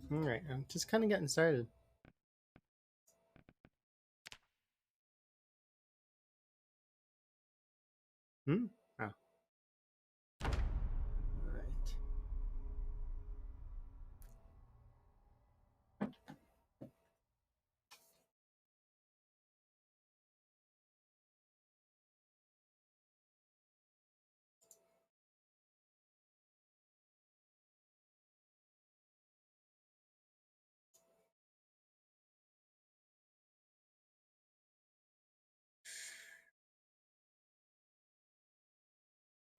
Alright, I'm just kind of getting started. Hmm? Oh. Alright.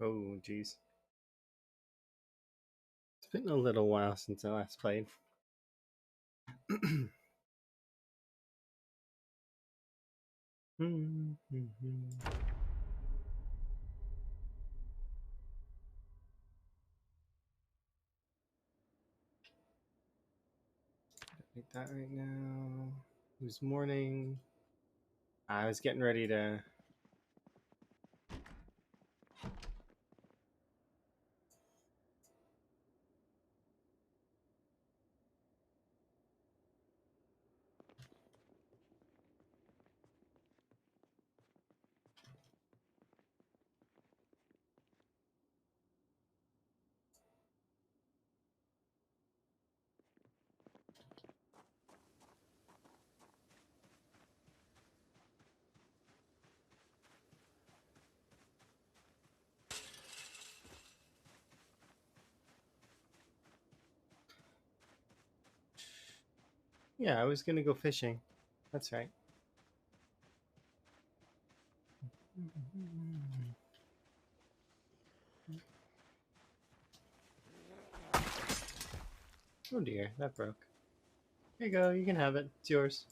Oh, jeez. It's been a little while since I last played. Like that right now. It was morning. I was getting ready to. Yeah, I was gonna go fishing. That's right. Oh dear, that broke. Here you go, you can have it. It's yours.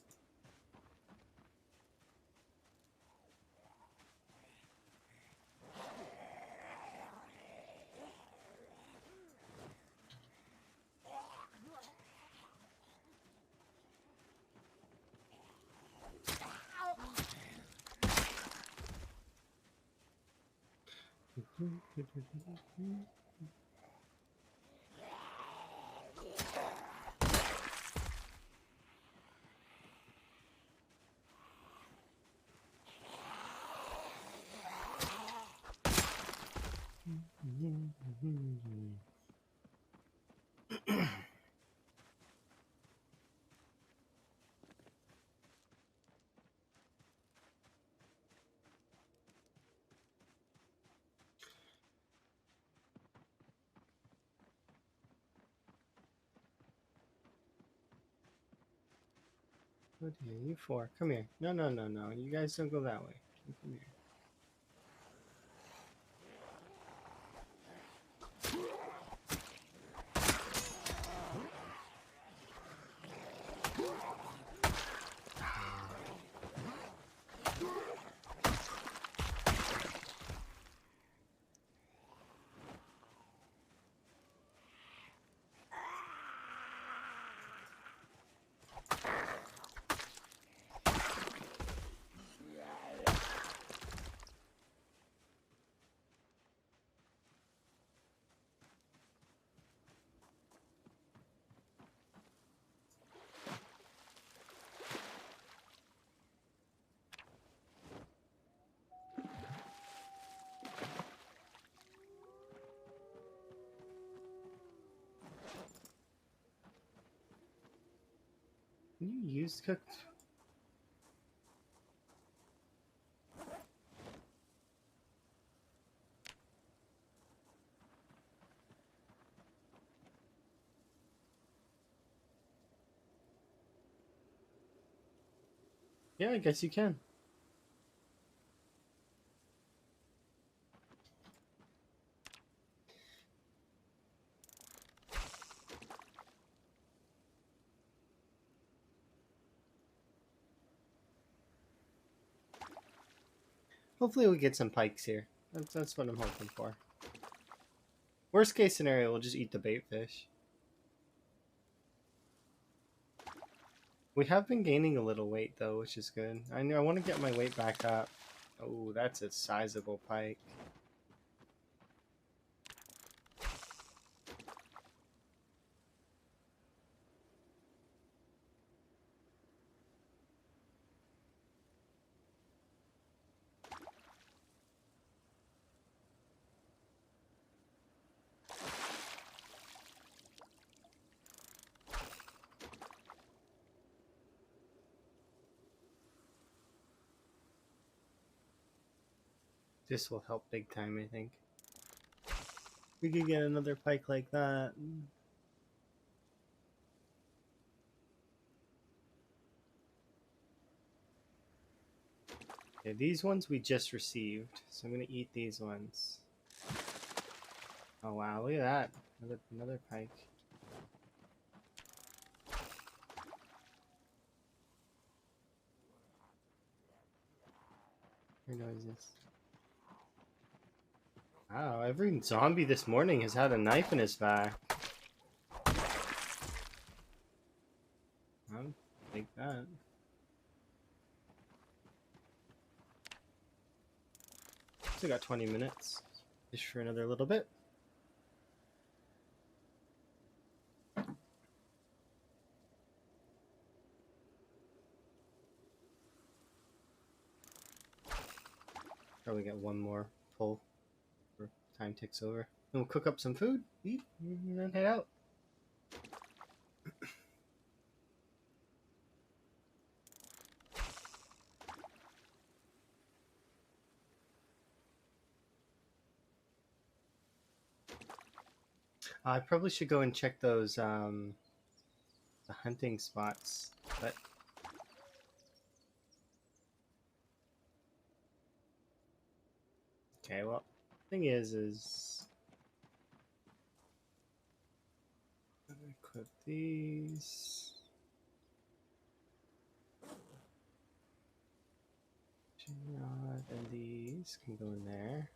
Oh dear, you four. Come here. No, no, no, no. You guys don't go that way. Come here. Can you use cooked? Yeah, I guess you can. Hopefully we get some pikes here. That's what I'm hoping for. Worst case scenario, we'll just eat the bait fish. We have been gaining a little weight though, which is good. I know I want to get my weight back up. Oh, that's a sizable pike. This will help big time, I think. We could get another pike like that. Okay, these ones we just received, so I'm gonna eat these ones. Oh wow, look at that. Another pike. Hear noises. Wow, every zombie this morning has had a knife in his back. I'll take that. Still got 20 minutes. Fish for another little bit. Probably get one more pull before time ticks over. And we'll cook up some food, eat, and then head out. I probably should go and check those the hunting spots, but okay. Well, thing is I'm gonna equip these. And these can go in there.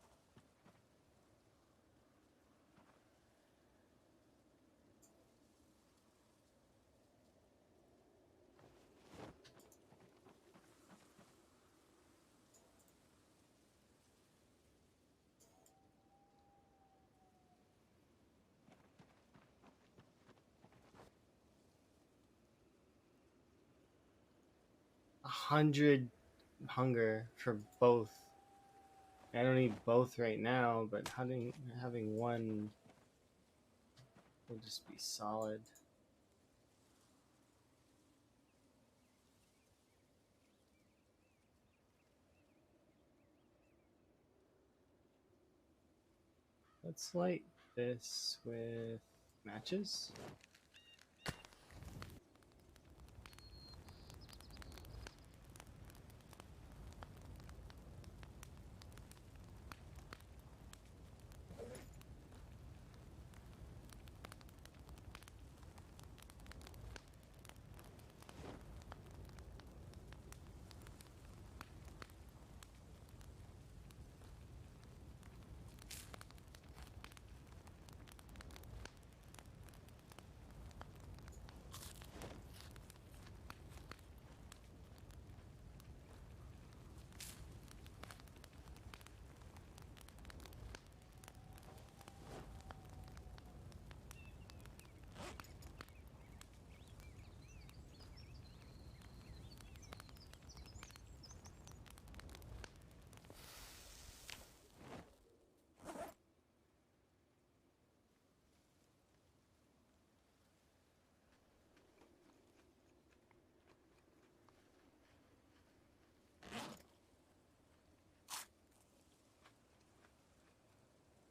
A 100 hunger for both. I don't need both right now, but having one will just be solid. Let's light this with matches.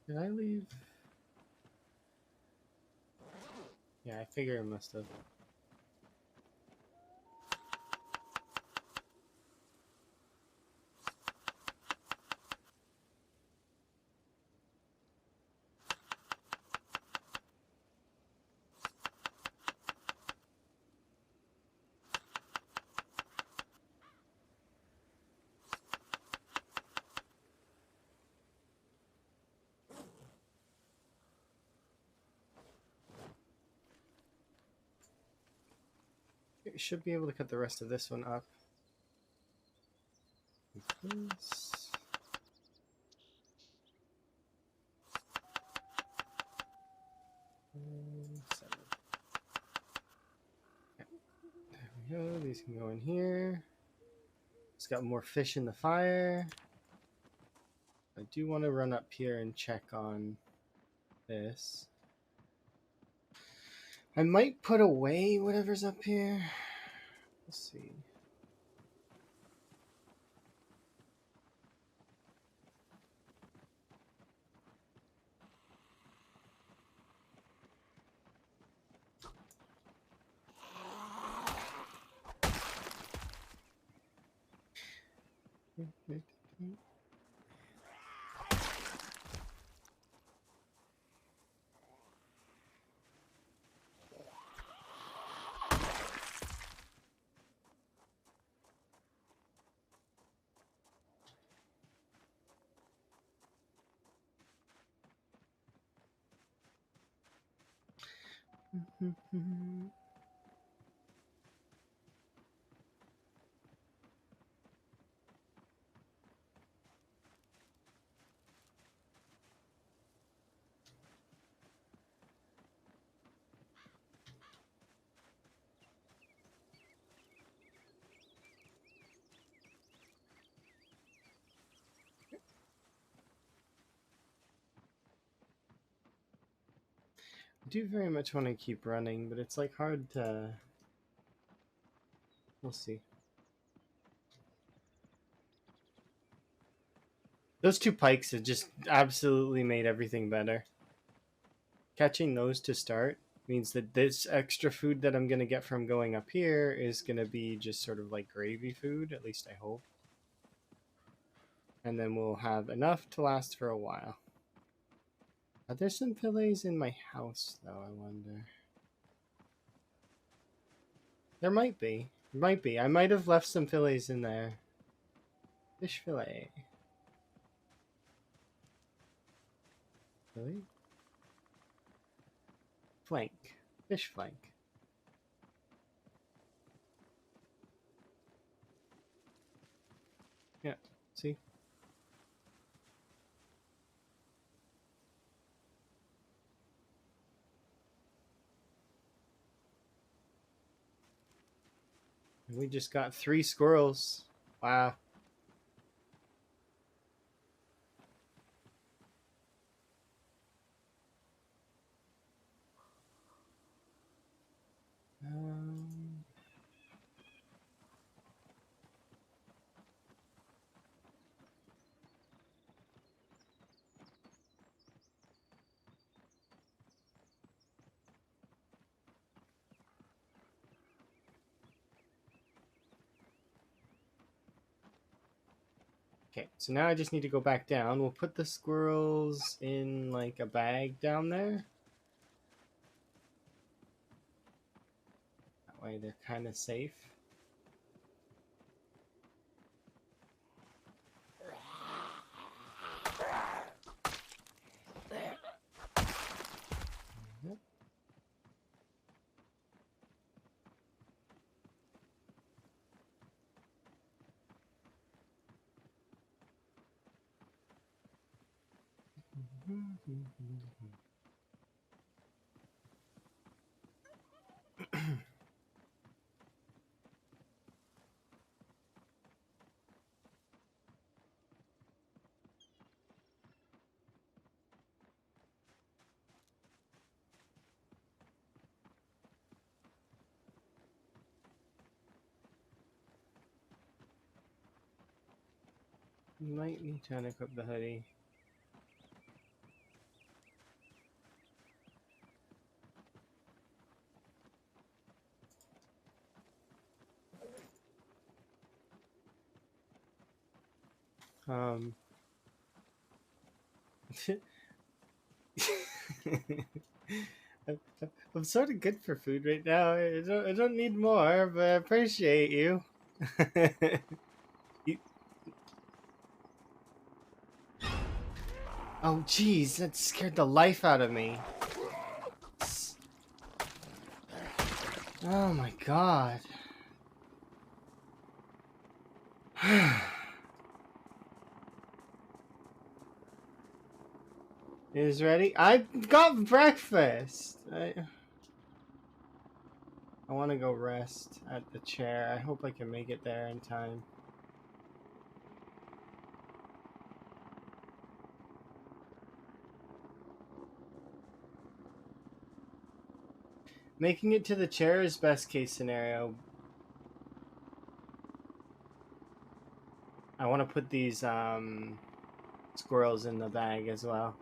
Did I leave? Yeah, I figure I must have. Should be able to cut the rest of this one up. This. Seven. Okay. There we go. These can go in here. It's got more fish in the fire. I do want to run up here and check on this. I might put away whatever's up here. Let's see. I do very much want to keep running, but it's like hard to. We'll see. Those two pikes have just absolutely made everything better. Catching those to start means that this extra food that I'm going to get from going up here is going to be just sort of like gravy food, at least I hope. And then we'll have enough to last for a while. Are there some fillets in my house, though, I wonder? There might be. There might be. I might have left some fillets in there. Fish fillet. Fillet? Flank. Fish flank. Yeah, see? We just got 3 squirrels. Wow. Um, okay, so now I just need to go back down. We'll put the squirrels in like a bag down there. That way they're kind of safe. Might need to unequip the hoodie. Um, I'm sort of good for food right now. I don't need more, but I appreciate you. You- Oh, jeez, that scared the life out of me. Oh my god. Is ready? I got breakfast. I want to go rest at the chair. I hope I can make it there in time. Making it to the chair is best case scenario. I want to put these squirrels in the bag as well.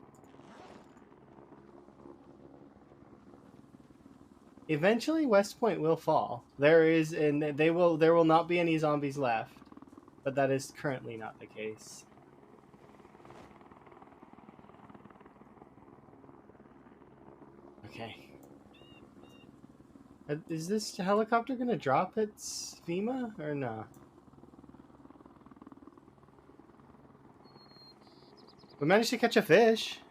Eventually, West Point will fall. There will not be any zombies left, but that is currently not the case. Okay. Is this helicopter gonna drop its FEMA or no? We managed to catch a fish.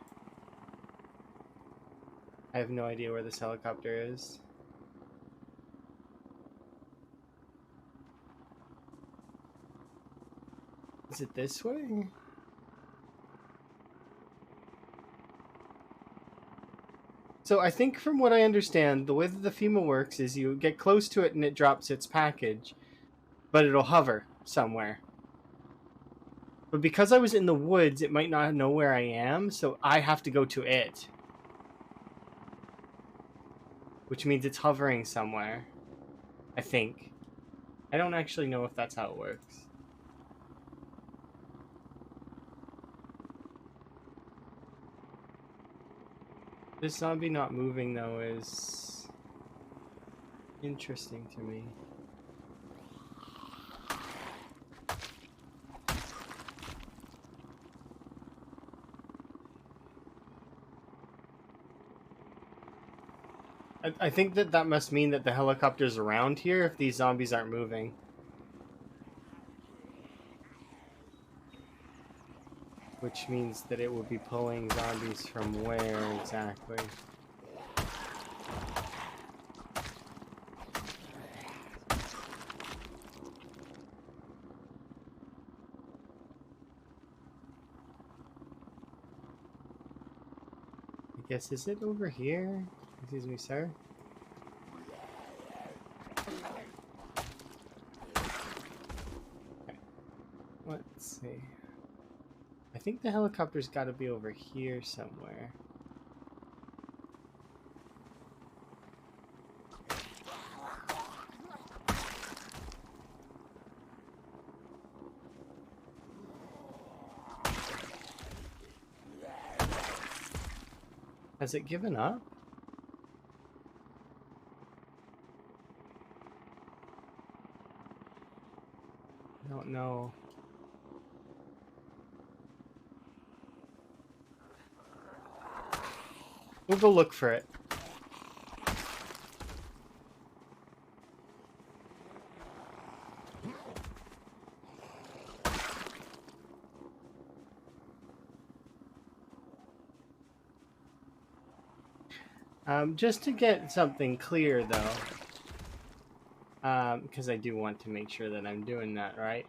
I have no idea where this helicopter is. Is it this way? So I think from what I understand, the way that the FEMA works is you get close to it and it drops its package, but it'll hover somewhere. But because I was in the woods, it might not know where I am, so I have to go to it. Which means it's hovering somewhere. I think. I don't actually know if that's how it works. This zombie not moving, though, is interesting to me. I think that must mean that the helicopter's around here if these zombies aren't moving. Which means that it would be pulling zombies from where exactly? I guess, is it over here? Excuse me, sir? Okay. Let's see. I think the helicopter's got to be over here somewhere. Has it given up? I don't know. We'll go look for it. Just to get something clear, though, because I do want to make sure that I'm doing that right.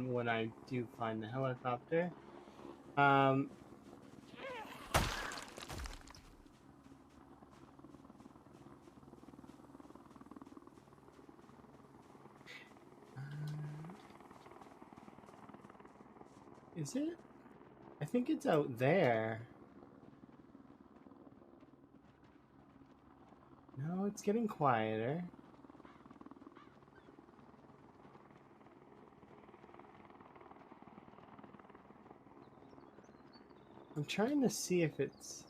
When I do find the helicopter, is it? I think it's out there. No, it's getting quieter. I'm trying to see if it's...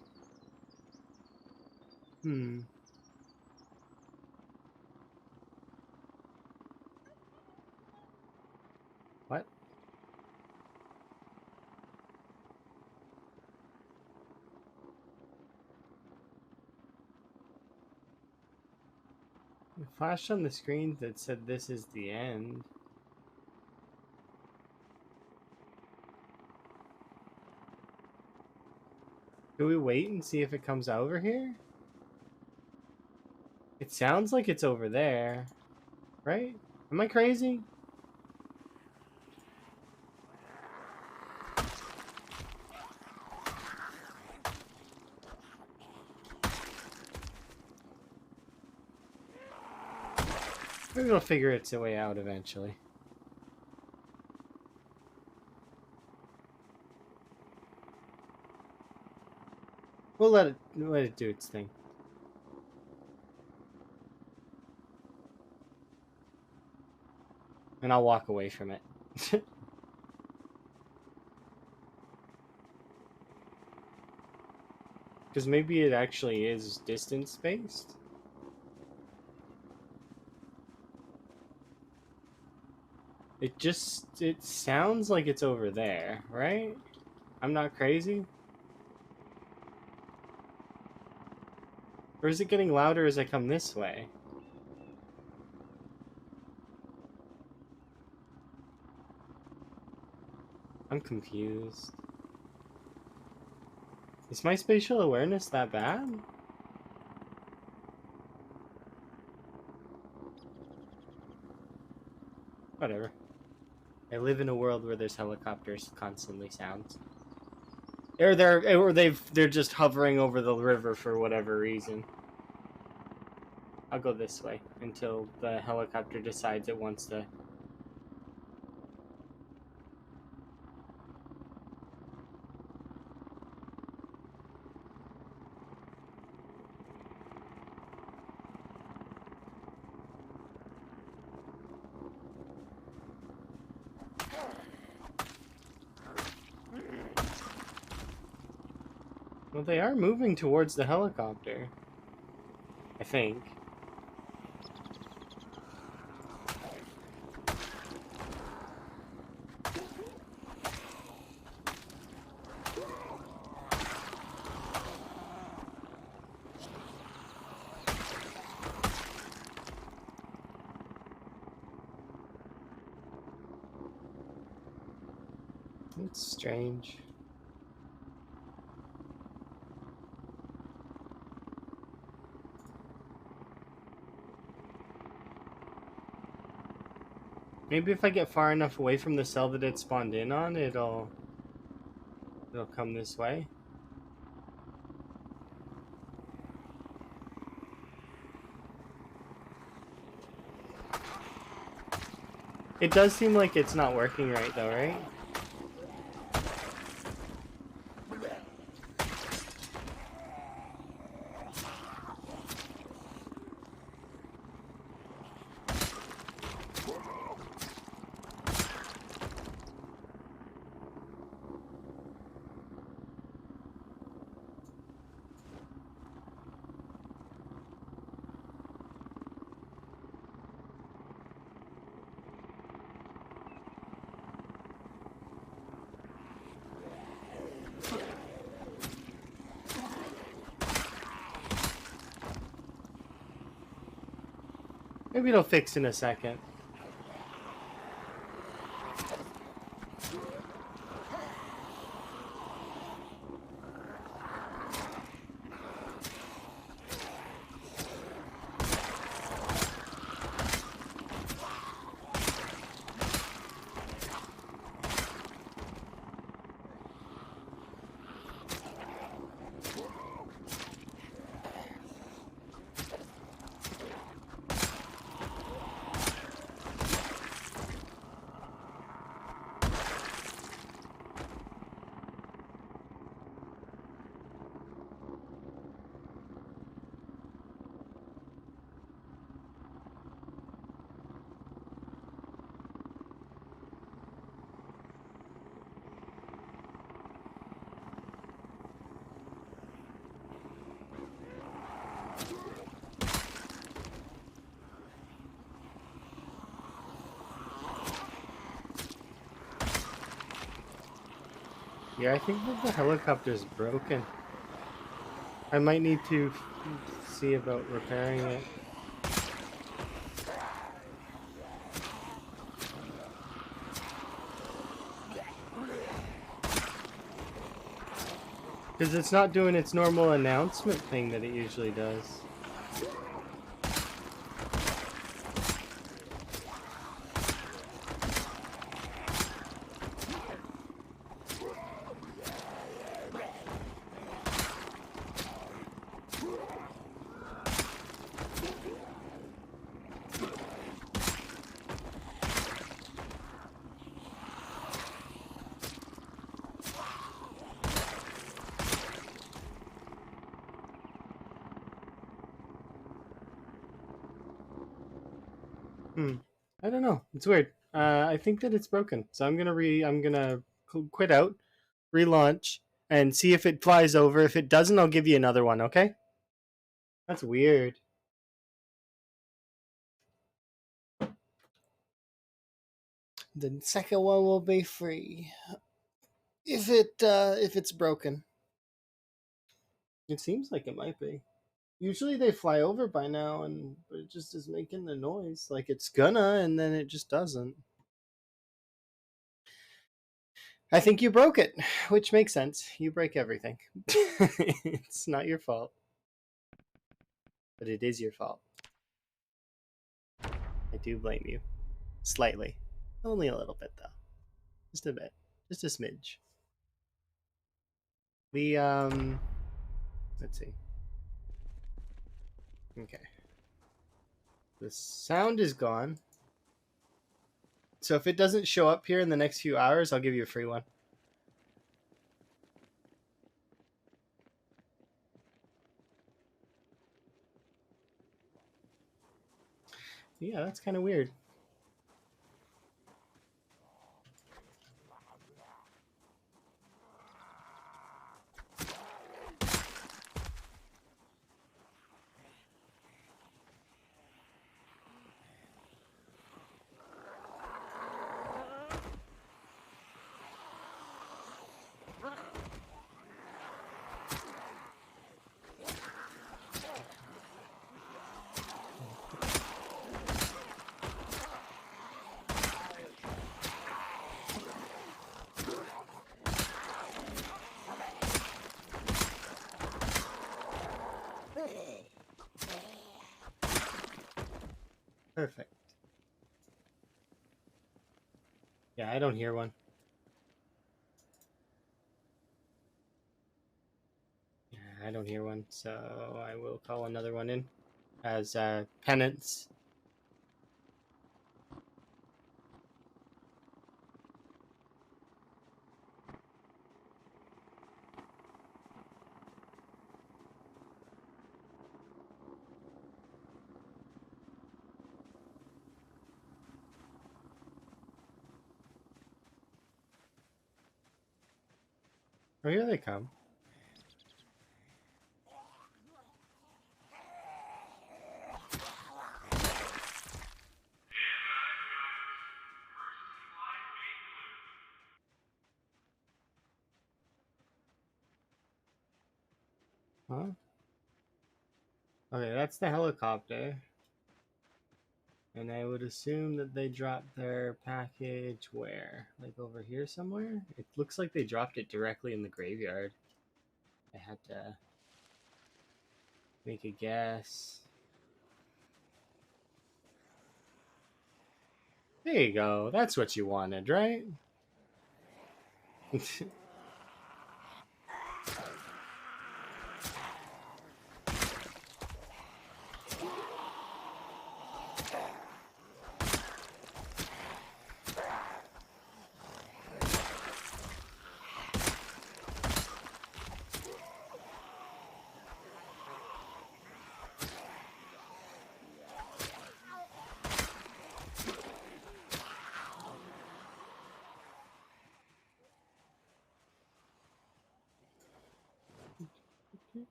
What? It flashed on the screen that said this is the end. Do we wait and see if it comes over here? It sounds like it's over there, right? Am I crazy? Maybe it'll figure its way out eventually. We'll let it do its thing. And I'll walk away from it. Because maybe it actually is distance-based. It sounds like it's over there, right? I'm not crazy? Or is it getting louder as I come this way? I'm confused. Is my spatial awareness that bad? Whatever. I live in a world where there's helicopters constantly sounds. They're just hovering over the river for whatever reason. I'll go this way until the helicopter decides it wants to. Well, they are moving towards the helicopter. I think. It's strange. Maybe if I get far enough away from the cell that it spawned in on, it'll come this way. It does seem like it's not working right though, right? Maybe it'll fix in a second. Yeah, I think that the helicopter's broken. I might need to see about repairing it. Because it's not doing its normal announcement thing that it usually does. I don't know. It's weird. I think that it's broken. So I'm gonna quit out, relaunch, and see if it flies over. If it doesn't, I'll give you another one. Okay? That's weird. The second one will be free if it's broken. It seems like it might be. Usually they fly over by now, but it just is making the noise like it's gonna, and then it just doesn't. I think you broke it, which makes sense. You break everything. It's not your fault, but it is your fault. I do blame you, slightly. Only a little bit, though. Just a bit. Just a smidge. The, let's see. Okay. The sound is gone. So if it doesn't show up here in the next few hours, I'll give you a free one. Yeah, that's kind of weird. Perfect. Yeah, I don't hear one. Yeah, I don't hear one, so I will call another one in as penance. Oh, here they come. Huh? Okay, that's the helicopter. And I would assume that they dropped their package where? Like over here somewhere? It looks like they dropped it directly in the graveyard. I had to make a guess. There you go. That's what you wanted, right?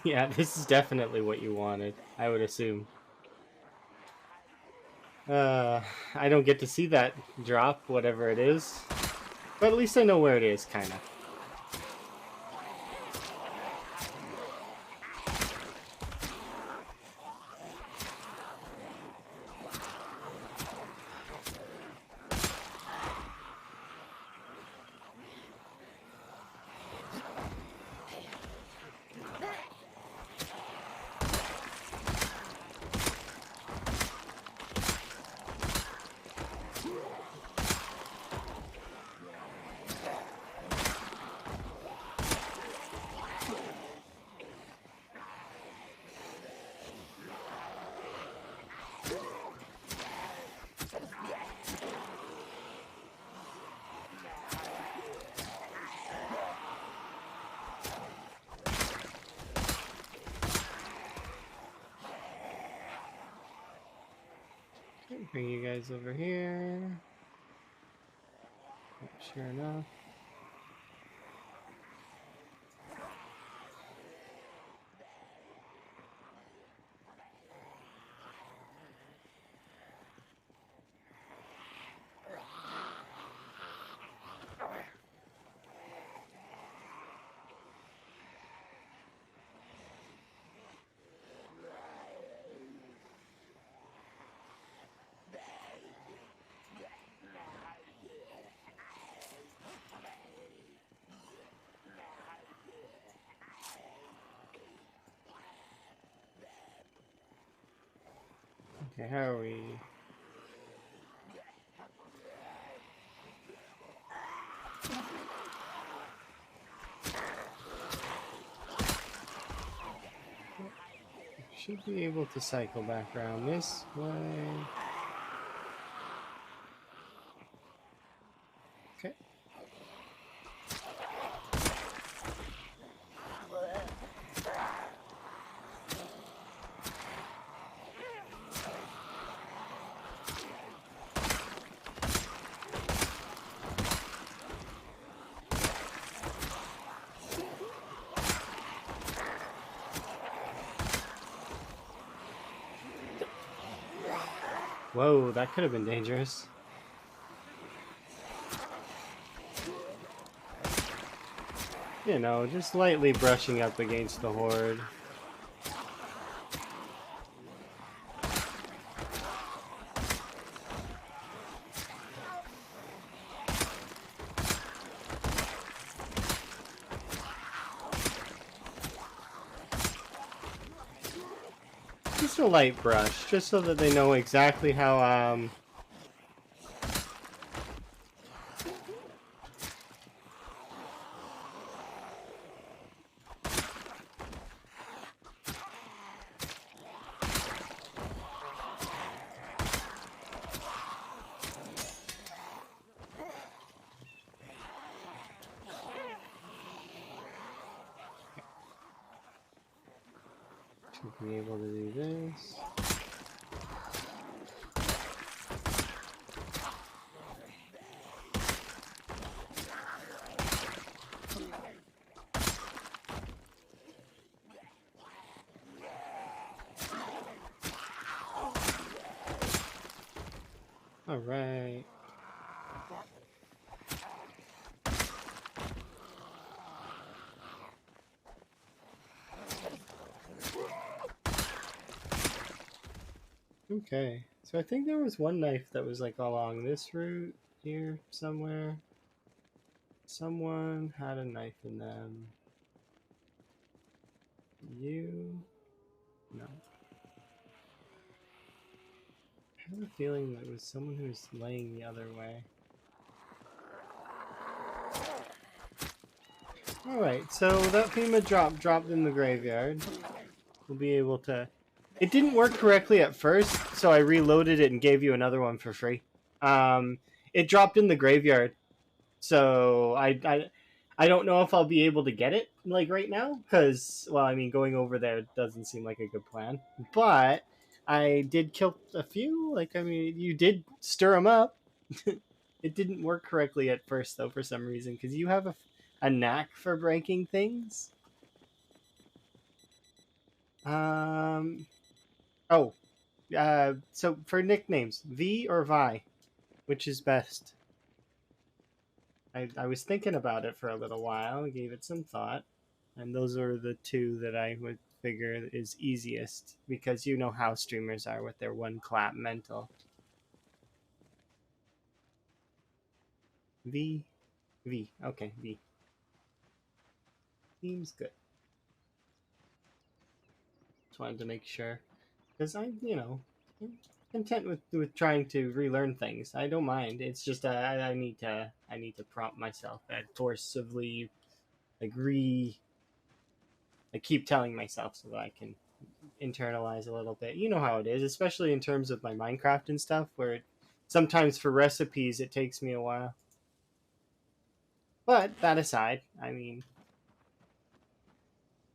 Yeah, this is definitely what you wanted, I would assume. I don't get to see that drop, whatever it is. But at least I know where it is, kind of. Bring you guys over here. Sure enough. Okay, how are we? Should be able to cycle back around this way. Okay. Whoa, that could have been dangerous. You know, just lightly brushing up against the horde. Just a light brush, just so that they know exactly how, should be able to do this. All right. Okay, so I think there was one knife that was like along this route here somewhere. Someone had a knife in them. You? No. I have a feeling that it was someone who was laying the other way. Alright, so that FEMA dropped in the graveyard. We'll be able to... It didn't work correctly at first, so I reloaded it and gave you another one for free. It dropped in the graveyard, so I don't know if I'll be able to get it like right now, because, well, I mean, going over there doesn't seem like a good plan. But I did kill a few. Like, I mean, you did stir them up. It didn't work correctly at first, though, for some reason, because you have a knack for breaking things. Oh, so for nicknames, V or Vi, which is best? I was thinking about it for a little while, gave it some thought, and those are the two that I would figure is easiest, because you know how streamers are with their one clap mental. V, V, okay, V. Seems good. Just wanted to make sure, because I'm content with trying to relearn things. I don't mind. It's just I need to prompt myself and forcibly agree. I keep telling myself so that I can internalize a little bit. You know how it is, especially in terms of my Minecraft and stuff, where sometimes for recipes it takes me a while. But that aside, I mean,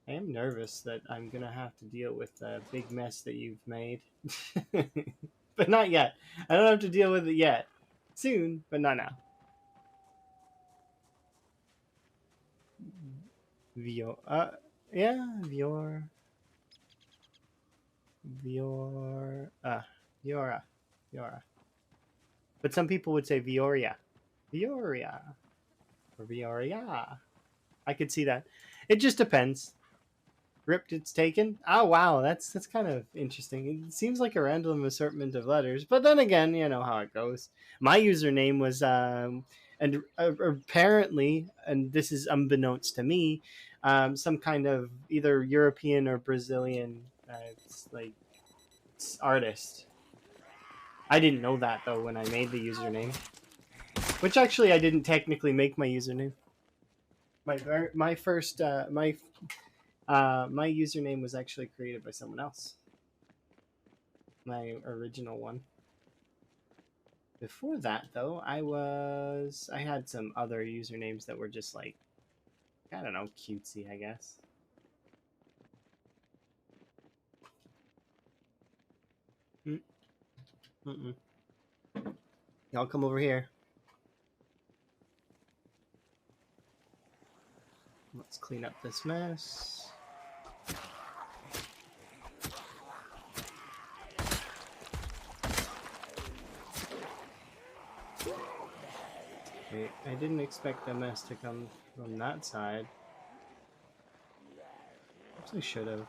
I am nervous that I'm gonna have to deal with the big mess that you've made. But not yet. I don't have to deal with it yet. Soon, but not now. Vior, yeah, Vior, Viora, Viora. But some people would say Vioria, Vioria, or Vioria. I could see that. It just depends. Ripped, it's taken. Oh wow, that's kind of interesting. It seems like a random assortment of letters, but then again, you know how it goes. My username was and apparently, and this is unbeknownst to me, some kind of either European or Brazilian artist. I didn't know that though when I made the username. Which actually I didn't technically make my username. My first my username was actually created by someone else. My original one. Before that though, I had some other usernames that were just like, I don't know, cutesy, I guess. Mm-mm. Y'all come over here. Let's clean up this mess. Wait, I didn't expect the mess to come from that side. Perhaps I should have.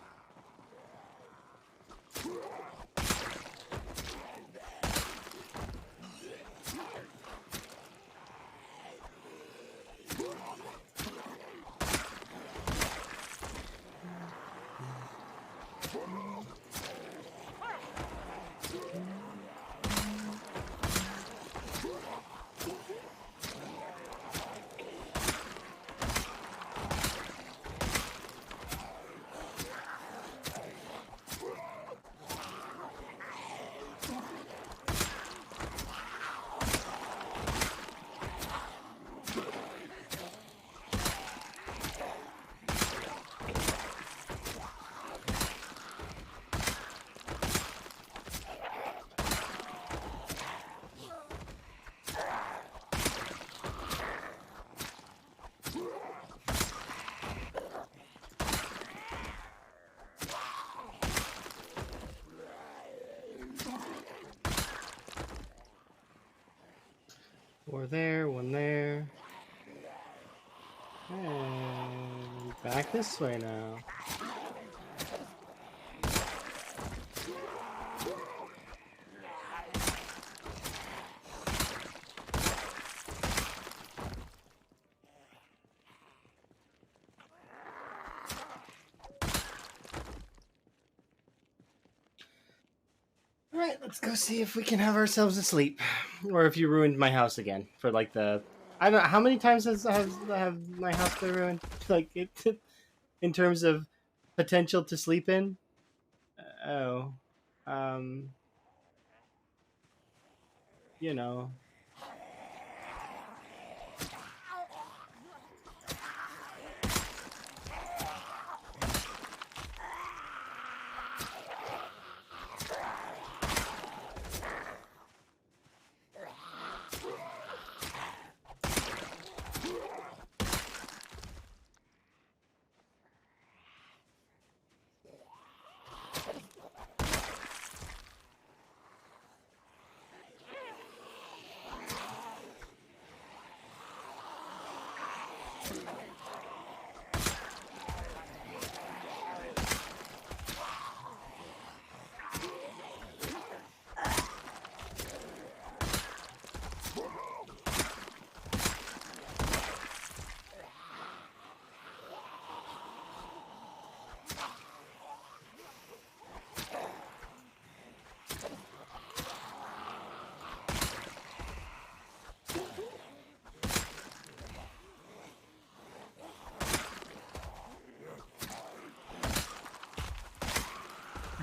One there, one there. And back this way now. Alright, let's go see if we can have ourselves a sleep. Or if you ruined my house again for like the... I don't know, how many times have my house been ruined? Like, in terms of potential to sleep in? Oh. Um... You know.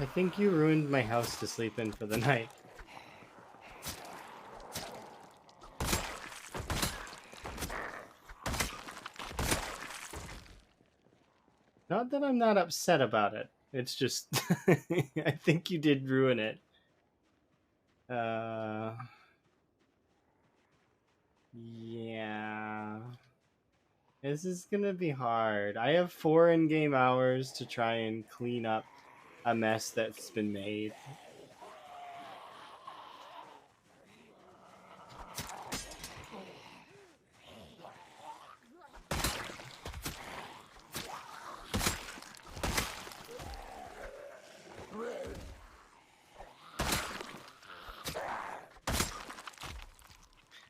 I think you ruined my house to sleep in for the night. Not that I'm not upset about it. It's just... I think you did ruin it. Yeah. This is gonna be hard. I have 4 in-game hours to try and clean up a mess that's been made.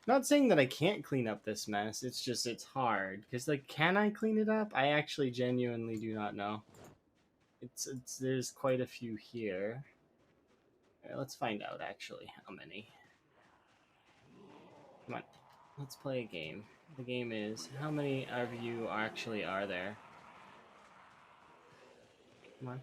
Not saying that I can't clean up this mess, it's just, it's hard. Because, like, can I clean it up? I actually genuinely do not know. It's there's quite a few here. Alright, let's find out actually how many. Come on, let's play a game. The game is, how many of you actually are there? Come on.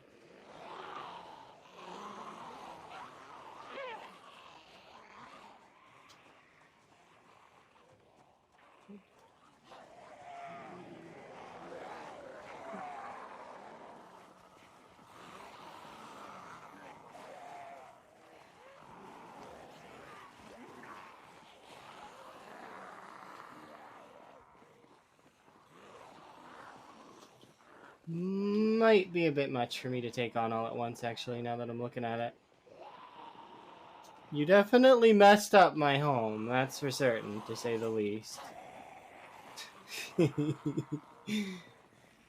Might be a bit much for me to take on all at once, actually, now that I'm looking at it. You definitely messed up my home, that's for certain, to say the least.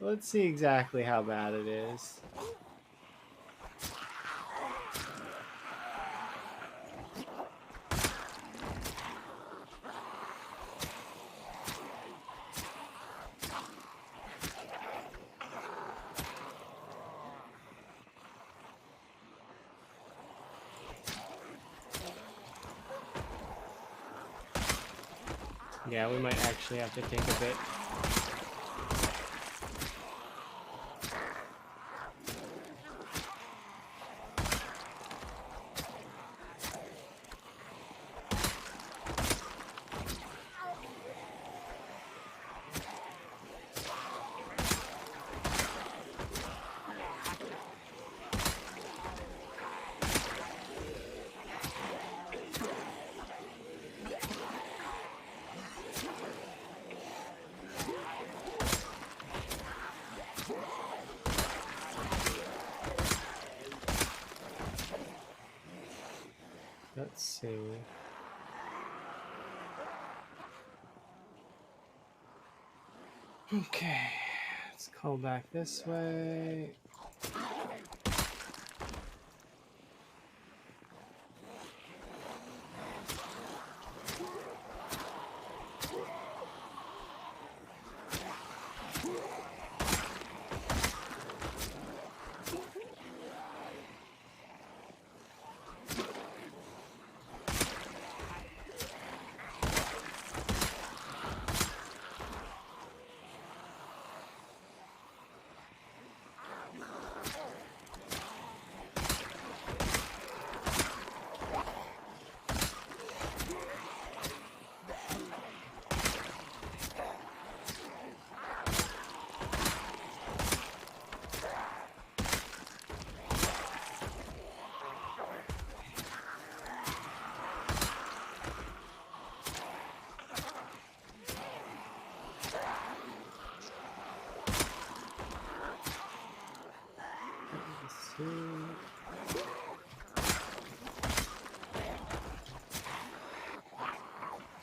Let's see exactly how bad it is. Yeah, we might actually have to take a bit. Let's see. Okay, let's call back this way.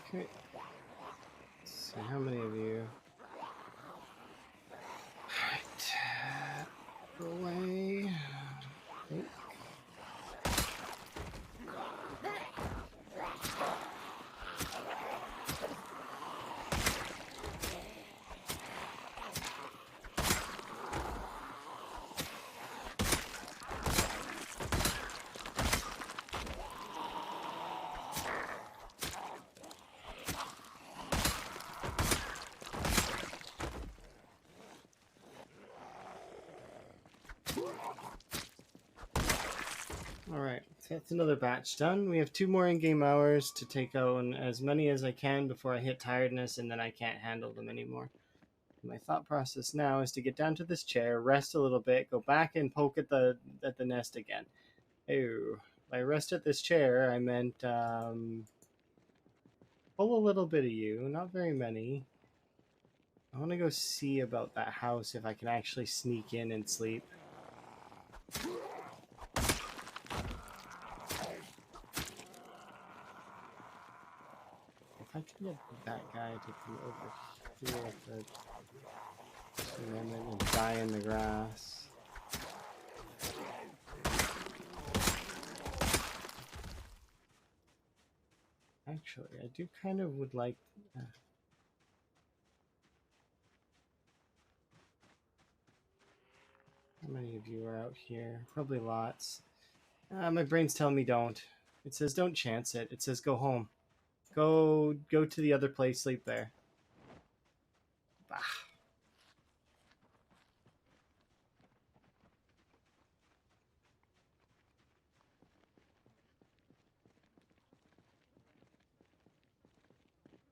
Okay. So how many of you? Alright. Go away. Okay. Alright, so that's another batch done. We have 2 more in-game hours to take out as many as I can before I hit tiredness and then I can't handle them anymore. My thought process now is to get down to this chair, rest a little bit, go back and poke at the nest again. Ew. By rest at this chair, I meant pull a little bit of you, not very many. I want to go see about that house if I can actually sneak in and sleep. If I can get that guy to come over here with the and die in the grass. Actually, I do kind of would like... how many of you are out here? Probably lots. My brain's telling me don't. It says don't chance it. It says go home. Go to the other place, sleep there. Bah.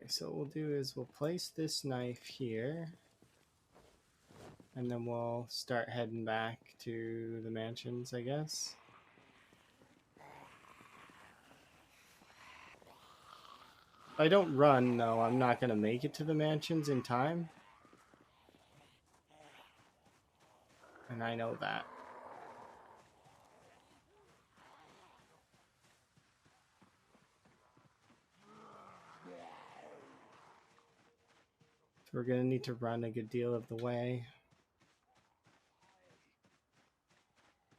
Okay, so what we'll do is we'll place this knife here. And then we'll start heading back to the mansions, I guess. If I don't run, though, I'm not going to make it to the mansions in time. And I know that. So we're going to need to run a good deal of the way.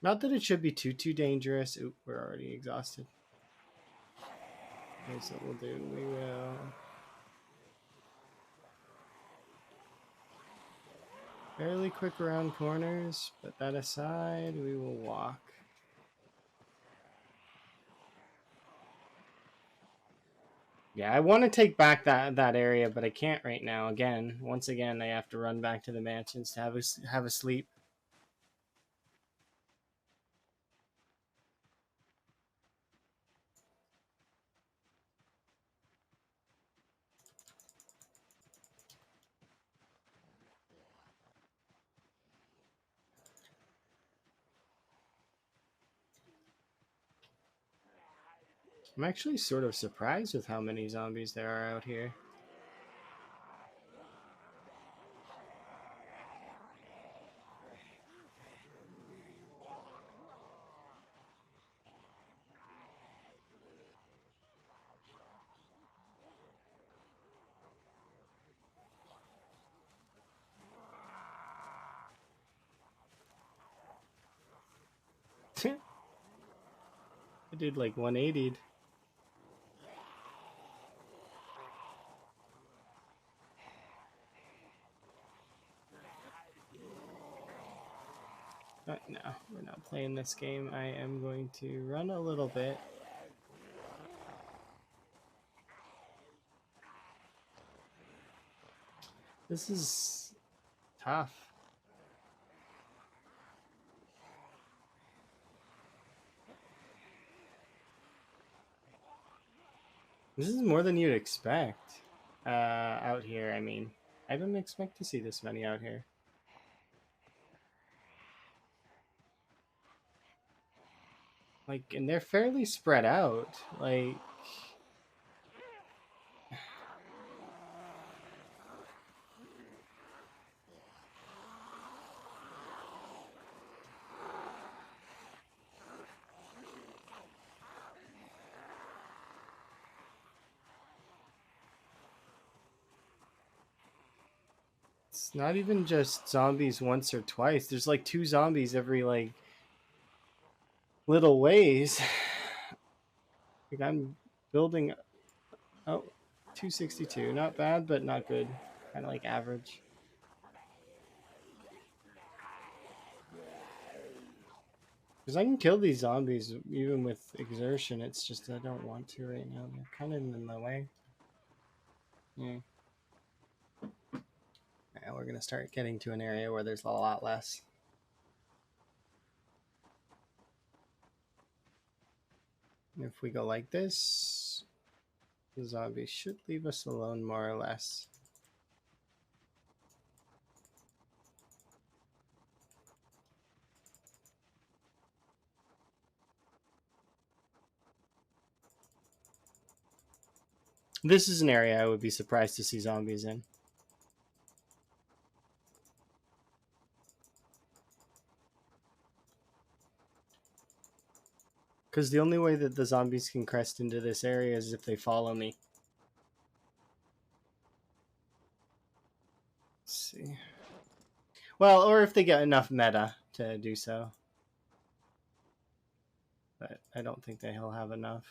Not that it should be too dangerous. Oop, we're already exhausted. Here's what we'll do. We will... fairly quick around corners, but that aside, we will walk. Yeah, I want to take back that area, but I can't right now. Once again, I have to run back to the mansions to have a sleep. I'm actually sort of surprised with how many zombies there are out here. I did like 180'd. But no, we're not playing this game. I am going to run a little bit. This is tough. This is more than you'd expect out here. I mean, I didn't expect to see this many out here. Like, and they're fairly spread out. Like, it's not even just zombies once or twice. There's like 2 zombies every like little ways. Like I'm building. Oh, 262. Not bad, but not good. Kind of like average. Because I can kill these zombies even with exertion. It's just I don't want to right now. They're kind of in the way. Yeah. Now we're going to start getting to an area where there's a lot less. If we go like this, the zombies should leave us alone more or less. This is an area I would be surprised to see zombies in. Because the only way that the zombies can crest into this area is if they follow me. Let's see. Well, or if they get enough meta to do so. But I don't think they'll have enough.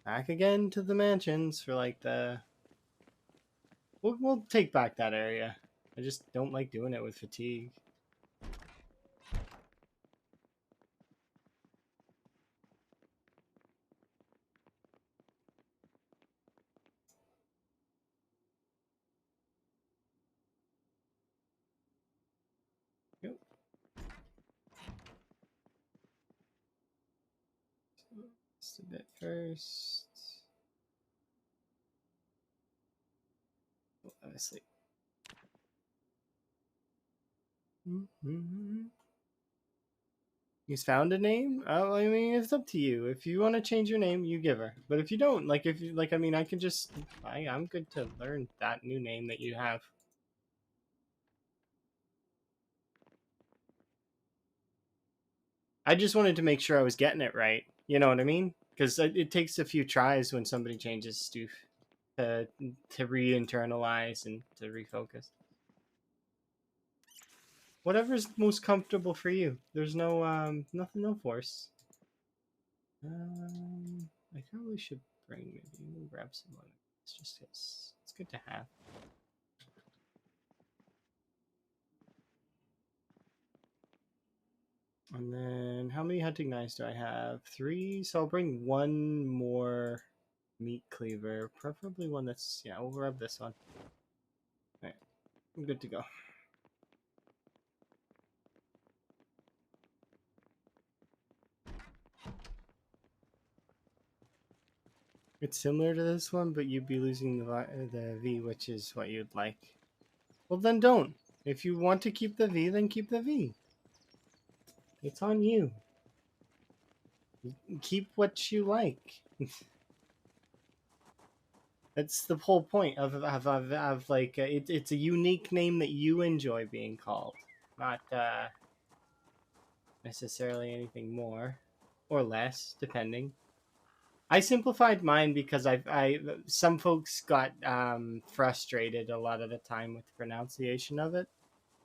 Back again to the mansions for like the We'll take back that area. I just don't like doing it with fatigue. Yep. Just a bit first. Let me sleep. He's found a name. Oh, I mean, it's up to you. If you want to change your name, you give her. But if you don't, like, if you like, I mean, I can just, I'm good to learn that new name that you have. I just wanted to make sure I was getting it right. You know what I mean? Because it takes a few tries when somebody changes Stoof to re-internalize and to refocus. Whatever's most comfortable for you. There's no nothing, no force. I probably should bring maybe grab some money. It's good to have. And then how many hunting knives do I have? 3. So I'll bring one more meat cleaver, preferably one that's we'll grab this one. All right, I'm good to go. It's similar to this one, but you'd be losing the V, which is what you'd like. Well, then don't. If you want to keep the V, then keep the V. It's on you. Keep what you like. That's the whole point of like it's a unique name that you enjoy being called, not necessarily anything more or less, depending. I simplified mine because I some folks got frustrated a lot of the time with the pronunciation of it,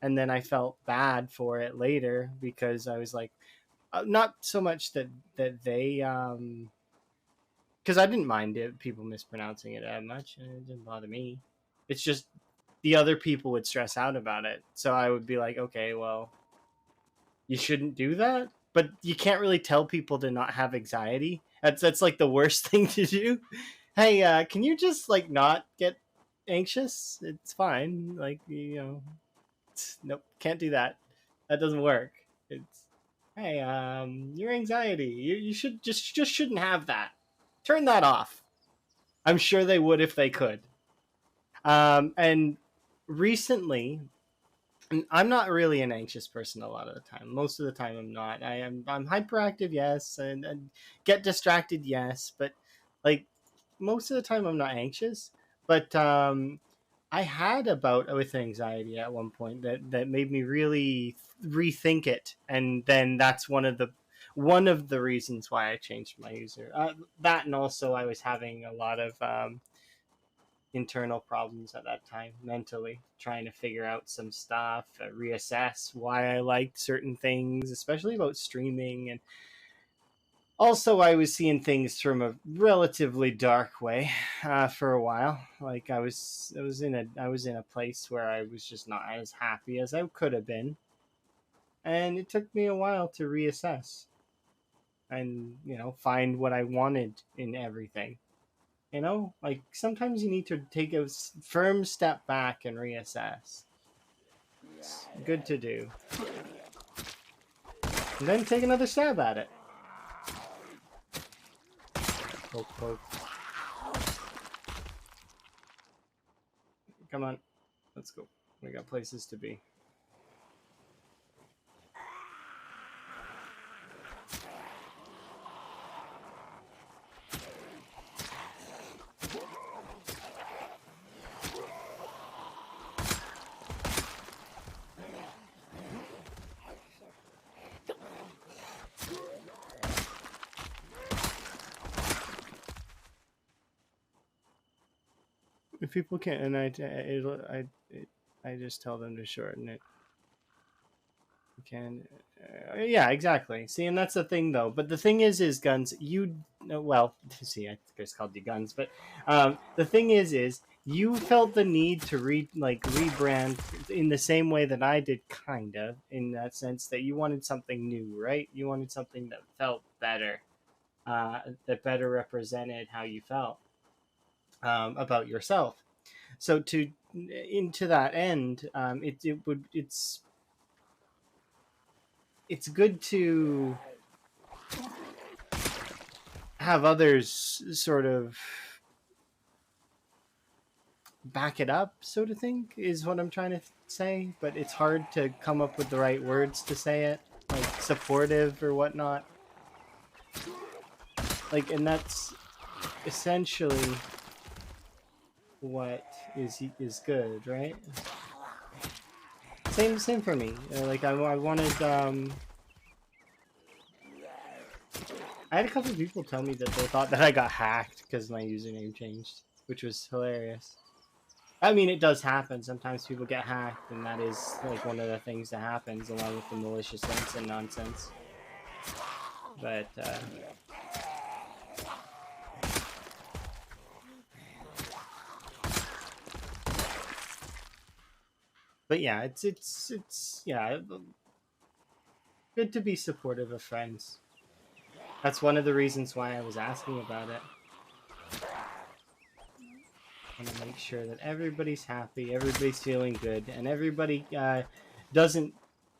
and then I felt bad for it later because I was like, not so much that they because I didn't mind people mispronouncing it that much, and it didn't bother me. It's just the other people would stress out about it, so I would be like, okay, well, you shouldn't do that, but you can't really tell people to not have anxiety. That's like the worst thing to do. Hey, can you just like not get anxious? It's fine. Like nope, can't do that. That doesn't work. It's hey, your anxiety. You should just shouldn't have that. Turn that off. I'm sure they would if they could. And recently, I'm not really an anxious person a lot of the time. Most of the time, I'm not. I'm hyperactive, yes, and get distracted, yes, but like most of the time, I'm not anxious. But I had a bout with anxiety at one point that made me really rethink it, and then that's one of the reasons why I changed my user. That and also I was having a lot of internal problems at that time mentally, trying to figure out some stuff, reassess why I liked certain things, especially about streaming. And also I was seeing things from a relatively dark way for a while. Like I was in a place where I was just not as happy as I could have been, and it took me a while to reassess and find what I wanted in everything. Like sometimes you need to take a firm step back and reassess. It's good to do. And then take another stab at it. Poke, poke. Come on. Let's go. We got places to be. If people can't, and I just tell them to shorten it. You can, yeah, exactly. See, and that's the thing, though. But the thing is guns. Well, see, I just called you guns, but the thing is you felt the need to rebrand in the same way that I did, kind of, in that sense that you wanted something new, right? You wanted something that felt better, that better represented how you felt about yourself. So to into that end, it's good to have others sort of back it up, so to think, is what I'm trying to say. But it's hard to come up with the right words to say it, like supportive or whatnot. Like, and that's essentially what is good, right? Same for me. Like I wanted. I had a couple of people tell me that they thought that I got hacked because my username changed, which was hilarious. I mean, it does happen. Sometimes people get hacked, and that is like one of the things that happens, along with the malicious links and nonsense. But yeah, it's yeah, good to be supportive of friends. That's one of the reasons why I was asking about it. I want to make sure that everybody's happy, everybody's feeling good, and everybody doesn't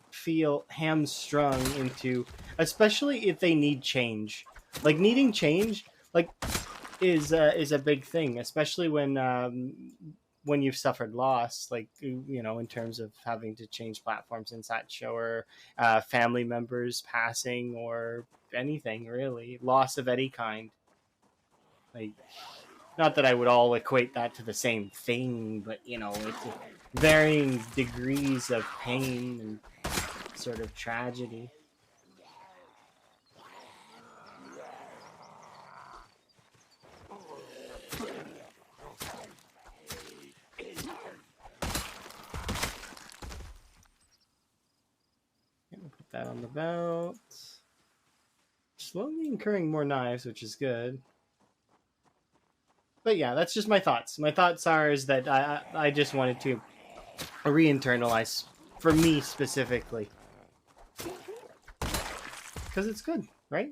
feel hamstrung into, especially if they need change. Like needing change, like is a big thing, especially when you've suffered loss, like in terms of having to change platforms in such, or family members passing, or anything really, loss of any kind. Like, not that I would all equate that to the same thing, but it's varying degrees of pain and sort of tragedy. Put that on the belt. Slowly incurring more knives, which is good. But yeah, that's just my thoughts. My thoughts are is that I just wanted to re-internalize, for me specifically, because it's good, right?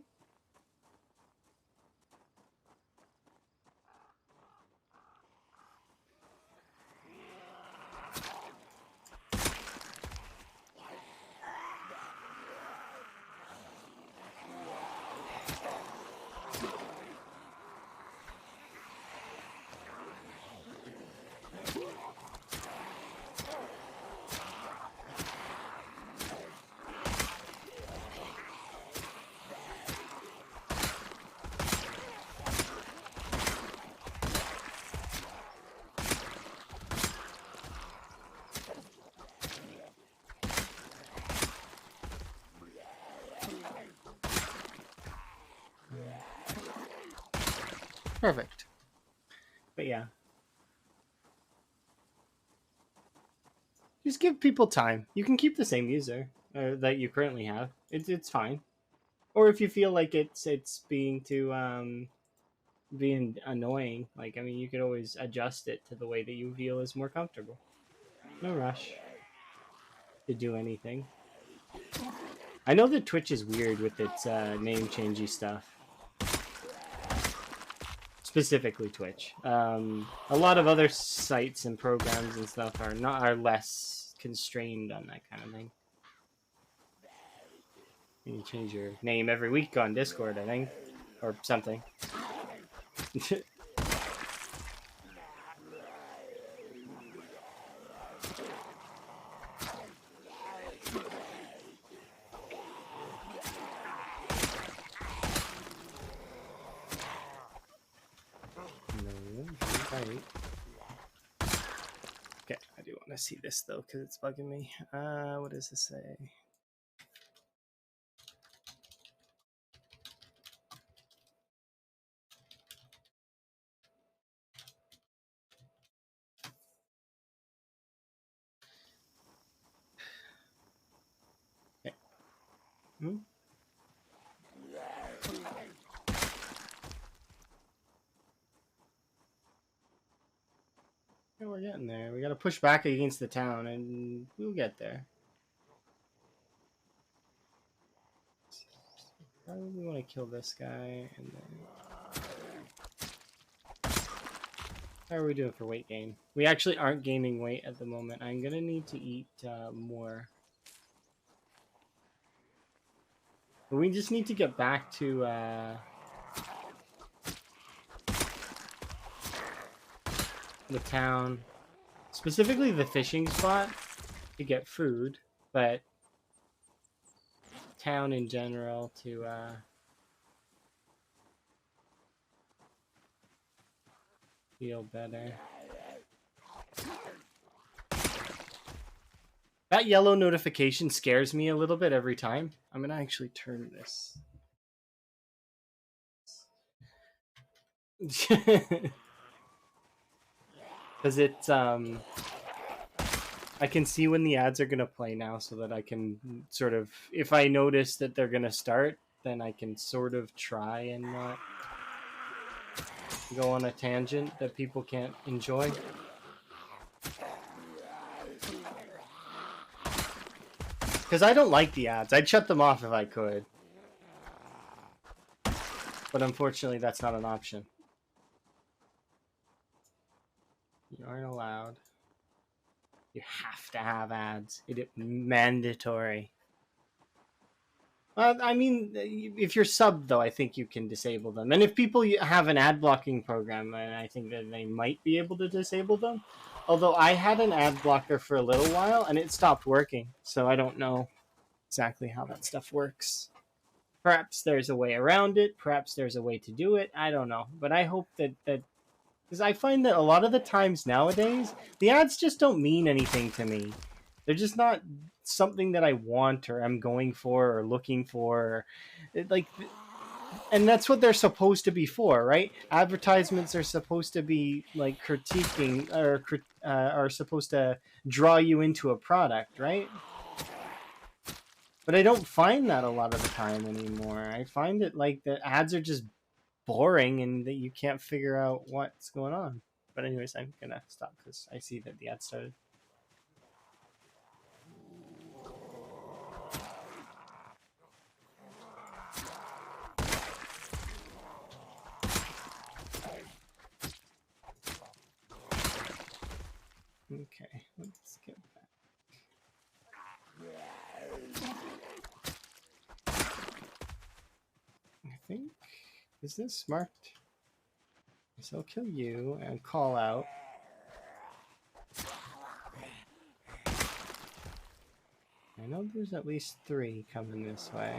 Perfect. But yeah, just give people time. You can keep the same user that you currently have. It's fine. Or if you feel like it's being annoying, like, I mean, you could always adjust it to the way that you feel is more comfortable. No rush to do anything. I know that Twitch is weird with its name changey stuff. Specifically Twitch. A lot of other sites and programs and stuff are less constrained on that kind of thing. You change your name every week on Discord, I think, or something. No, right. Okay, I do want to see this though because it's bugging me. What does this say? Okay. Hmm? getting there. We gotta push back against the town, and we'll get there. Probably want to kill this guy, and then... How are we doing for weight gain? We actually aren't gaining weight at the moment. I'm gonna need to eat more. But we just need to get back to the town, specifically the fishing spot, to get food, but town in general to feel better. That yellow notification scares me a little bit every time. I'm gonna actually turn this. Because it's I can see when the ads are gonna play now, so that I can sort of, if I notice that they're gonna start, then I can sort of try and not go on a tangent that people can't enjoy. Because I don't like the ads. I'd shut them off if I could. But unfortunately, that's not an option. You aren't allowed. You have to have ads. It is mandatory. I mean, if you're subbed, though, I think you can disable them. And if people have an ad blocking program, I think that they might be able to disable them. Although I had an ad blocker for a little while, and it stopped working. So I don't know exactly how that stuff works. Perhaps there's a way around it. Perhaps there's a way to do it. I don't know. But I hope that because I find that a lot of the times nowadays, the ads just don't mean anything to me. They're just not something that I want or I'm going for or looking for. Like, and that's what they're supposed to be for, right? Advertisements are supposed to be like critiquing or are supposed to draw you into a product, right? But I don't find that a lot of the time anymore. I find it like the ads are just boring and that you can't figure out what's going on. But anyways, I'm gonna stop because I see that the ad started. Okay, let's get back. I think, is this marked? So I'll kill you and call out. I know there's at least 3 coming this way.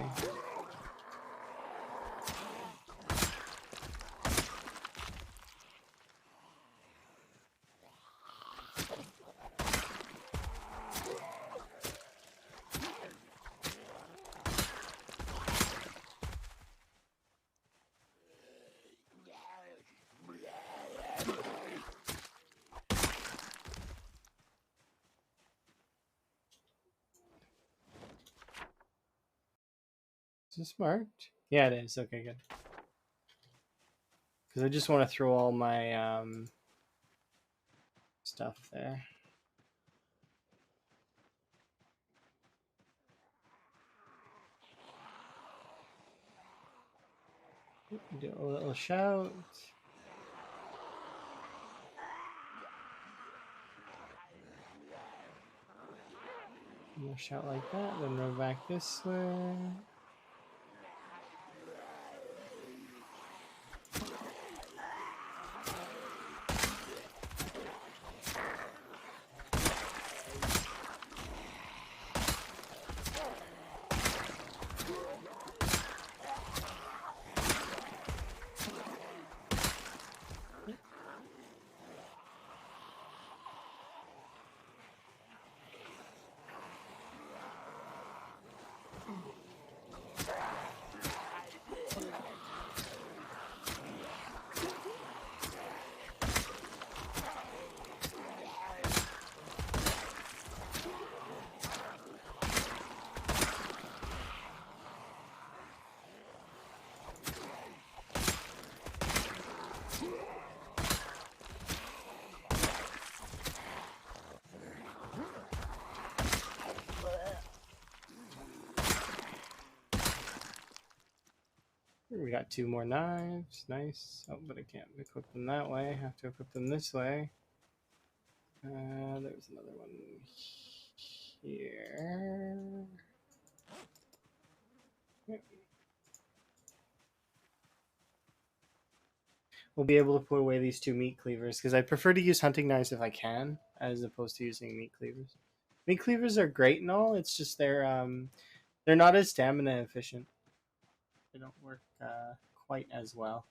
Is this marked? Yeah, it is. Okay, good. Because I just want to throw all my stuff there. Do a little shout. We'll shout like that, then run back this way. We got 2 more knives. Nice. Oh, but I can't equip them that way. I have to equip them this way. There's another one here. We'll be able to put away these 2 meat cleavers because I prefer to use hunting knives if I can, as opposed to using meat cleavers. Meat cleavers are great and all. It's just they're not as stamina efficient. They don't work quite as well.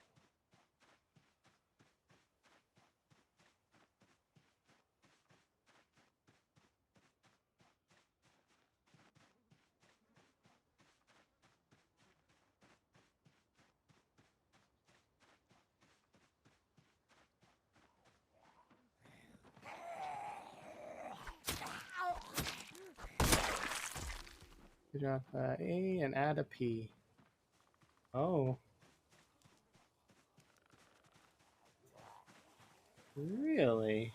Drop A and add a P. Oh. Really?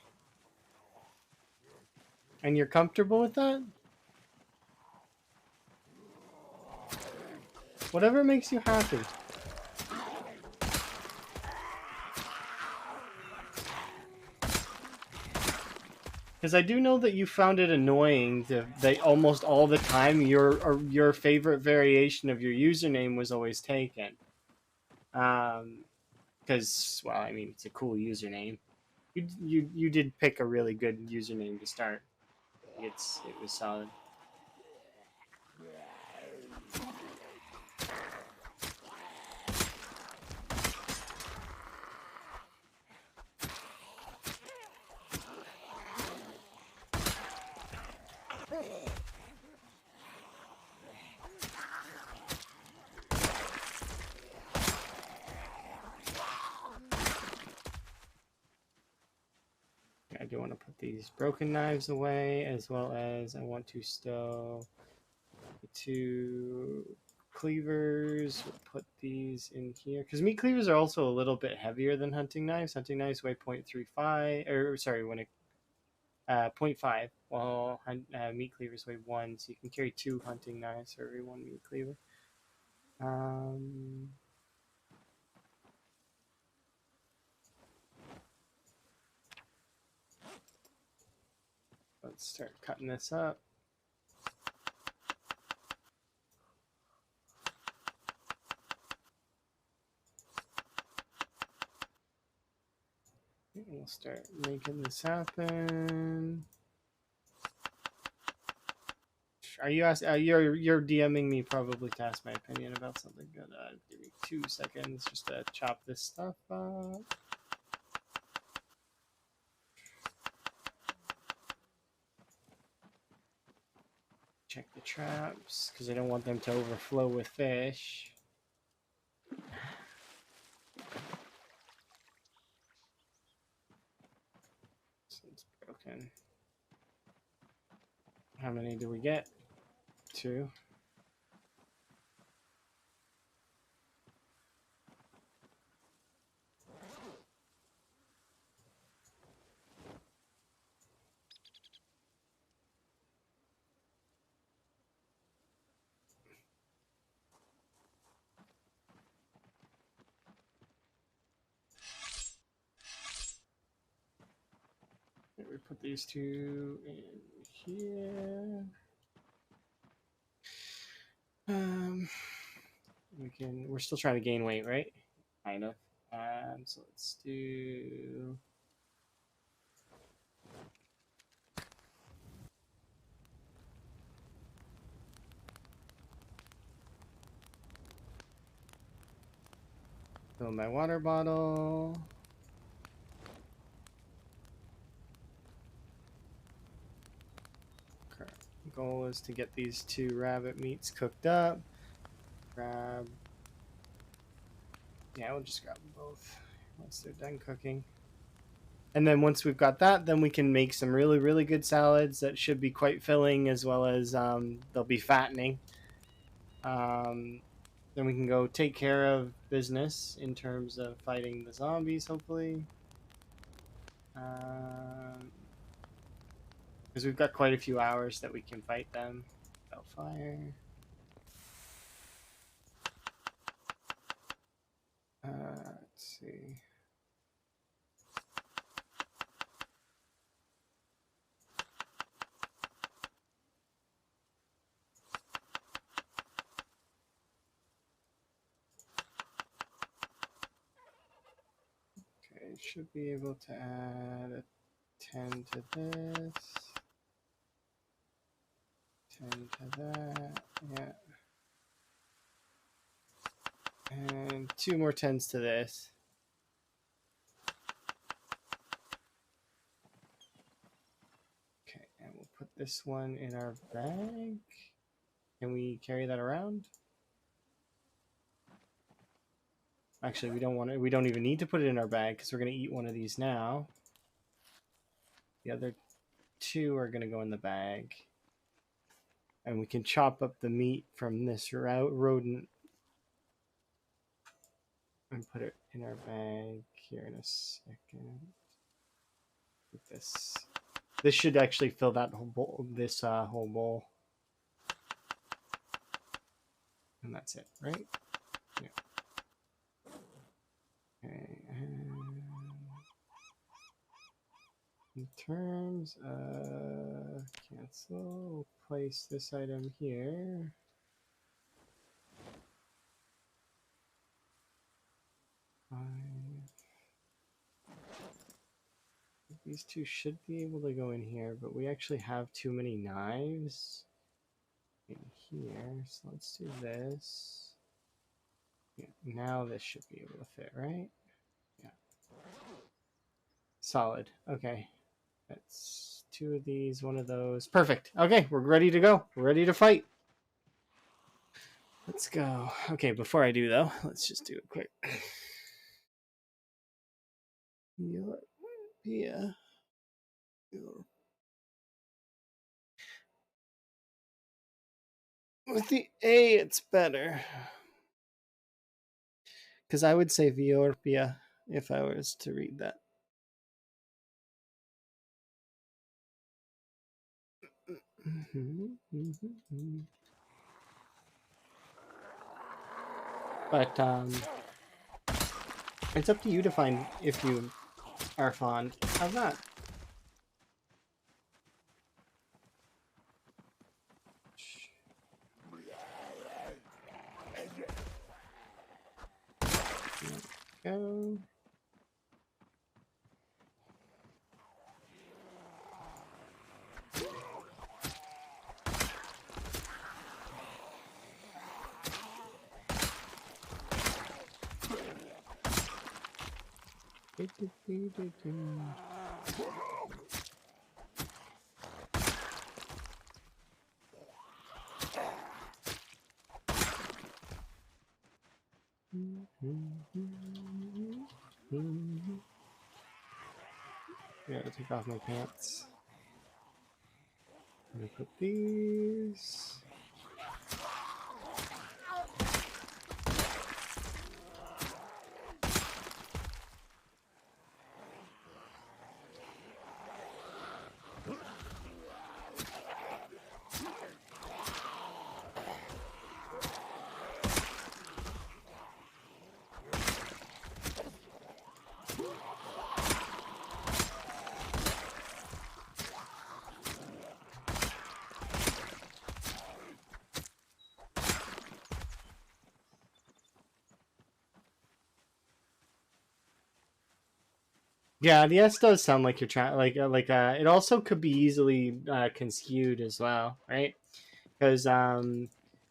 And you're comfortable with that? Whatever makes you happy. Because I do know that you found it annoying that almost all the time your favorite variation of your username was always taken. Because well, I mean, it's a cool username. You did pick a really good username to start. It was solid. I do want to put these broken knives away, as well as I want to stow the 2 cleavers. We'll put these in here because meat cleavers are also a little bit heavier than hunting knives. Hunting knives weigh 0.35, or sorry, when it 0.5, while meat cleavers weigh 1, so you can carry 2 hunting knives for every 1 meat cleaver. Let's start cutting this up. We'll start making this happen. Are you you're DMing me probably to ask my opinion about something good. Give me 2 seconds just to chop this stuff up. Check the traps because I don't want them to overflow with fish. It's broken. How many do we get? 2. We put these 2 in here. We're still trying to gain weight, right? Kind of. So let's do. Fill my water bottle. Goal is to get these 2 rabbit meats cooked up. Grab. Yeah, we'll just grab them both once they're done cooking. And then once we've got that, then we can make some really, really good salads that should be quite filling, as well as they'll be fattening. Then we can go take care of business in terms of fighting the zombies, hopefully. Because we've got quite a few hours that we can fight them. Fire. Let's see. Okay, should be able to add a 10 to this, 10 to that, yeah. And 2 more 10s to this. Okay, and we'll put this one in our bag. Can we carry that around? Actually, we don't want to. We don't even need to put it in our bag because we're going to eat one of these now. The other 2 are going to go in the bag. And we can chop up the meat from this rodent and put it in our bag here in a second. With this. This should actually fill that whole bowl, this whole bowl. And that's it, right? Yeah. Okay, and in terms of cancel, we'll place this item here. These 2 should be able to go in here, but we actually have too many knives in here. So let's do this. Yeah, now this should be able to fit, right? Yeah. Solid. Okay. That's 2 of these, 1 of those. Perfect. Okay, we're ready to go. We're ready to fight. Let's go. Okay, before I do though, let's just do a quick. Yeah. With the A, it's better. Because I would say Viorpia if I was to read that. But it's up to you to find if you are fond of that. Go. Gotta take off my pants. I'm gonna put these. Yeah, the S does sound like you're trying, it also could be easily conskewed as well, right? Because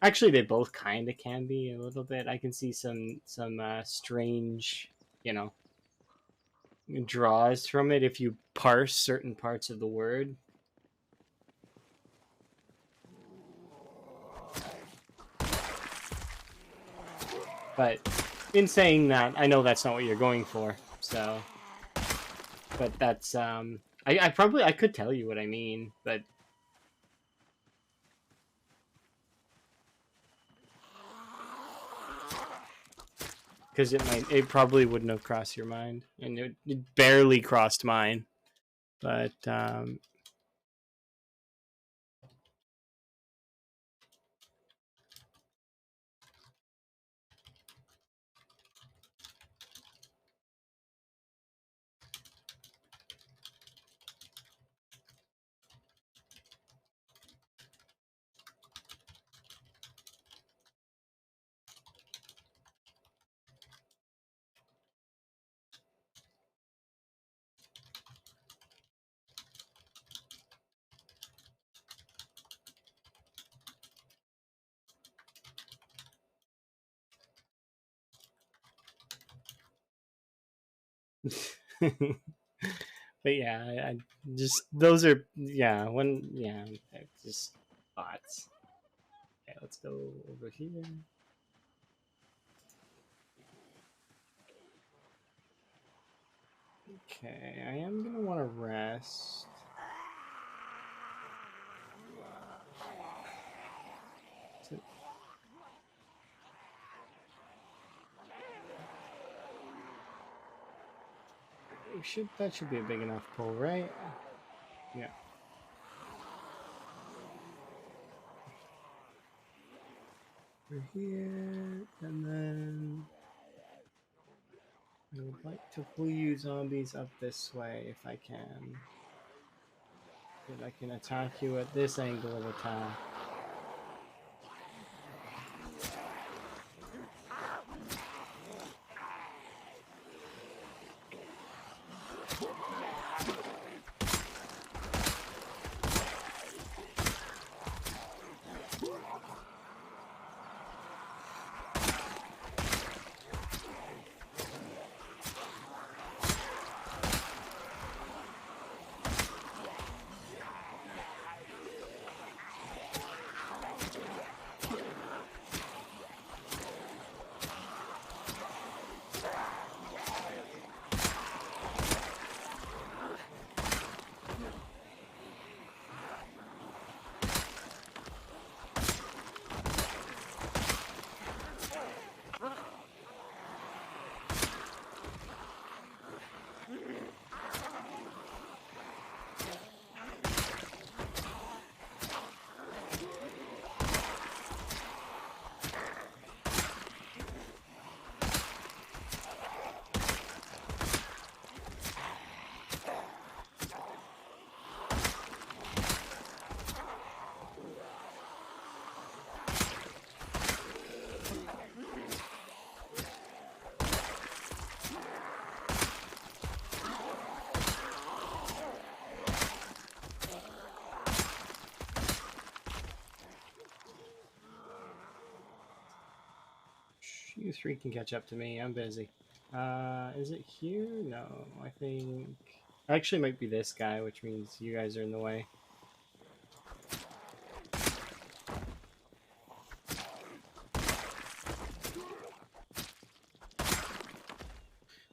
actually they both kind of can be a little bit. I can see some strange, you know, draws from it if you parse certain parts of the word. But in saying that, I know that's not what you're going for, so. But that's I could tell you what I mean, but because it probably wouldn't have crossed your mind, and it barely crossed mine. But But yeah, I just those are just bots. Okay, let's go over here. Okay, I am gonna want to rest. That should be a big enough pull, right? Yeah. We're here, and then I would like to pull you zombies up this way if I can. If I can attack you at this angle of attack. You three can catch up to me. I'm busy. Is it here? No, I think... Actually, it might be this guy, which means you guys are in the way.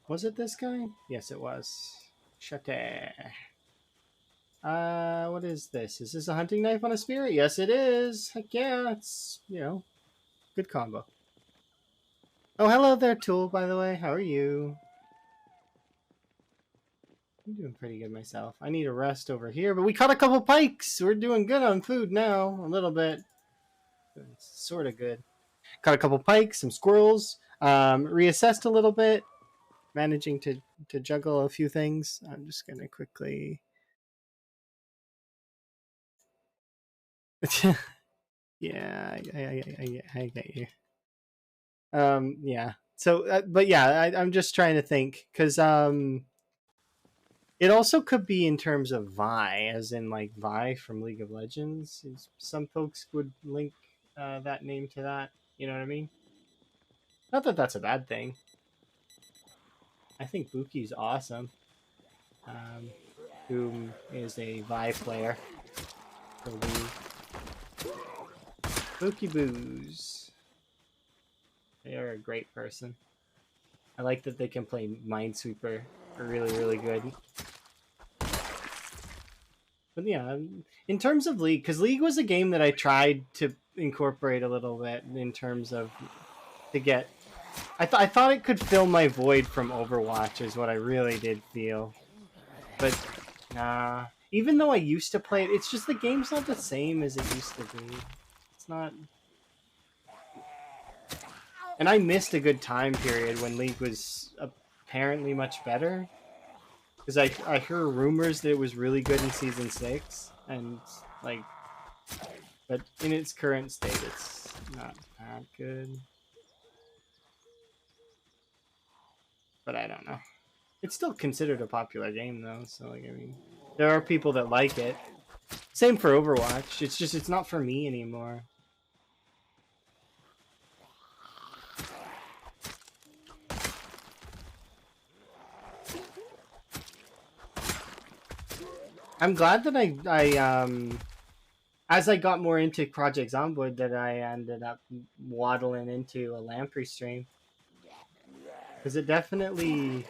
Was it this guy? Yes, it was. Shut what is this? Is this a hunting knife on a spear? Yes, it is. Heck yeah, it's, good combo. Oh, hello there, Tool, by the way. How are you? I'm doing pretty good myself. I need a rest over here, but we caught a couple pikes. We're doing good on food now, a little bit. Sort of good. Caught a couple pikes, some squirrels. Reassessed a little bit, managing to juggle a few things. I'm just gonna quickly. Yeah, I get you. Yeah. So, but yeah, I'm just trying to think because it also could be in terms of Vi, as in like Vi from League of Legends. Some folks would link that name to that. You know what I mean? Not that that's a bad thing. I think Buki's awesome. Whom is a Vi player for League. Buki Boos. They are a great person. I like that they can play Minesweeper really, really good. But yeah, in terms of League, because League was a game that I tried to incorporate a little bit in terms of to get. I thought it could fill my void from Overwatch, is what I really did feel. But nah, even though I used to play it, it's just the game's not the same as it used to be. It's not. And I missed a good time period when League was apparently much better. Because I heard rumors that it was really good in Season 6. And, like... But in its current state, it's not that good. But I don't know. It's still considered a popular game, though. So, like, I mean... There are people that like it. Same for Overwatch. It's just, it's not for me anymore. I'm glad that as I got more into Project Zomboid, that I ended up waddling into a lamprey stream, because it definitely,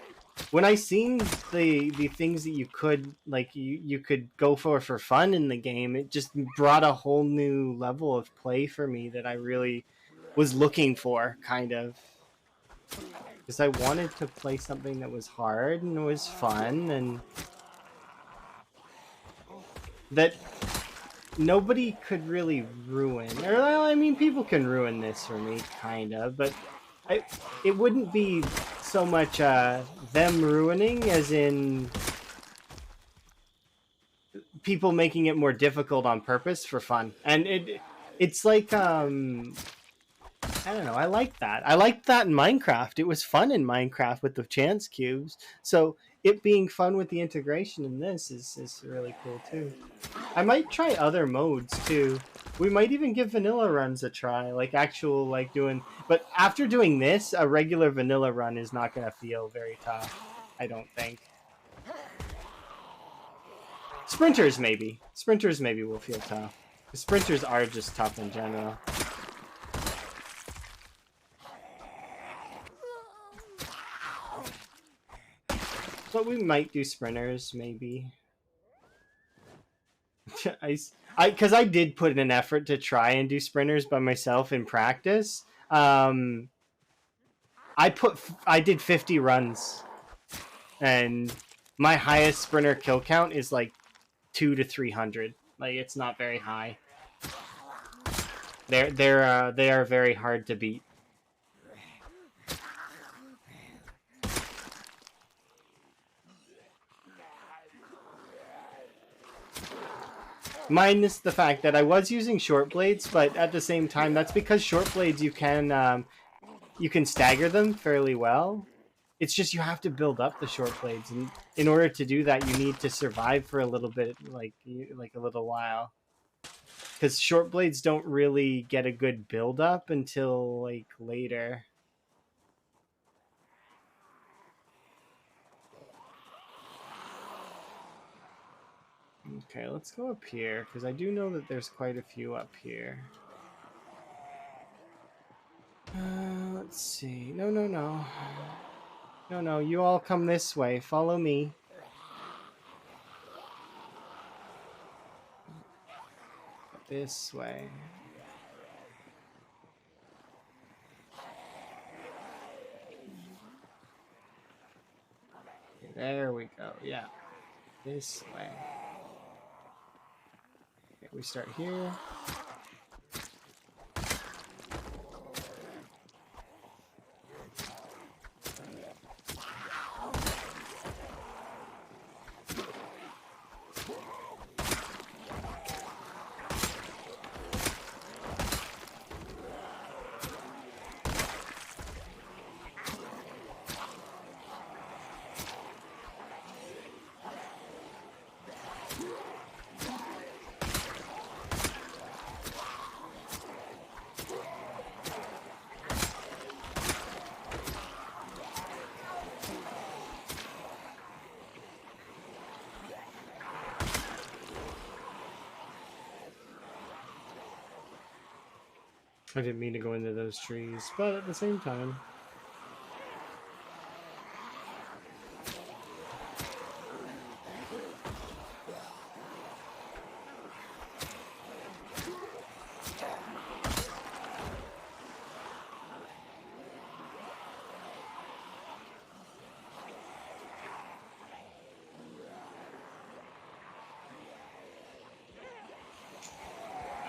when I seen the things that you could like you could go for fun in the game, it just brought a whole new level of play for me that I really was looking for, kind of, because I wanted to play something that was hard and was fun and that nobody could really ruin. Or, well, I mean, people can ruin this for me, kind of, but it wouldn't be so much them ruining as in people making it more difficult on purpose for fun. And it's like I don't know, I like that. I liked that in Minecraft. It was fun in Minecraft with the chance cubes. So it being fun with the integration in this is really cool too. I might try other modes too. We might even give vanilla runs a try, like actual like doing. But after doing this, a regular vanilla run is not gonna feel very tough. I don't think. Sprinters maybe. Sprinters maybe will feel tough. Sprinters are just tough in general. But we might do sprinters maybe. Because I did put in an effort to try and do sprinters by myself in practice. I did 50 runs, and my highest sprinter kill count is like 200 to 300. Like, it's not very high. They are very hard to beat. Minus the fact that I was using short blades, but at the same time, that's because short blades you can stagger them fairly well. It's just you have to build up the short blades, and in order to do that, you need to survive for a little bit, like a little while. Because short blades don't really get a good build up until like later. Okay, let's go up here, because I do know that there's quite a few up here. Let's see. No, no, no. No, no, you all come this way. Follow me. This way. There we go. Yeah. This way. Okay, we start here. I didn't mean to go into those trees, but at the same time.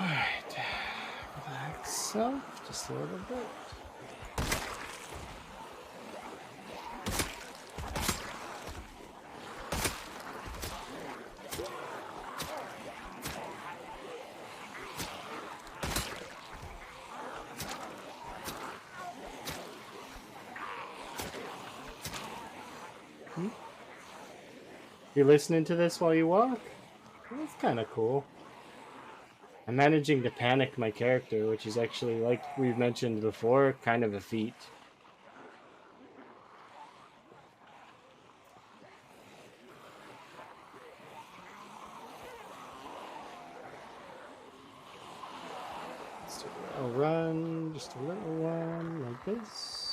Alright. Relax self just a little bit. You're listening to this while you walk? That's kind of cool. I'm managing to panic my character, which is actually, like we've mentioned before, kind of a feat. Let's do a little run, just a little one like this.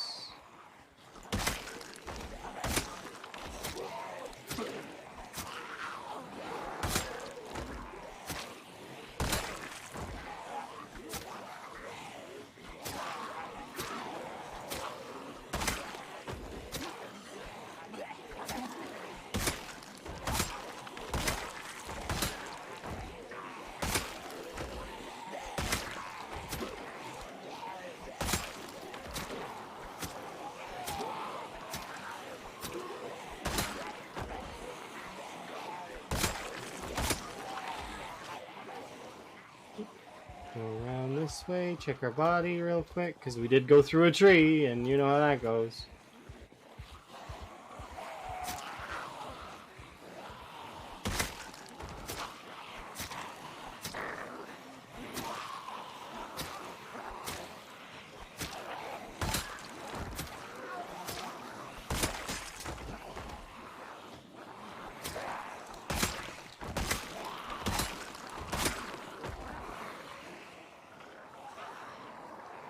Go around this way, check our body real quick, because we did go through a tree, and you know how that goes.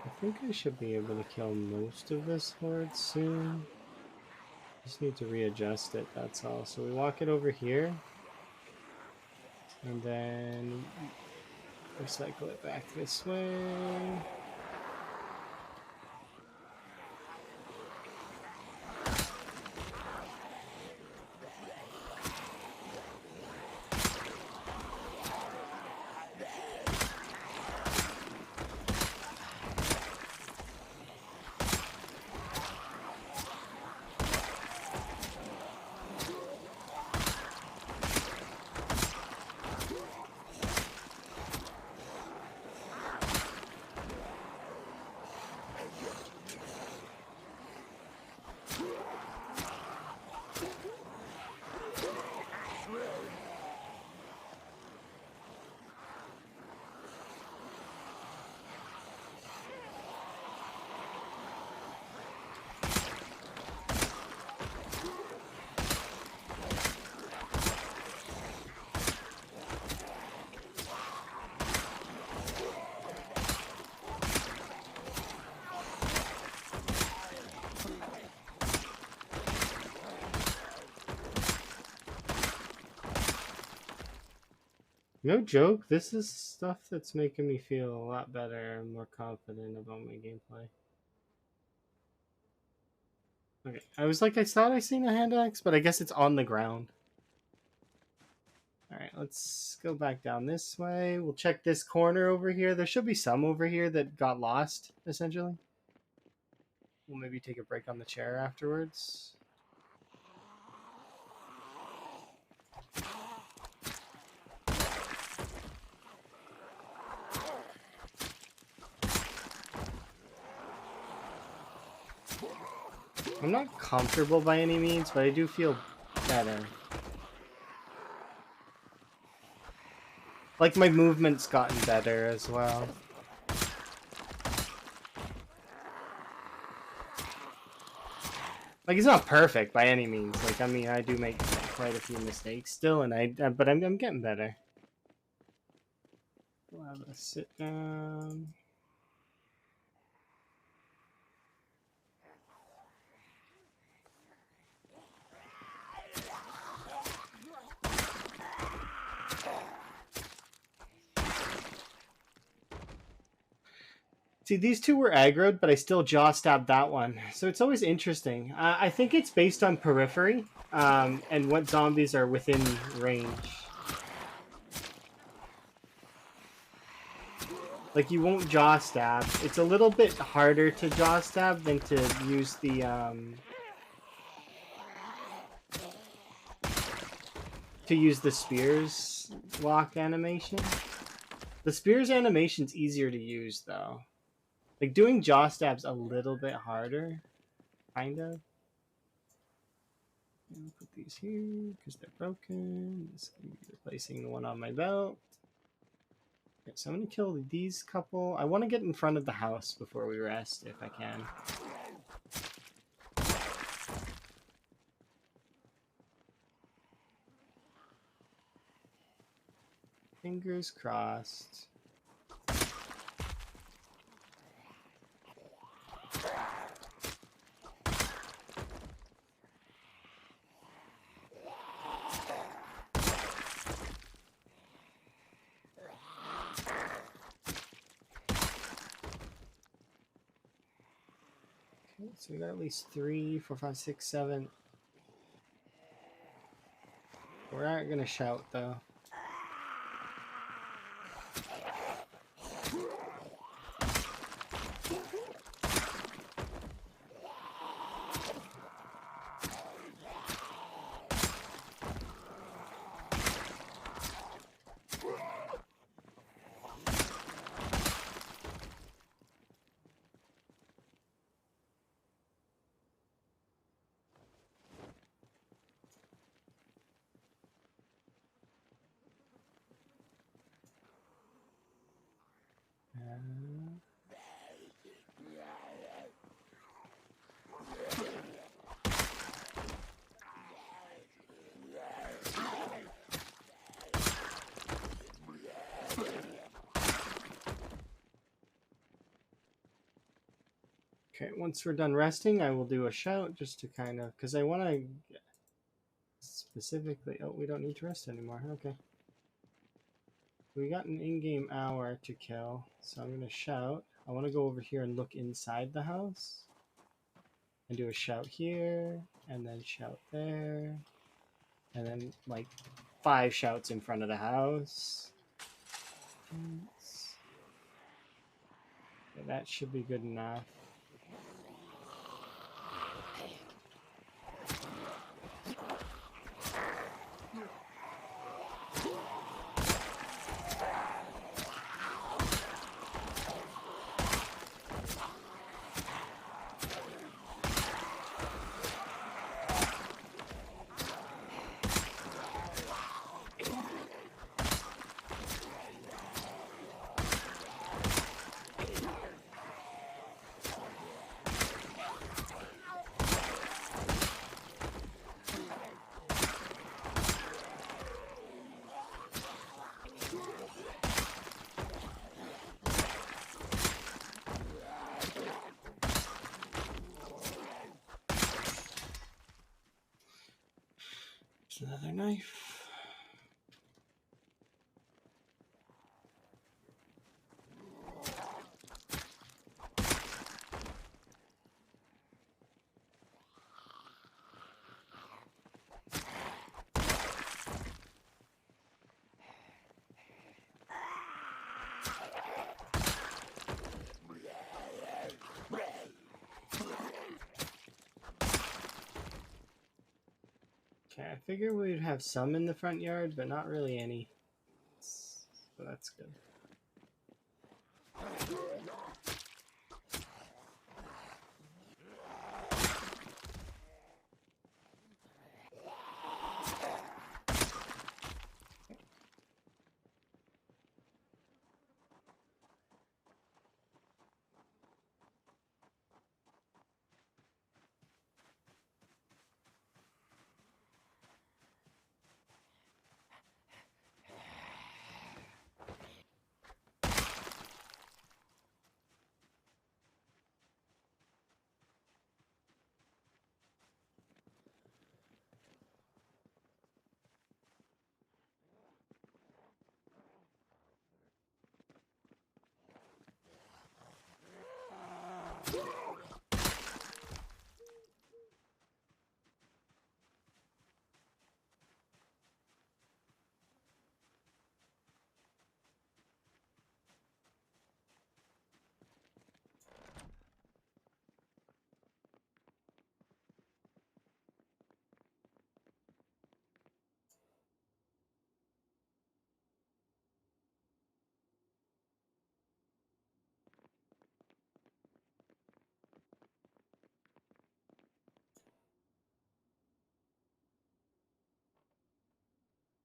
I think I should be able to kill most of this horde soon. Just need to readjust it, that's all. So we walk it over here, and then recycle it back this way. No joke, this is stuff that's making me feel a lot better and more confident about my gameplay. Okay, I was like, I thought I seen a hand axe, but I guess it's on the ground. Alright, let's go back down this way. We'll check this corner over here. There should be some over here that got lost, essentially. We'll maybe take a break on the chair afterwards. I'm not comfortable by any means, but I do feel better. Like, my movement's gotten better as well. Like, it's not perfect by any means. Like, I mean, I do make quite a few mistakes still, and but I'm getting better. We'll have a sit down. See, these two were aggroed, but I still jaw stabbed that one. So it's always interesting. I think it's based on periphery and what zombies are within range. Like, you won't jaw stab. It's a little bit harder to jaw stab than to use the spears lock animation. The spears animation's easier to use though. Like, doing jaw stab's a little bit harder, kind of. I'll put these here because they're broken. This can be replacing the one on my belt. Okay, so I'm gonna kill these couple. I want to get in front of the house before we rest, if I can. Fingers crossed. So we got at least 3, 4, 5, 6, 7. We're not gonna shout though. Okay, once we're done resting, I will do a shout just to kind of, because I want to specifically. Oh, we don't need to rest anymore. Okay. We got an in-game hour to kill, so I'm gonna shout. I want to go over here and look inside the house, and do a shout here, and then shout there, and then like 5 shouts in front of the house. Okay, that should be good enough. Another knife. Okay, I figured we'd have some in the front yard, but not really any. So that's good.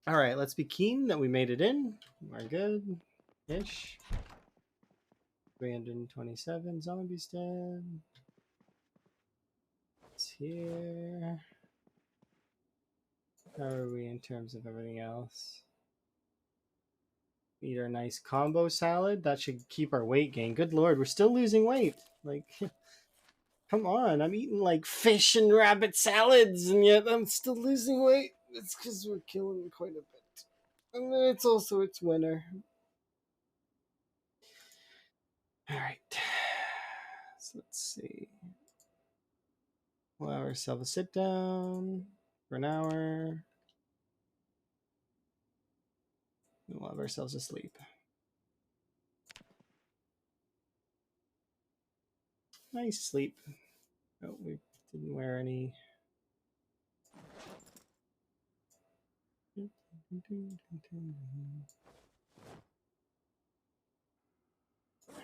All right, let's be keen that we made it in. We're good-ish. 327 zombies dead. It's here. How are we in terms of everything else? Eat our nice combo salad. That should keep our weight gain. Good lord, we're still losing weight. Like, come on. I'm eating like fish and rabbit salads, and yet I'm still losing weight. It's because we're killing quite a bit. And then it's winter. All right. So let's see. Allow ourselves a sit down for an hour. We'll have ourselves a sleep. Nice sleep. Oh, we didn't wear any.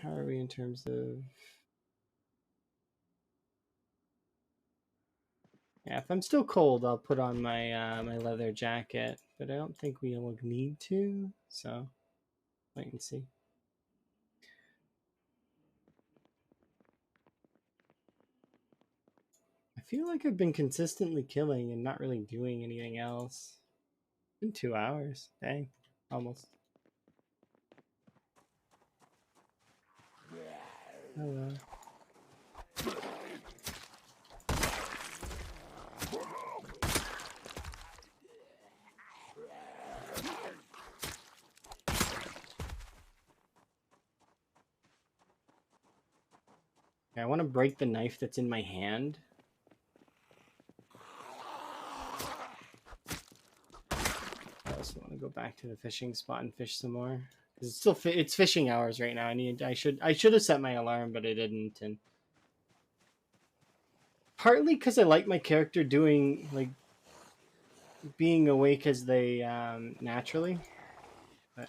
How are we in terms of... Yeah, if I'm still cold, I'll put on my my leather jacket, but I don't think we will need to, so wait and see. I feel like I've been consistently killing and not really doing anything else. It's been 2 hours. Dang, almost. Hello. I want to break the knife that's in my hand. I also want to go back to the fishing spot and fish some more because it's still it's fishing hours right now. I should have set my alarm, but I didn't, and partly because I like my character doing like being awake as they naturally. But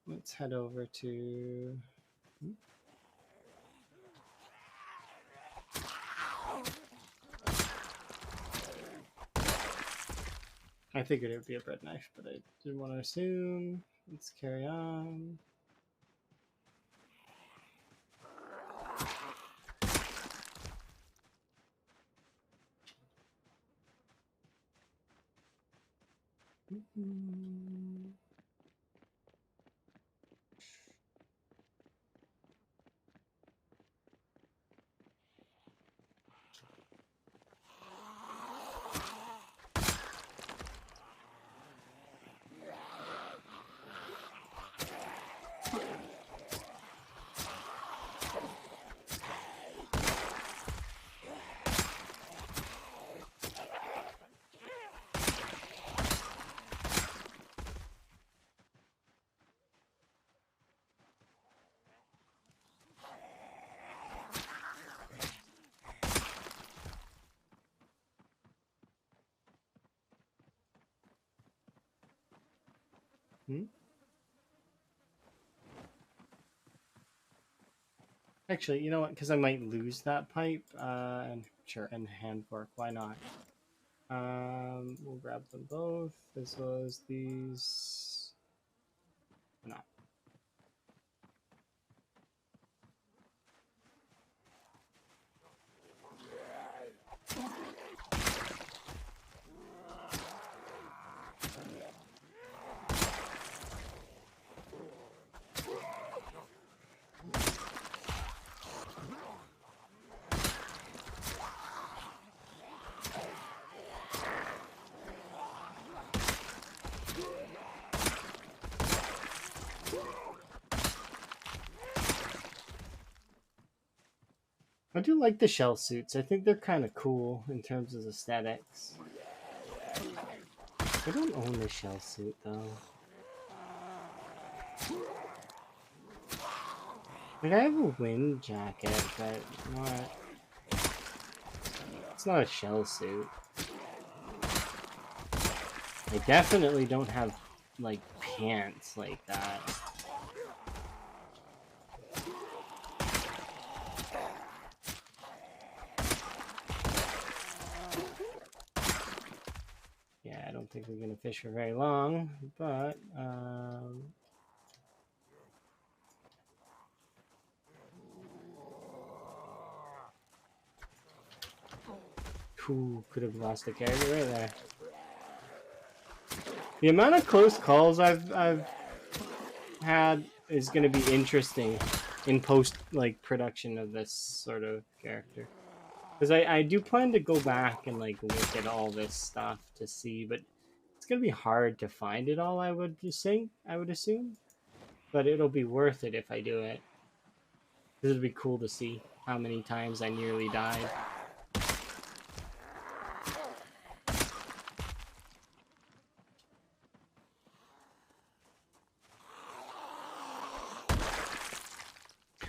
let's head over to... I figured it would be a bread knife, but I didn't want to assume. Let's carry on. Actually, you know what? Because I might lose that pipe, and sure, and hand fork. Why not? We'll grab them both as well as these. No. I do like the shell suits. I think they're kind of cool in terms of aesthetics. I don't own the shell suit though. Like I have a wind jacket, but it's not a shell suit. I definitely don't have like pants like that. Yeah, I don't think we're gonna fish for very long, but could have lost the character right there. The amount of close calls I've had is going to be interesting in post like production of this sort of character, because I do plan to go back and like look at all this stuff to see, but gonna be hard to find it all, I would assume. But it'll be worth it if I do it. This would be cool to see how many times I nearly died.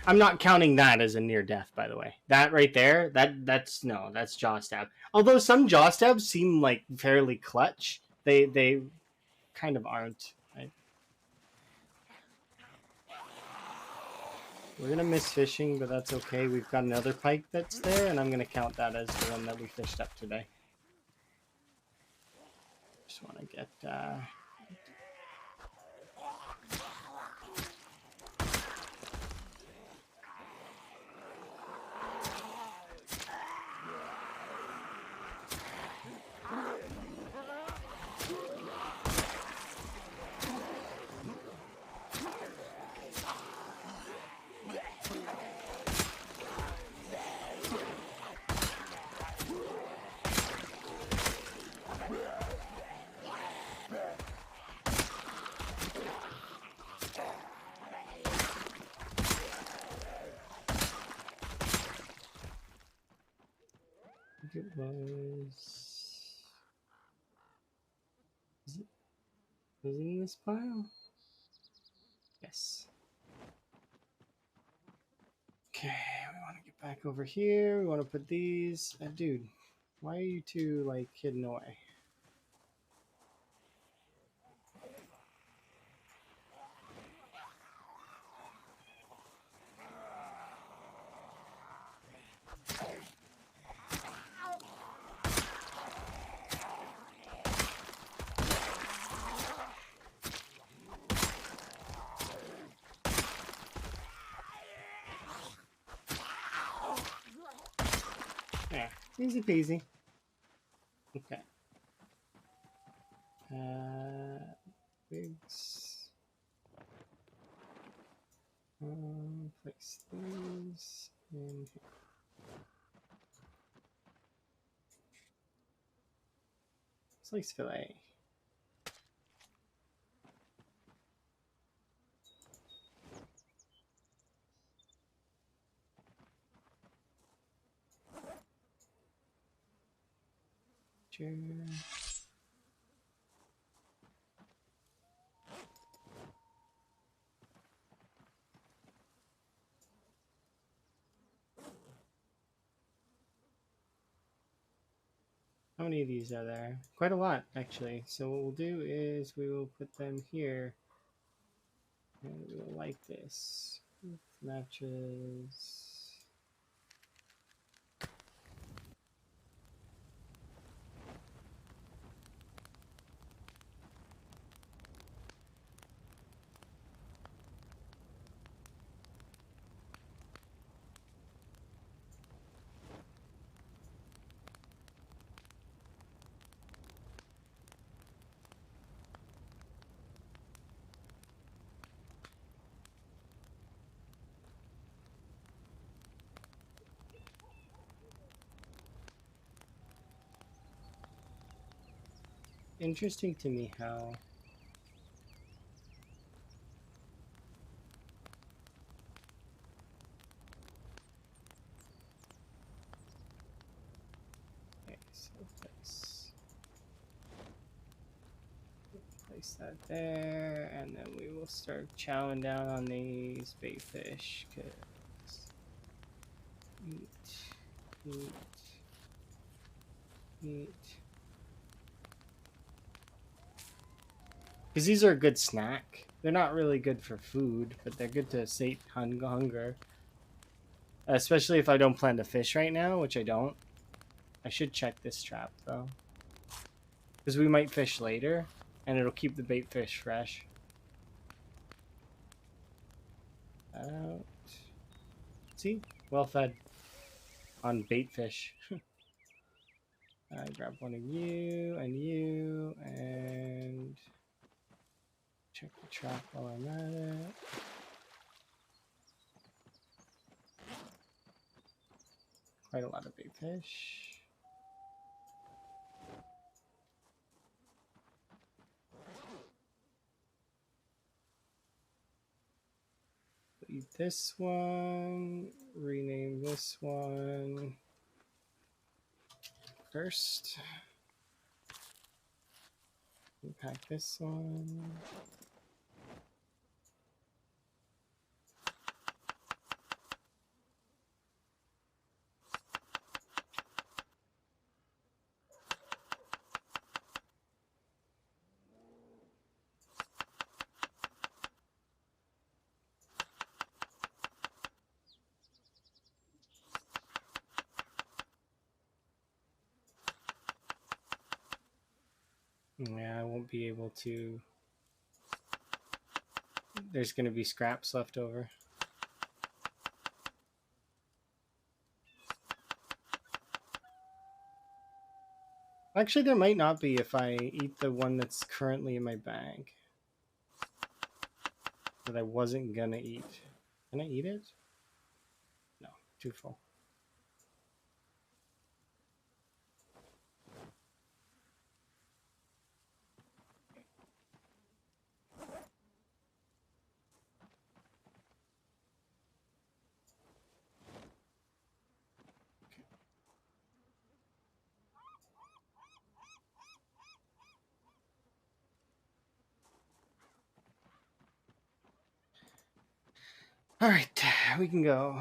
I'm not counting that as a near death, by the way. That right there, that's jaw stab. Although some jaw stabs seem like fairly clutch, they kind of aren't. Right? We're gonna miss fishing, but that's okay. We've got another pike that's there, and I'm gonna count that as the one that we fished up today. Just want to get. It was it in this pile? Yes. Okay, we want to get back over here. We want to put these. Dude, why are you two like hidden away? Yeah, easy peasy. Okay. Bigs. Place these in here. Slice fillet. Sure. How many of these are there? Quite a lot, actually. So what we'll do is we will put them here. And we will light this. Matches. Interesting to me how okay, so place that there, and then we will start chowing down on these bait fish. Cause eat. Because these are a good snack. They're not really good for food, but they're good to sate hunger. Especially if I don't plan to fish right now, which I don't. I should check this trap, though. Because we might fish later, and it'll keep the bait fish fresh. Out. See? Well fed. On bait fish. I grab one of you, and check the trap while I'm at it. Quite a lot of bait fish. eat this one. Rename this one first. Pack this one. Yeah, I won't be able to. There's going to be scraps left over. Actually, there might not be if I eat the one that's currently in my bag. That I wasn't gonna eat. Can I eat it? No, too full. All right, we can go.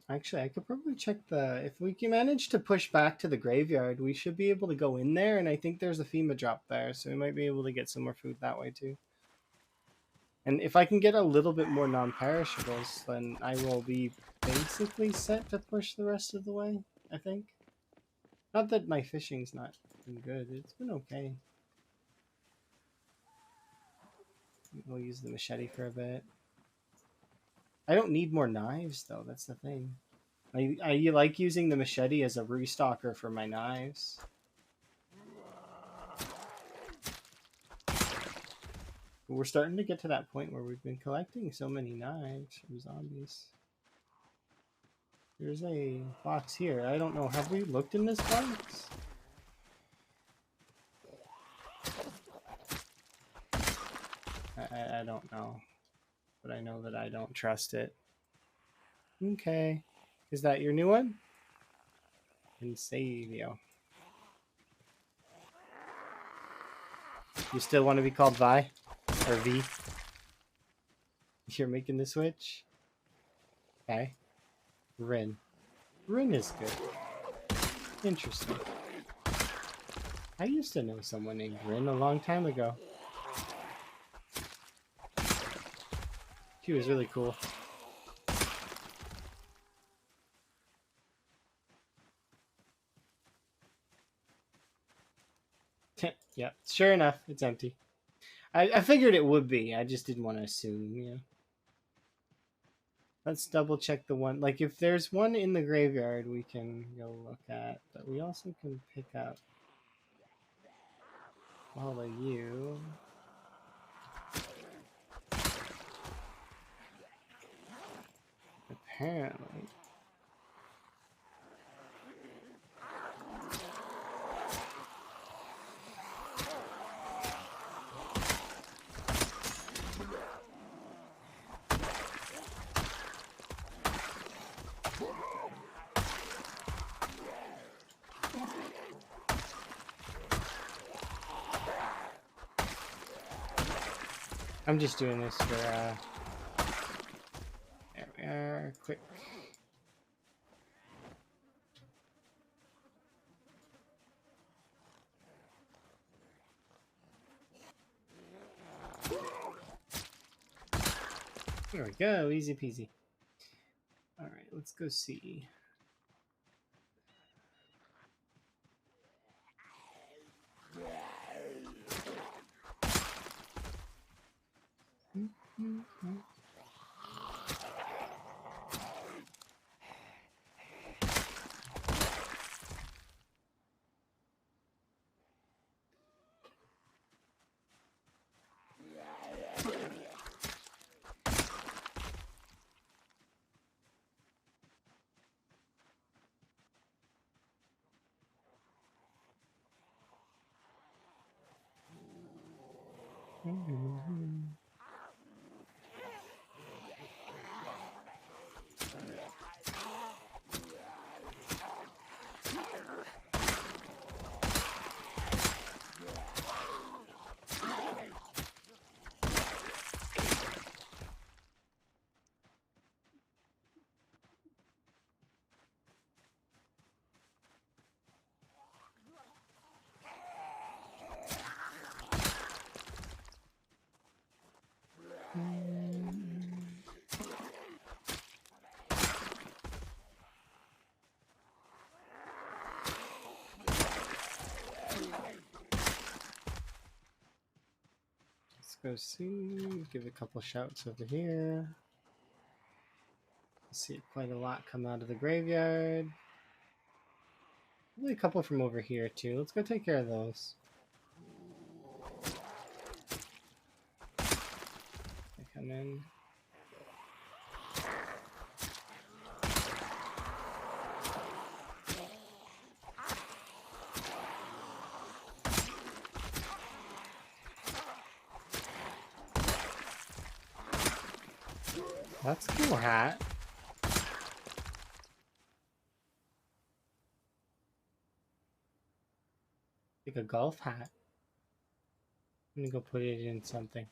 Actually, I could probably check the... If we can manage to push back to the graveyard, we should be able to go in there, and I think there's a FEMA drop there, so we might be able to get some more food that way, too. And if I can get a little bit more non-perishables, then I will be basically set to push the rest of the way, I think. Not that my fishing's not been good. It's been okay. We'll use the machete for a bit. I don't need more knives, though. That's the thing. I like using the machete as a restocker for my knives. But we're starting to get to that point where we've been collecting so many knives from zombies. There's a box here. I don't know. Have we looked in this box? I don't know. But I know that I don't trust it. Okay. Is that your new one? And save you. You still want to be called Vi? Or V? You're making the switch? Okay. Rin. Rin is good. Interesting. I used to know someone named Rin a long time ago. She was really cool. Yeah, sure enough, it's empty. I figured it would be. I just didn't want to assume, you know. Let's double check the one. Like, if there's one in the graveyard, we can go look at. But we also can pick up all of you. Apparently. I'm just doing this for, there we are, quick. There we go, easy peasy. Alright, let's go see. Let's go see. Give a couple shouts over here. See quite a lot come out of the graveyard. Probably a couple from over here too. Let's go take care of those. They come in. That's a cool hat. Like a golf hat. I'm gonna go put it in something.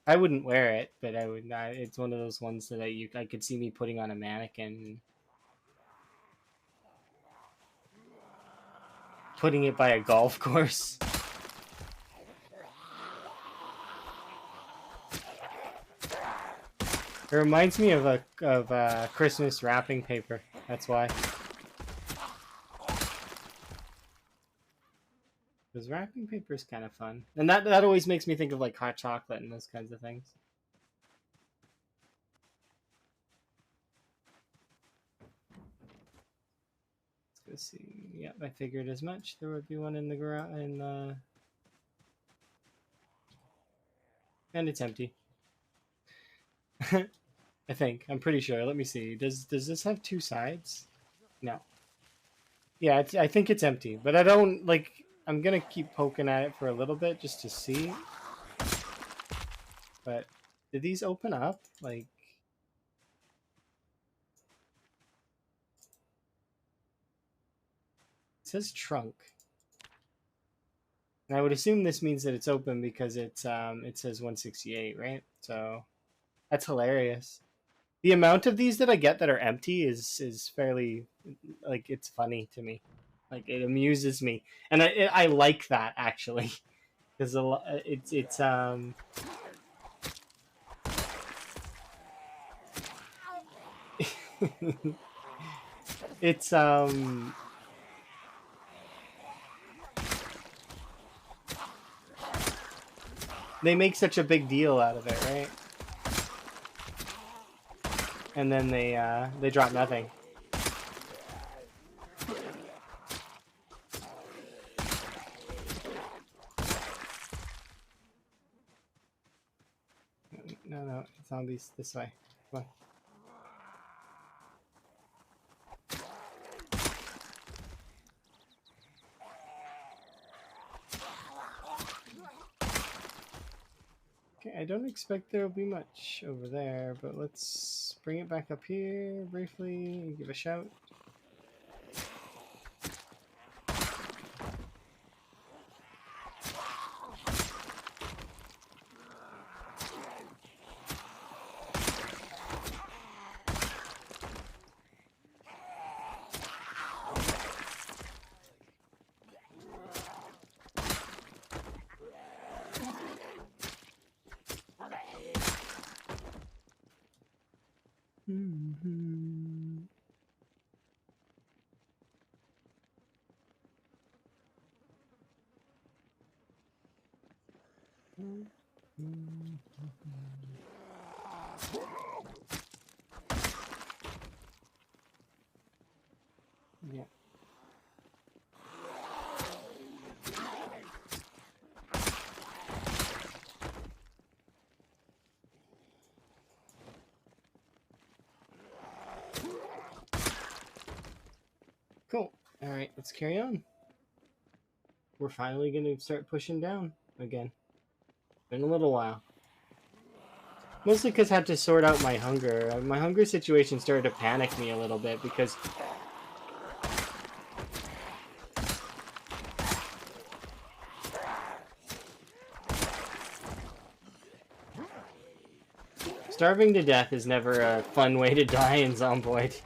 I wouldn't wear it, but I would. It's one of those ones that I could see me putting on a mannequin, putting it by a golf course. It reminds me of a Christmas wrapping paper. That's why. Because wrapping paper is kind of fun, and that always makes me think of like hot chocolate and those kinds of things. Let's go see. Yep, I figured as much. There would be one in the garage, and it's empty. I think. I'm pretty sure. Let me see. Does this have two sides? No. Yeah, I think it's empty, but I don't like. I'm gonna keep poking at it for a little bit just to see. But did these open up? Like, it says trunk, and I would assume this means that it's open because it says 168, right? So that's hilarious. The amount of these that I get that are empty is fairly, like, it's funny to me. Like, it amuses me, and I like that actually, because it's it's they make such a big deal out of it, right? And then they drop nothing. No, zombies this way. Come on. Okay, I don't expect there will be much over there, but let's bring it back up here briefly and give a shout. Yeah. Cool. All right, let's carry on. We're finally going to start pushing down again. In a little while. Mostly because I had to sort out my hunger. My hunger situation started to panic me a little bit because starving to death is never a fun way to die in Zomboid.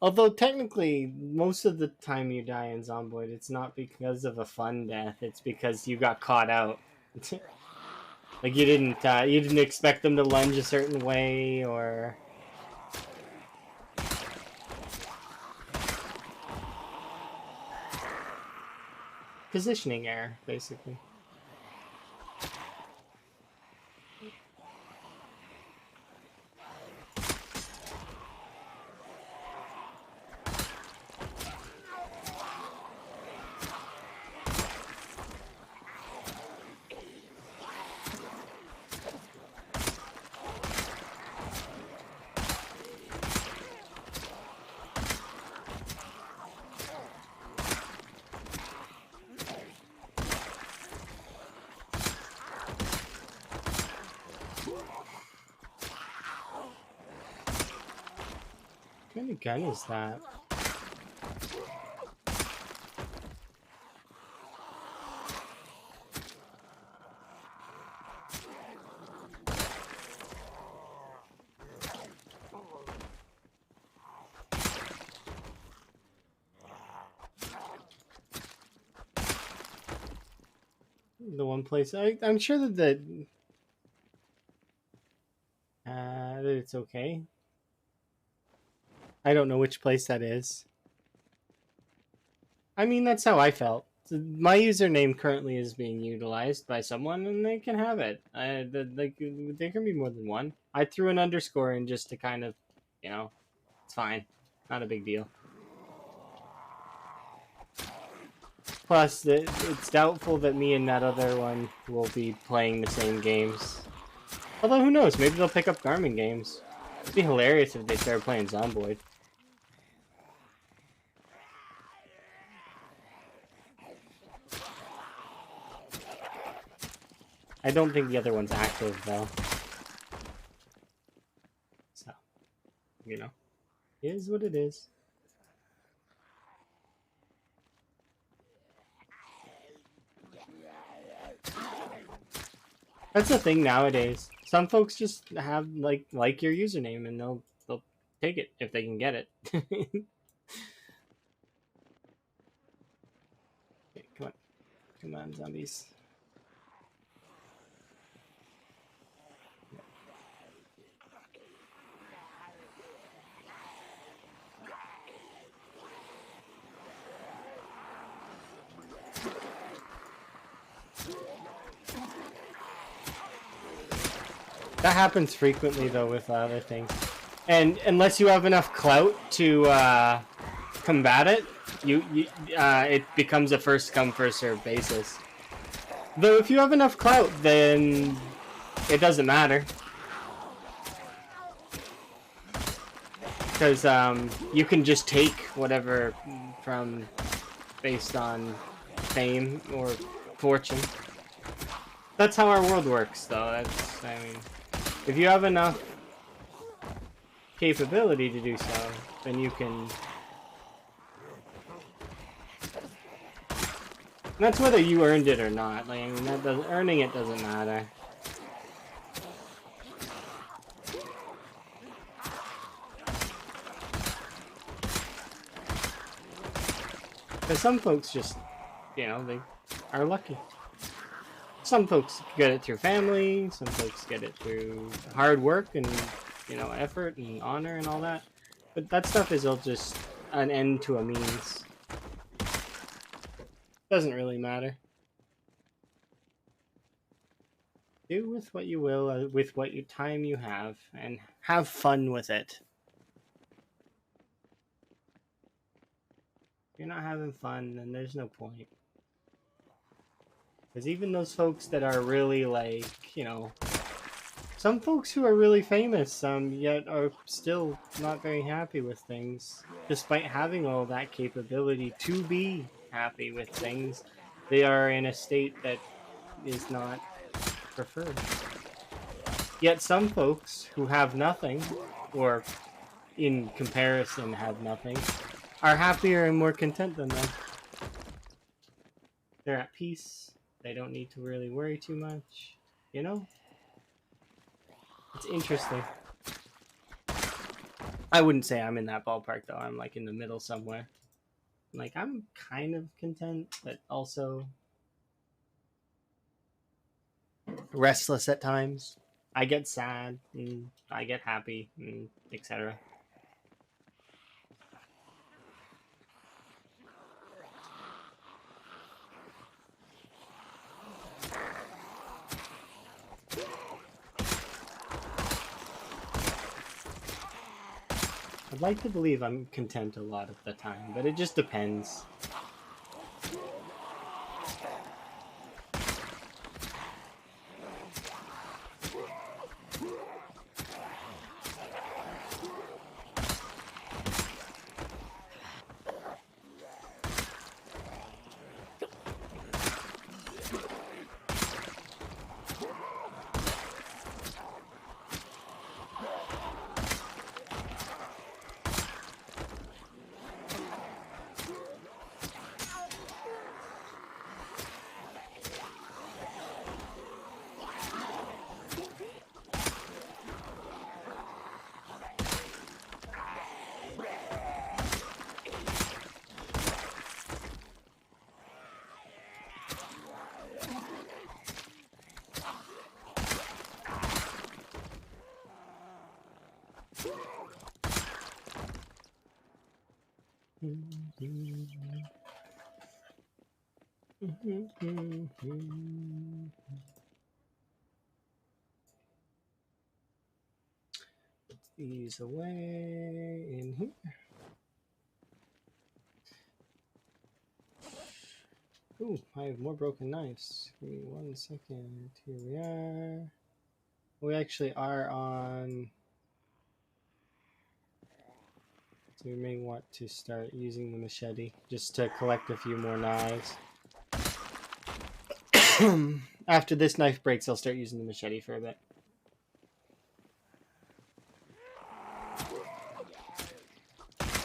Although technically, most of the time you die in Zomboid, it's not because of a fun death. It's because you got caught out. Like you didn't expect them to lunge a certain way, or positioning error, basically. What kind of gun is that? The one place I'm sure that that it's okay. I don't know which place that is. I mean, that's how I felt. My username currently is being utilized by someone, and they can have it. There can be more than one. I threw an underscore in just to kind of, it's fine. Not a big deal. Plus, it's doubtful that me and that other one will be playing the same games. Although, who knows? Maybe they'll pick up Garmin games. It'd be hilarious if they started playing Zomboid. I don't think the other one's active, though. So, it is what it is. That's the thing nowadays. Some folks just have like your username, and they'll take it if they can get it. Okay, come on, zombies. That happens frequently, though, with other things. And unless you have enough clout to combat it, it becomes a first come, first serve basis. Though if you have enough clout, then it doesn't matter. Because you can just take whatever from based on fame or fortune. That's how our world works, though. I mean, if you have enough capability to do so, then you can. That's whether you earned it or not. Like, I mean, earning it doesn't matter. Because some folks just, they are lucky. Some folks get it through family, some folks get it through hard work and, effort and honor and all that. But that stuff is all just an end to a means. Doesn't really matter. Do with what you will, with what time you have, and have fun with it. If you're not having fun, then there's no point. Because even those folks that are really, Some folks who are really famous, yet are still not very happy with things, despite having all that capability to be happy with things. They are in a state that is not preferred. Yet some folks who have nothing, or in comparison have nothing, are happier and more content than them. They're at peace. They don't need to really worry too much. You know? It's interesting. I wouldn't say I'm in that ballpark, though. I'm like in the middle somewhere. Like, I'm kind of content, but also restless at times. I get sad, and I get happy, and etc. I'd like to believe I'm content a lot of the time, but it just depends. Put these away in here. Ooh, I have more broken knives. Give me 1 second. Here we are. We actually are on... So we may want to start using the machete just to collect a few more knives. After this knife breaks, I'll start using the machete for a bit.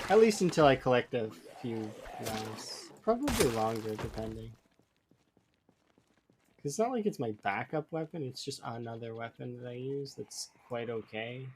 At least until I collect a few knives. Probably longer, depending. Because it's not like it's my backup weapon, it's just another weapon that I use that's quite okay.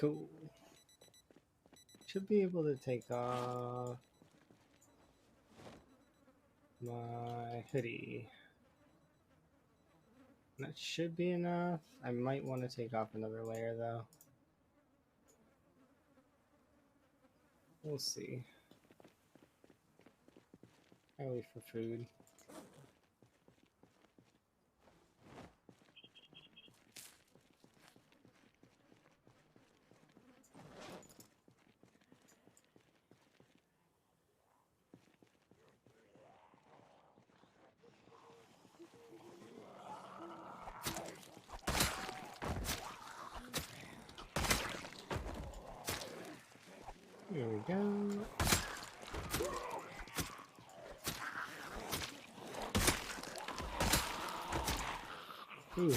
Cool. Should be able to take off my hoodie. That should be enough. I might want to take off another layer though. We'll see. Probably for food. There we go. Ooh,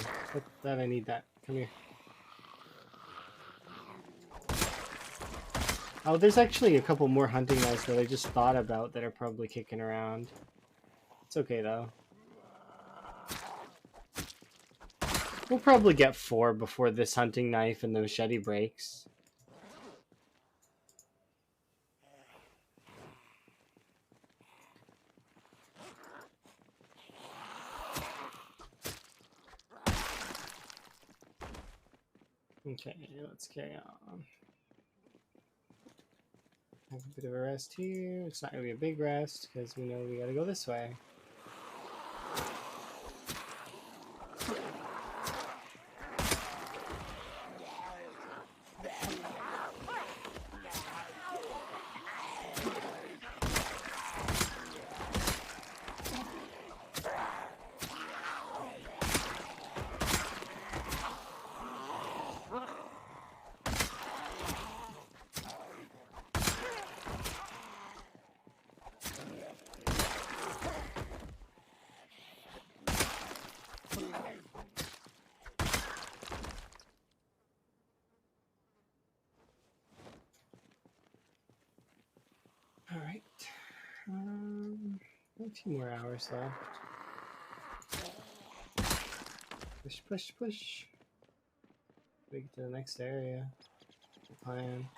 that I need that. Come here. Oh, there's actually a couple more hunting knives that I just thought about that are probably kicking around. It's okay though. We'll probably get 4 before this hunting knife and the machete breaks. Okay, let's carry on. Have a bit of a rest here. It's not going to be a big rest because we know we got to go this way. Alright. A few more hours left. Push, push, push. We get to the next area. The plan.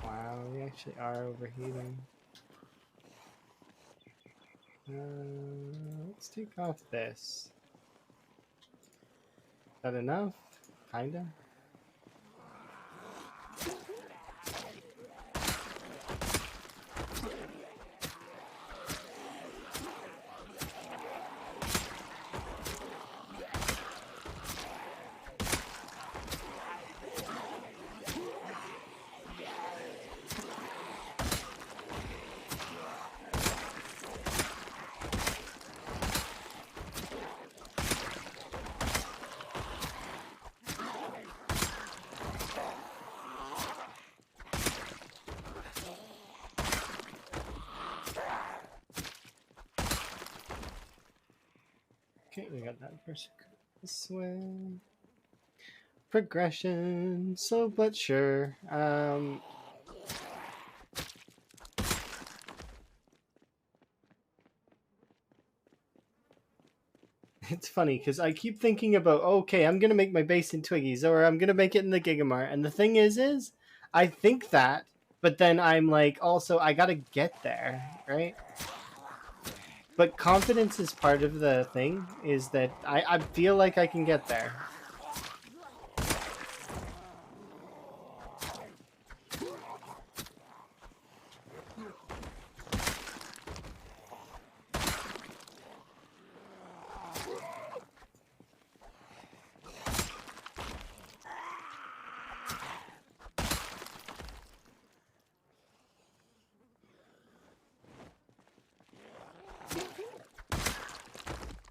Wow, we actually are overheating. Let's take off this. Is that enough? Kinda. Okay, we got that person this way. Progression, slow but sure. It's funny because I keep thinking about, okay, I'm gonna make my base in Twiggies, or I'm gonna make it in the Gigamart, and the thing is I think that, but then I'm like, also I gotta get there, right? But confidence is part of the thing, is that I feel like I can get there.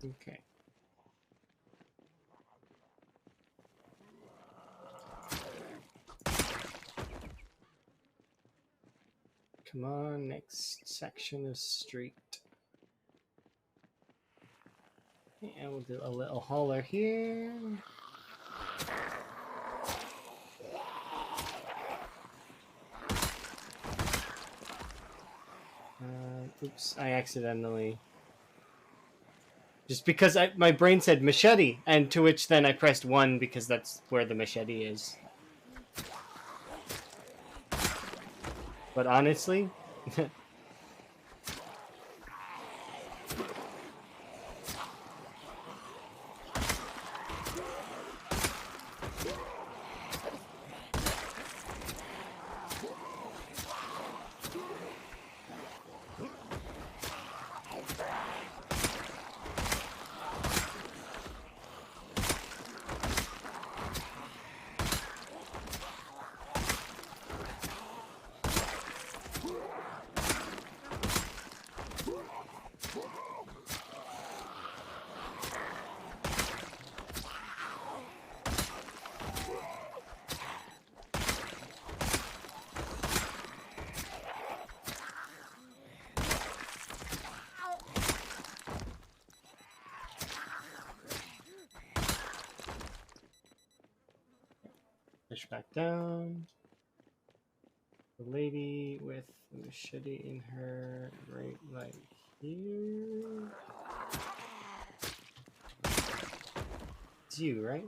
Okay. Come on, next section of street. And we'll do a little hauler here. Oops, I accidentally... Just because my brain said machete, and to which then I pressed 1 because that's where the machete is. But honestly... back down. The lady with the machete in her right leg here. It's you, right?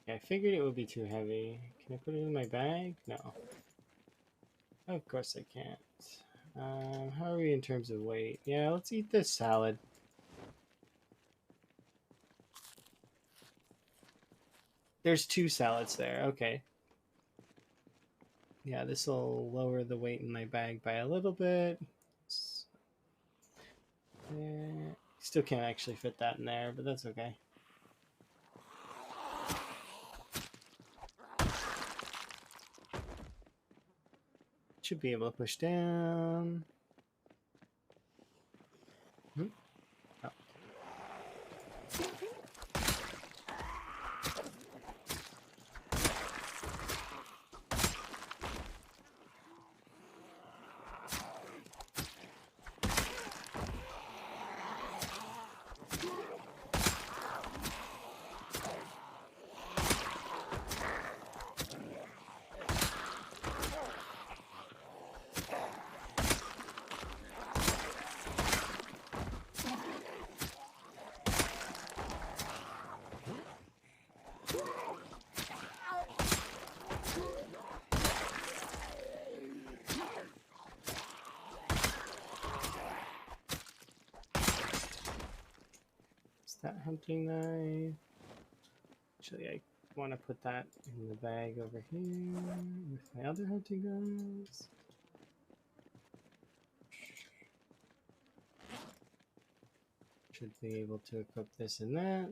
I figured it would be too heavy. Can I put it in my bag? No. Of course I can't. How are we in terms of weight? Yeah, let's eat this salad. There's 2 salads there. Okay. Yeah, this will lower the weight in my bag by a little bit. Yeah, still can't actually fit that in there, but that's okay. Should be able to push down. Oh. That hunting knife. Actually, I want to put that in the bag over here with my other hunting knives. Should be able to equip this and that.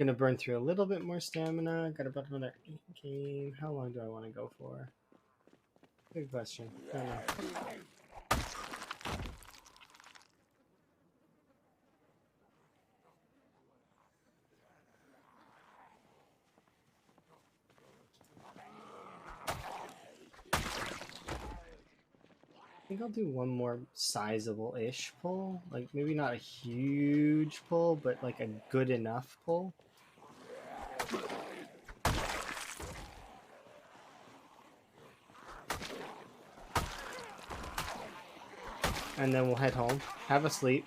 Gonna burn through a little bit more stamina. Got about another 8 game. How long do I want to go for? Good question. I don't know. I think I'll do one more sizable-ish pull. Like, maybe not a huge pull, but like a good enough pull. And then we'll head home. Have a sleep.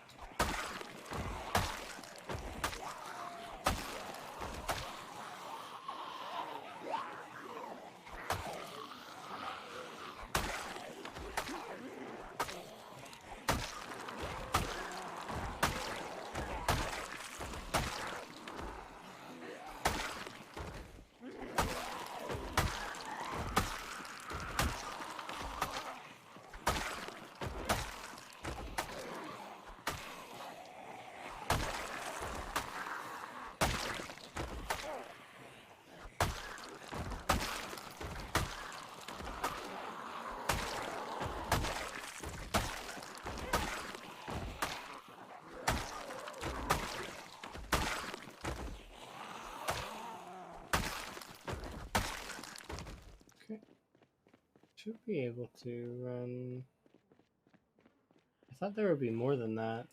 Should be able to run. I thought there would be more than that.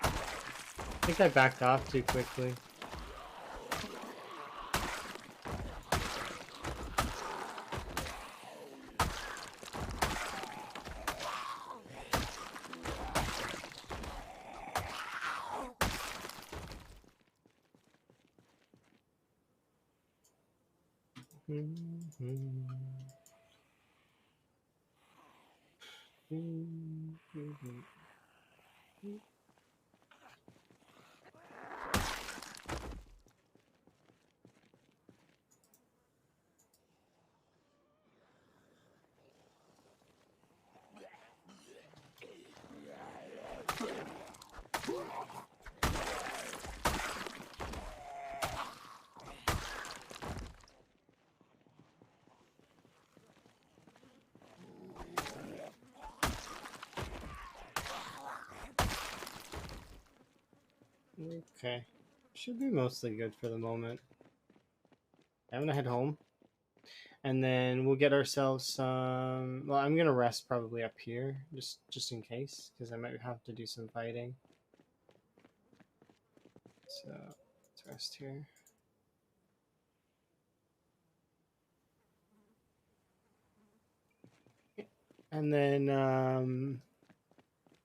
I think I backed off too quickly. Okay. Should be mostly good for the moment. I'm gonna head home. And then we'll get ourselves some... Well, I'm gonna rest probably up here, just in case, because I might have to do some fighting. So, let's rest here. And then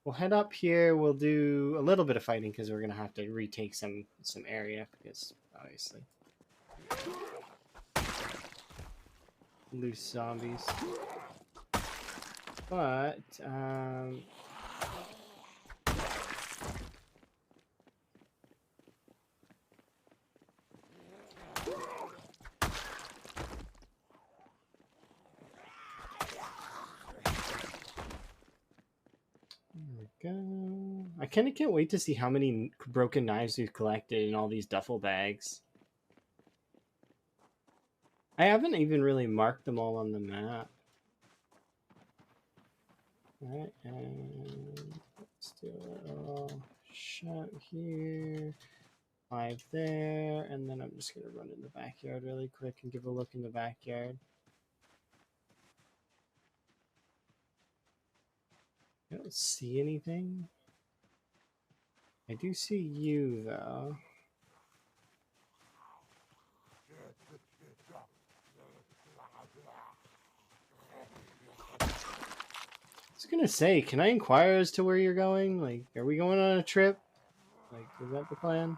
we'll head up here. We'll do a little bit of fighting because we're gonna have to retake some area because obviously loose zombies. But there we go. I kind of can't wait to see how many broken knives we've collected in all these duffel bags. I haven't even really marked them all on the map. Alright, and let's do a little shot here, 5 there, and then I'm just going to run in the backyard really quick and give a look in the backyard. I don't see anything. I do see you, though. I was gonna say, can I inquire as to where you're going? Like, are we going on a trip? Like, is that the plan?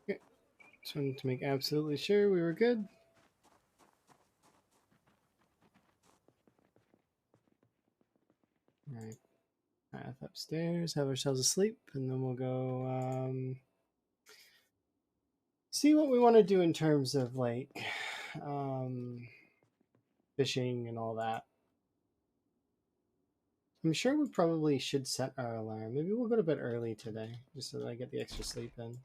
Okay. Just wanted to make absolutely sure we were good. Alright. Path upstairs, have ourselves a sleep, and then we'll go see what we want to do in terms of like fishing and all that. I'm sure we probably should set our alarm. Maybe we'll go to bed early today, just so that I get the extra sleep in.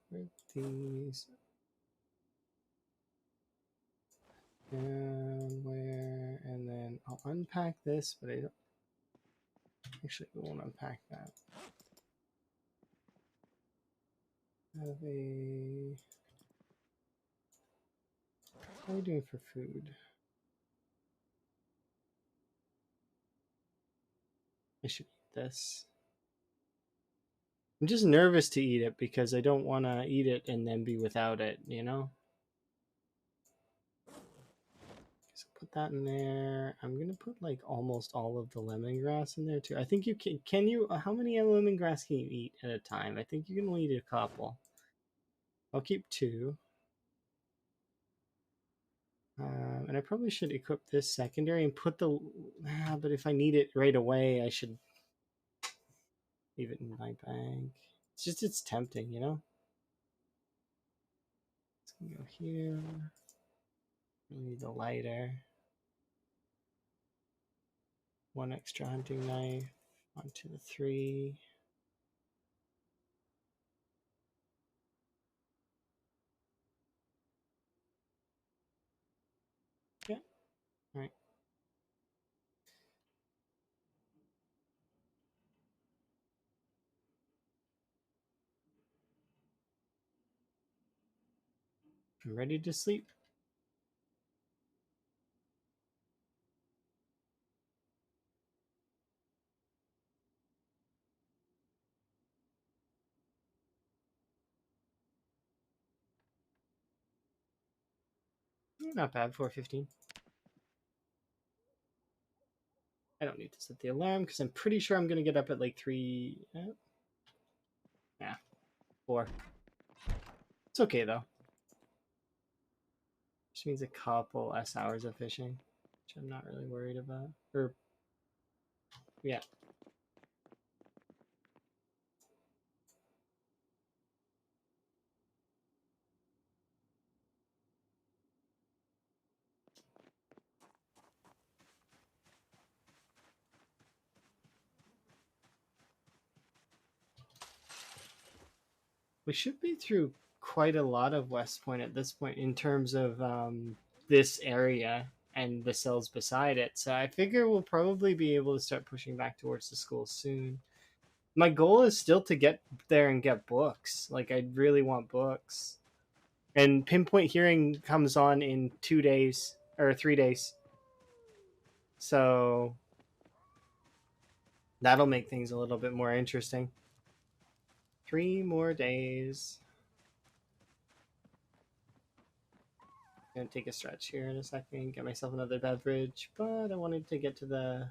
Where these? And where? And then I'll unpack this, but I don't... Actually, we won't unpack that. Have a... What are we doing for food? I should eat this. I'm just nervous to eat it because I don't want to eat it and then be without it, you know? So put that in there. I'm going to put like almost all of the lemongrass in there too. I think you can you, how many lemongrass can you eat at a time? I think you can only eat a couple. I'll keep 2. And I probably should equip this secondary and put the, but if I need it right away, I should leave it in my bag. It's just, it's tempting, you know? It's gonna go here. We need the lighter. 1 extra hunting knife. Onto the 3. Yeah. All right. I'm ready to sleep. Not bad, 4:15. I don't need to set the alarm because I'm pretty sure I'm going to get up at like 3. Yeah, 4. It's okay though. Just means a couple less hours of fishing, which I'm not really worried about. Or, yeah. We should be through quite a lot of West Point at this point in terms of this area and the cells beside it. So I figure we'll probably be able to start pushing back towards the school soon. My goal is still to get there and get books. Like, I really want books. And Pinpoint Hearing comes on in 2 days or 3 days. So that'll make things a little bit more interesting. 3 more days. Gonna take a stretch here in a second, get myself another beverage, but I wanted to get to the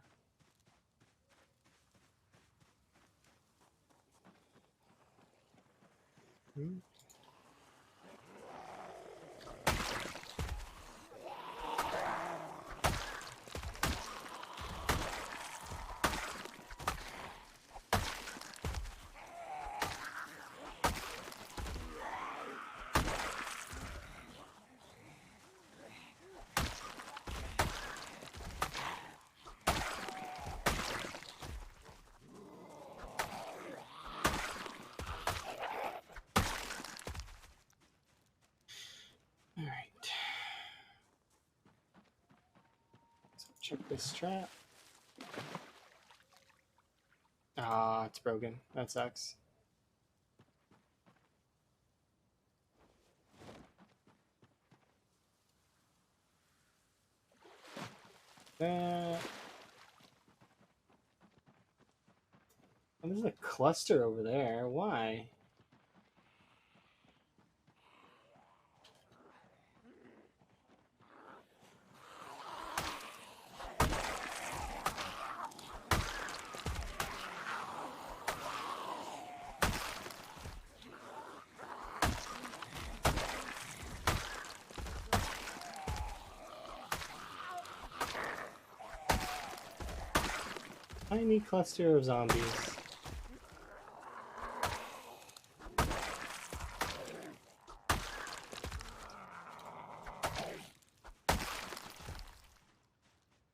all right. So check this trap. Ah, it's broken. That sucks. There's a cluster over there. Why? Tiny cluster of zombies.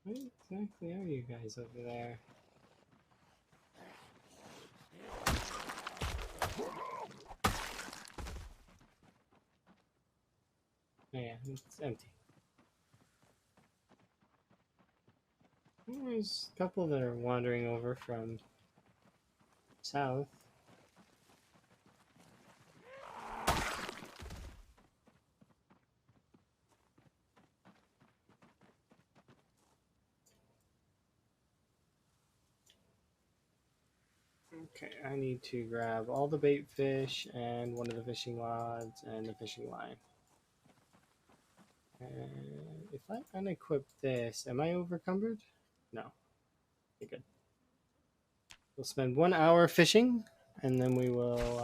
What exactly are you guys over there? Oh yeah, it's empty. There's a couple that are wandering over from south. Okay, I need to grab all the bait fish and one of the fishing rods and the fishing line. And if I unequip this, am I overcumbered? No. Okay, good. We'll spend 1 hour fishing, and then we will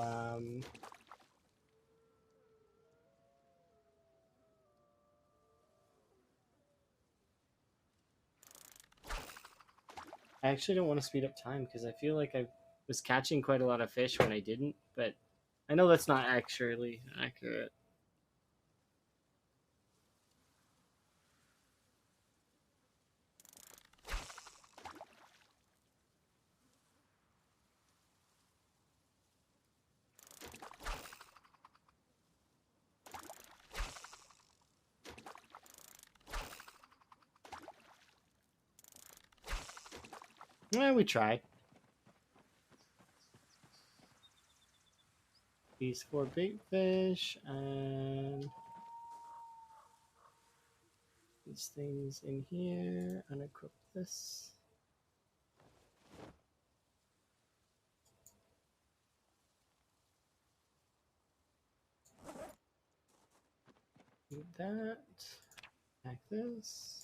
I actually don't want to speed up time because I feel like I was catching quite a lot of fish when I didn't, but I know that's not actually accurate. Yeah, we tried. These 4 bait fish and these things in here. Unequip this. Do that. Like this.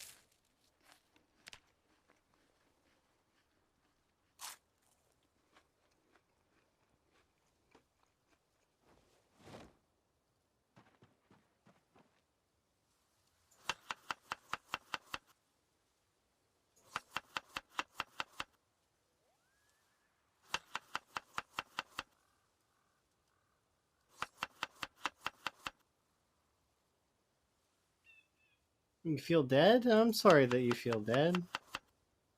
You feel dead? I'm sorry that you feel dead.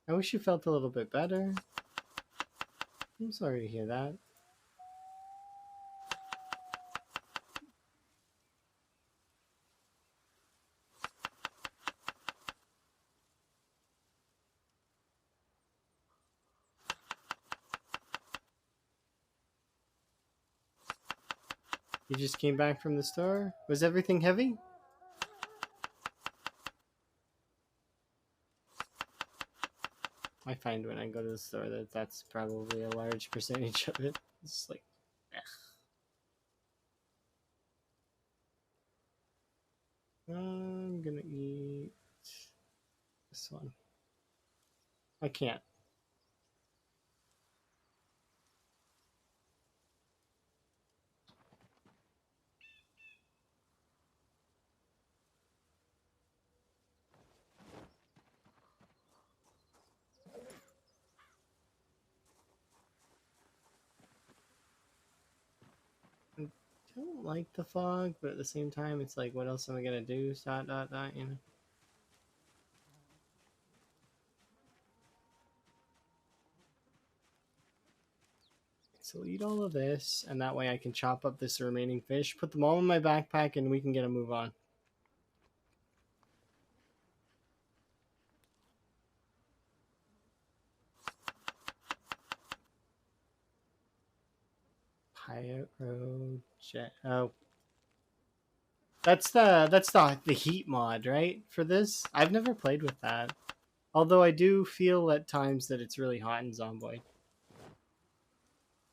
I wish you felt a little bit better. I'm sorry to hear that. You just came back from the store? Was everything heavy? I find when I go to the store that that's probably a large percentage of it. It's like, ugh. I'm gonna eat this one. I can't. I don't like the fog, but at the same time, it's like, what else am I gonna do? Dot dot dot. You know. So eat all of this, and that way I can chop up this remaining fish, put them all in my backpack, and we can get a move on. Pyro jet. Oh, that's the heat mod, right? For this, I've never played with that. Although I do feel at times that it's really hot in Zomboid.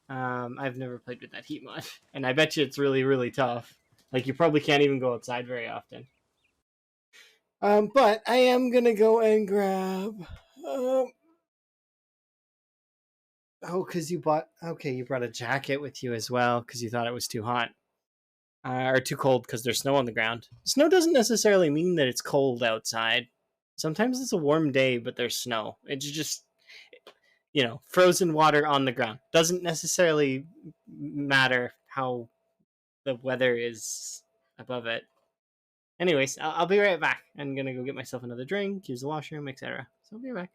I've never played with that heat mod, and I bet you it's really, really tough. Like you probably can't even go outside very often. But I am gonna go and grab. Oh, because you bought. Okay, you brought a jacket with you as well because you thought it was too hot or too cold because there's snow on the ground. Snow doesn't necessarily mean that it's cold outside. Sometimes it's a warm day, but there's snow. It's just frozen water on the ground. Doesn't necessarily matter how the weather is above it. Anyways, I'll be right back. I'm gonna go get myself another drink, use the washroom, etc. So I'll be right back.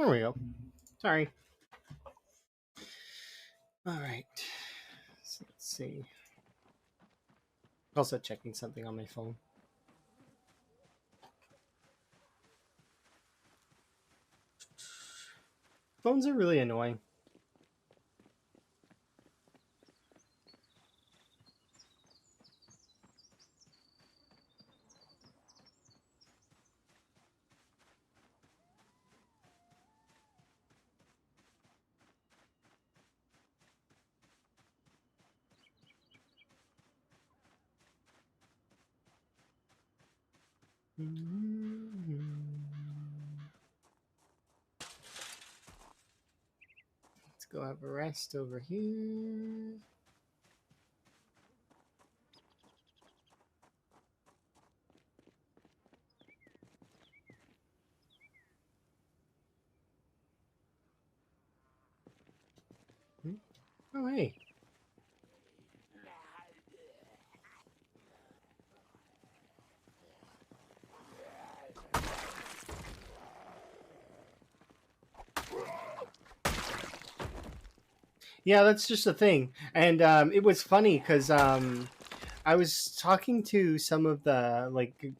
There we go. Sorry. All right. So let's see. Also checking something on my phone. Phones are really annoying. Let's go have a rest over here. Oh, hey. Yeah, that's just a thing. And it was funny because I was talking to some of the, like,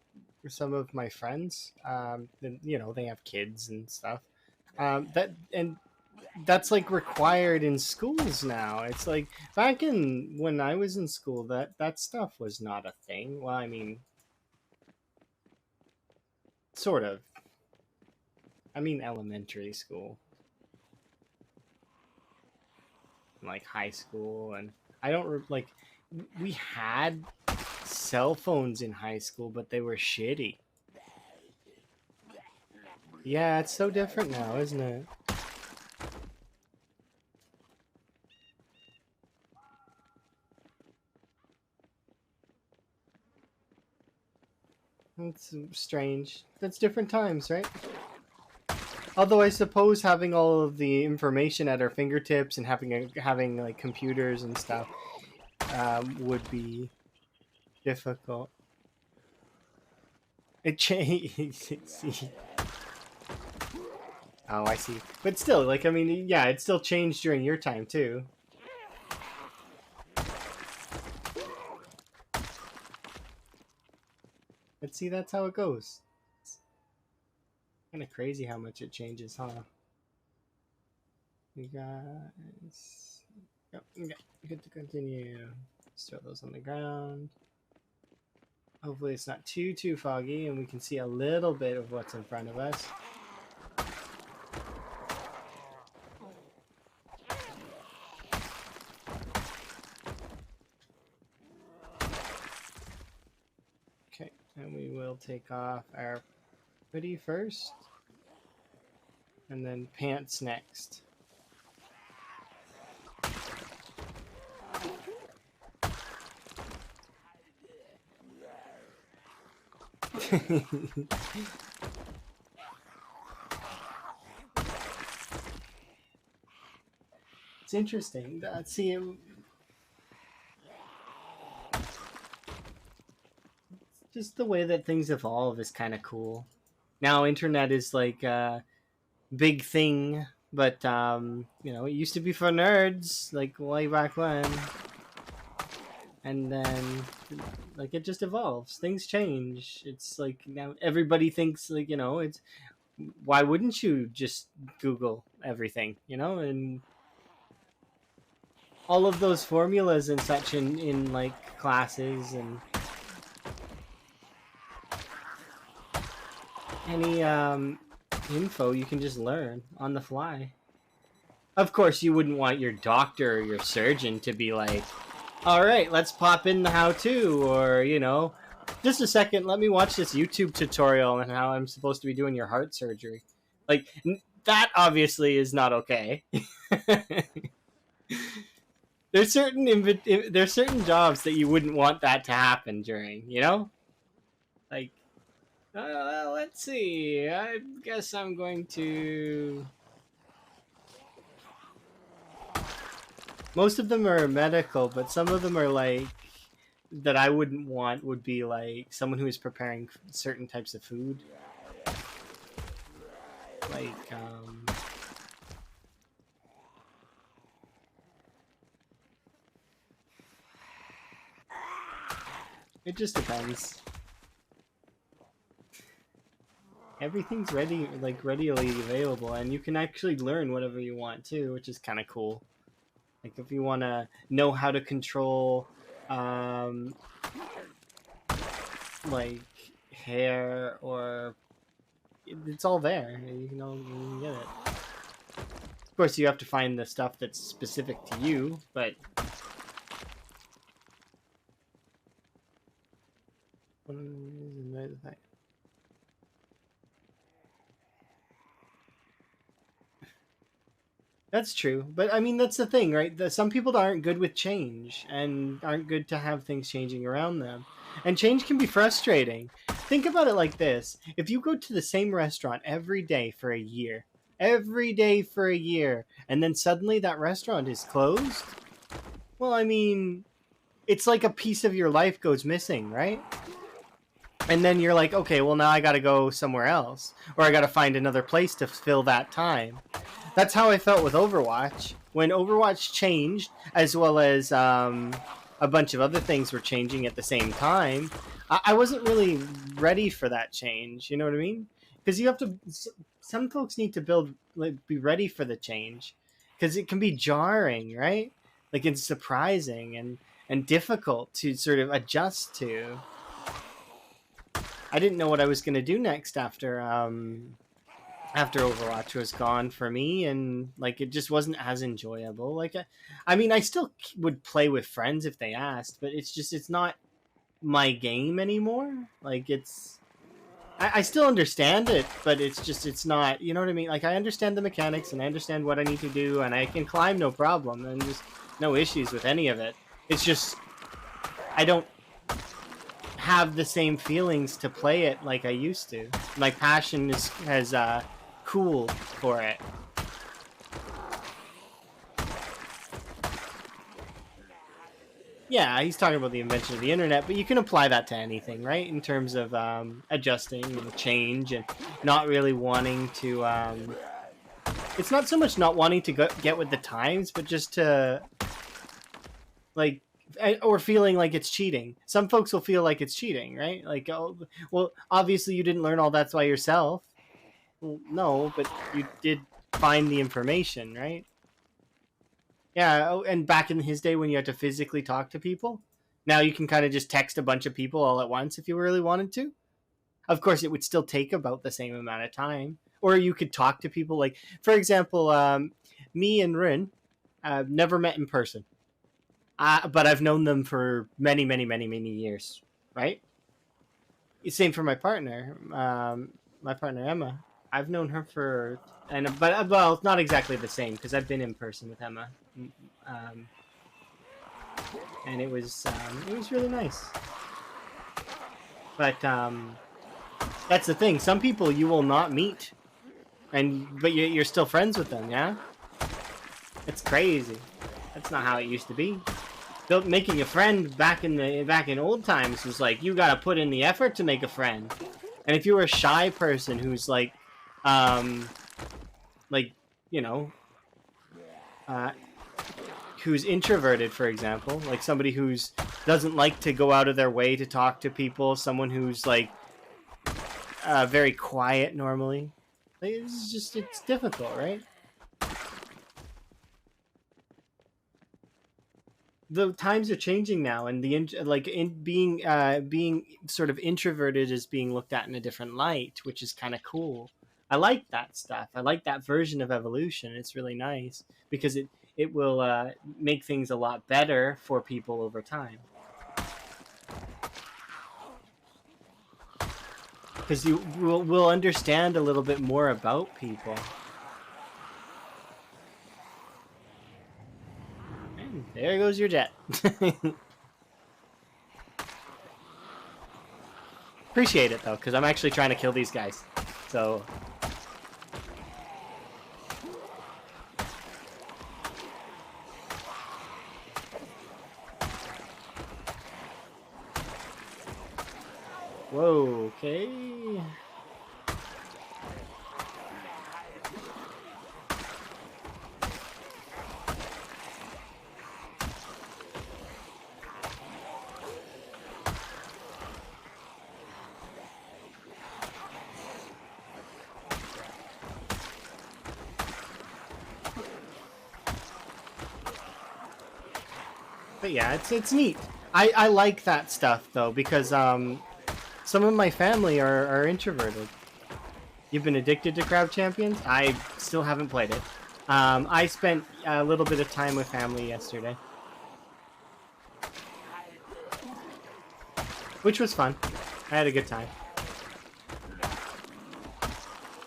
some of my friends. And, you know, they have kids and stuff. And that's like required in schools now. It's like back in when I was in school, that stuff was not a thing. Well, I mean, sort of. I mean, elementary school, like high school, and I don't like. We had cell phones in high school, but they were shitty. Yeah, it's so different now, isn't it? It's strange. That's different times, right? Although I suppose having all of the information at our fingertips and having like computers and stuff would be difficult. It changed. Oh, I see. But still, like, I mean, yeah, it still changed during your time too. But see, that's how it goes. It's kind of crazy how much it changes, huh? You guys. Yep, okay. Good to continue. Just throw those on the ground. Hopefully it's not too foggy and we can see a little bit of what's in front of us. Okay, and we will take off our hoodie first. And then pants next. It's interesting. See, just the way that things evolve is kind of cool. Now, internet is like a big thing, but you know, it used to be for nerds, like way back when. And then, like, it just evolves. Things change. It's like now everybody thinks, like, you know, it's why wouldn't you just Google everything, you know, and all of those formulas and such in like classes and any info you can just learn on the fly. Of course, you wouldn't want your doctor or your surgeon to be like, all right, let's pop in the how-to, or, you know, just a second, let me watch this YouTube tutorial on how I'm supposed to be doing your heart surgery. Like, that obviously is not okay. There's certain jobs that you wouldn't want that to happen during, you know? Like, let's see. I guess I'm going to... Most of them are medical, but some of them are like... that I wouldn't want would be like someone who is preparing certain types of food. Like, it just depends. Everything's ready, like readily available, and you can actually learn whatever you want too, which is kind of cool. Like if you want to know how to control, like hair, or it's all there. You can get it. Of course, you have to find the stuff that's specific to you, but that's true. But I mean, that's the thing, right? Some people aren't good with change and aren't good to have things changing around them. And change can be frustrating. Think about it like this. If you go to the same restaurant every day for every day for a year, and then suddenly that restaurant is closed, well, I mean, it's like a piece of your life goes missing, right? And then you're like, okay, well, now I gotta go somewhere else, or I gotta find another place to fill that time. That's how I felt with Overwatch. When Overwatch changed, as well as a bunch of other things were changing at the same time, I wasn't really ready for that change. You know what I mean? Because you have to. Some folks need to be ready for the change, because it can be jarring, right? Like it's surprising and difficult to sort of adjust to. I didn't know what I was going to do next after Overwatch was gone for me, and like it just wasn't as enjoyable. Like I mean, I still would play with friends if they asked, but it's not my game anymore. Like I still understand it, but it's not, you know what I mean? Like I understand the mechanics and I understand what I need to do, and I can climb no problem, and just no issues with any of it. It's just I don't have the same feelings to play it like I used to. My passion has cooled for it. Yeah, he's talking about the invention of the internet, but you can apply that to anything, right? In terms of adjusting and change and not really wanting to. It's not so much not wanting to get with the times, but just to like, or feeling like it's cheating. Some folks will feel like it's cheating, right? Like, oh, well, obviously you didn't learn all that by yourself. Well, no, but you did find the information, right? Yeah, oh, and back in his day when you had to physically talk to people, now you can kind of just text a bunch of people all at once if you really wanted to. Of course, it would still take about the same amount of time. Or you could talk to people, like, for example, me and Rin never met in person. But I've known them for many, many, many, many years, right? Same for my partner, Emma. I've known her but well, not exactly the same, because I've been in person with Emma, um, and it was really nice. But that's the thing. Some people you will not meet, but you're still friends with them. Yeah, it's crazy. That's not how it used to be. Making a friend back in old times was like, you gotta put in the effort to make a friend. And if you were a shy person who's like you know, who's introverted, for example, like somebody who's doesn't like to go out of their way to talk to people, someone who's like very quiet normally, like, it's difficult, right? The times are changing now, and being sort of introverted is being looked at in a different light, which is kind of cool. I like that stuff. I like that version of evolution. It's really nice because it will make things a lot better for people over time. Because will understand a little bit more about people. And there goes your jet. Appreciate it though, because I'm actually trying to kill these guys. So. Whoa, okay. But yeah, it's neat. I like that stuff though because some of my family are introverted. You've been addicted to Crab Champions? I still haven't played it. I spent a little bit of time with family yesterday, which was fun. I had a good time.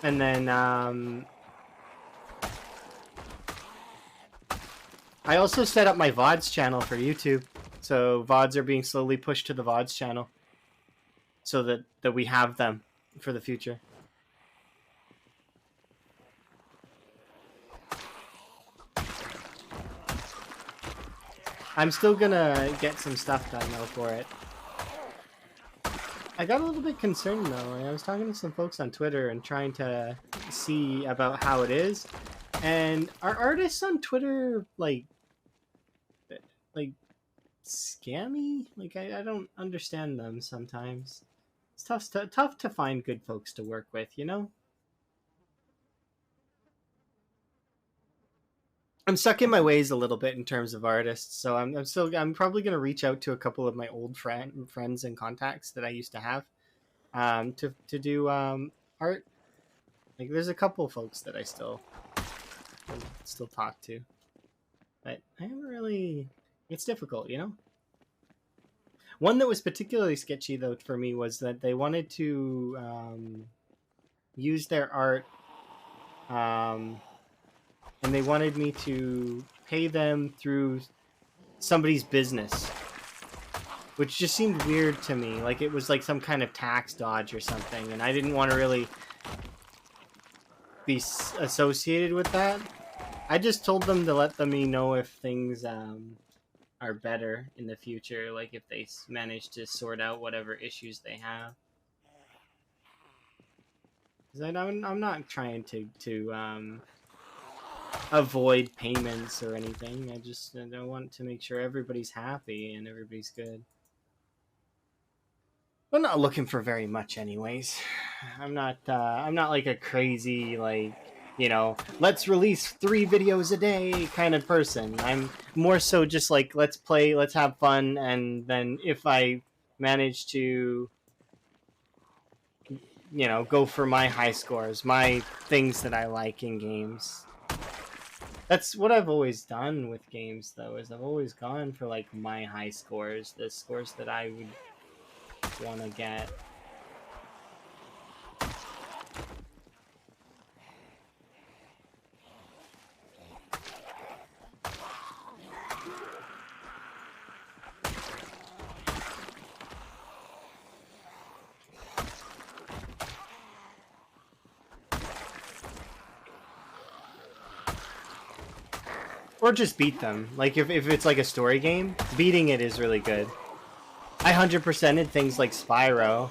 And then I also set up my VODs channel for YouTube. So VODs are being slowly pushed to the VODs channel so that we have them for the future. I'm still gonna get some stuff done though for it. I got a little bit concerned though. I was talking to some folks on Twitter and trying to see about how it is. And are artists on Twitter like scammy? Like I don't understand them sometimes. It's tough to find good folks to work with, you know? I'm stuck in my ways a little bit in terms of artists, so I'm probably gonna reach out to a couple of my old friends and contacts that I used to have, to do art. Like there's a couple folks that I still talk to, but I haven't really. It's difficult, you know. One that was particularly sketchy though for me was that they wanted to use their art. And they wanted me to pay them through somebody's business, which just seemed weird to me. Like it was like some kind of tax dodge or something, and I didn't want to really be associated with that. I just told them to let me know if things are better in the future, like if they manage to sort out whatever issues they have. Because I'm not trying to avoid payments or anything. I want to make sure everybody's happy and everybody's good. I'm not looking for very much anyways. I'm not like a crazy let's release 3 videos a day kind of person. I'm more so just like let's play, let's have fun, and then if I manage to go for my high scores, my things that I like in games. That's what I've always done with games, though, is I've always gone for, like, my high scores, the scores that I would want to get. Or just beat them. Like, if it's like a story game, beating it is really good. I 100%ed things like Spyro.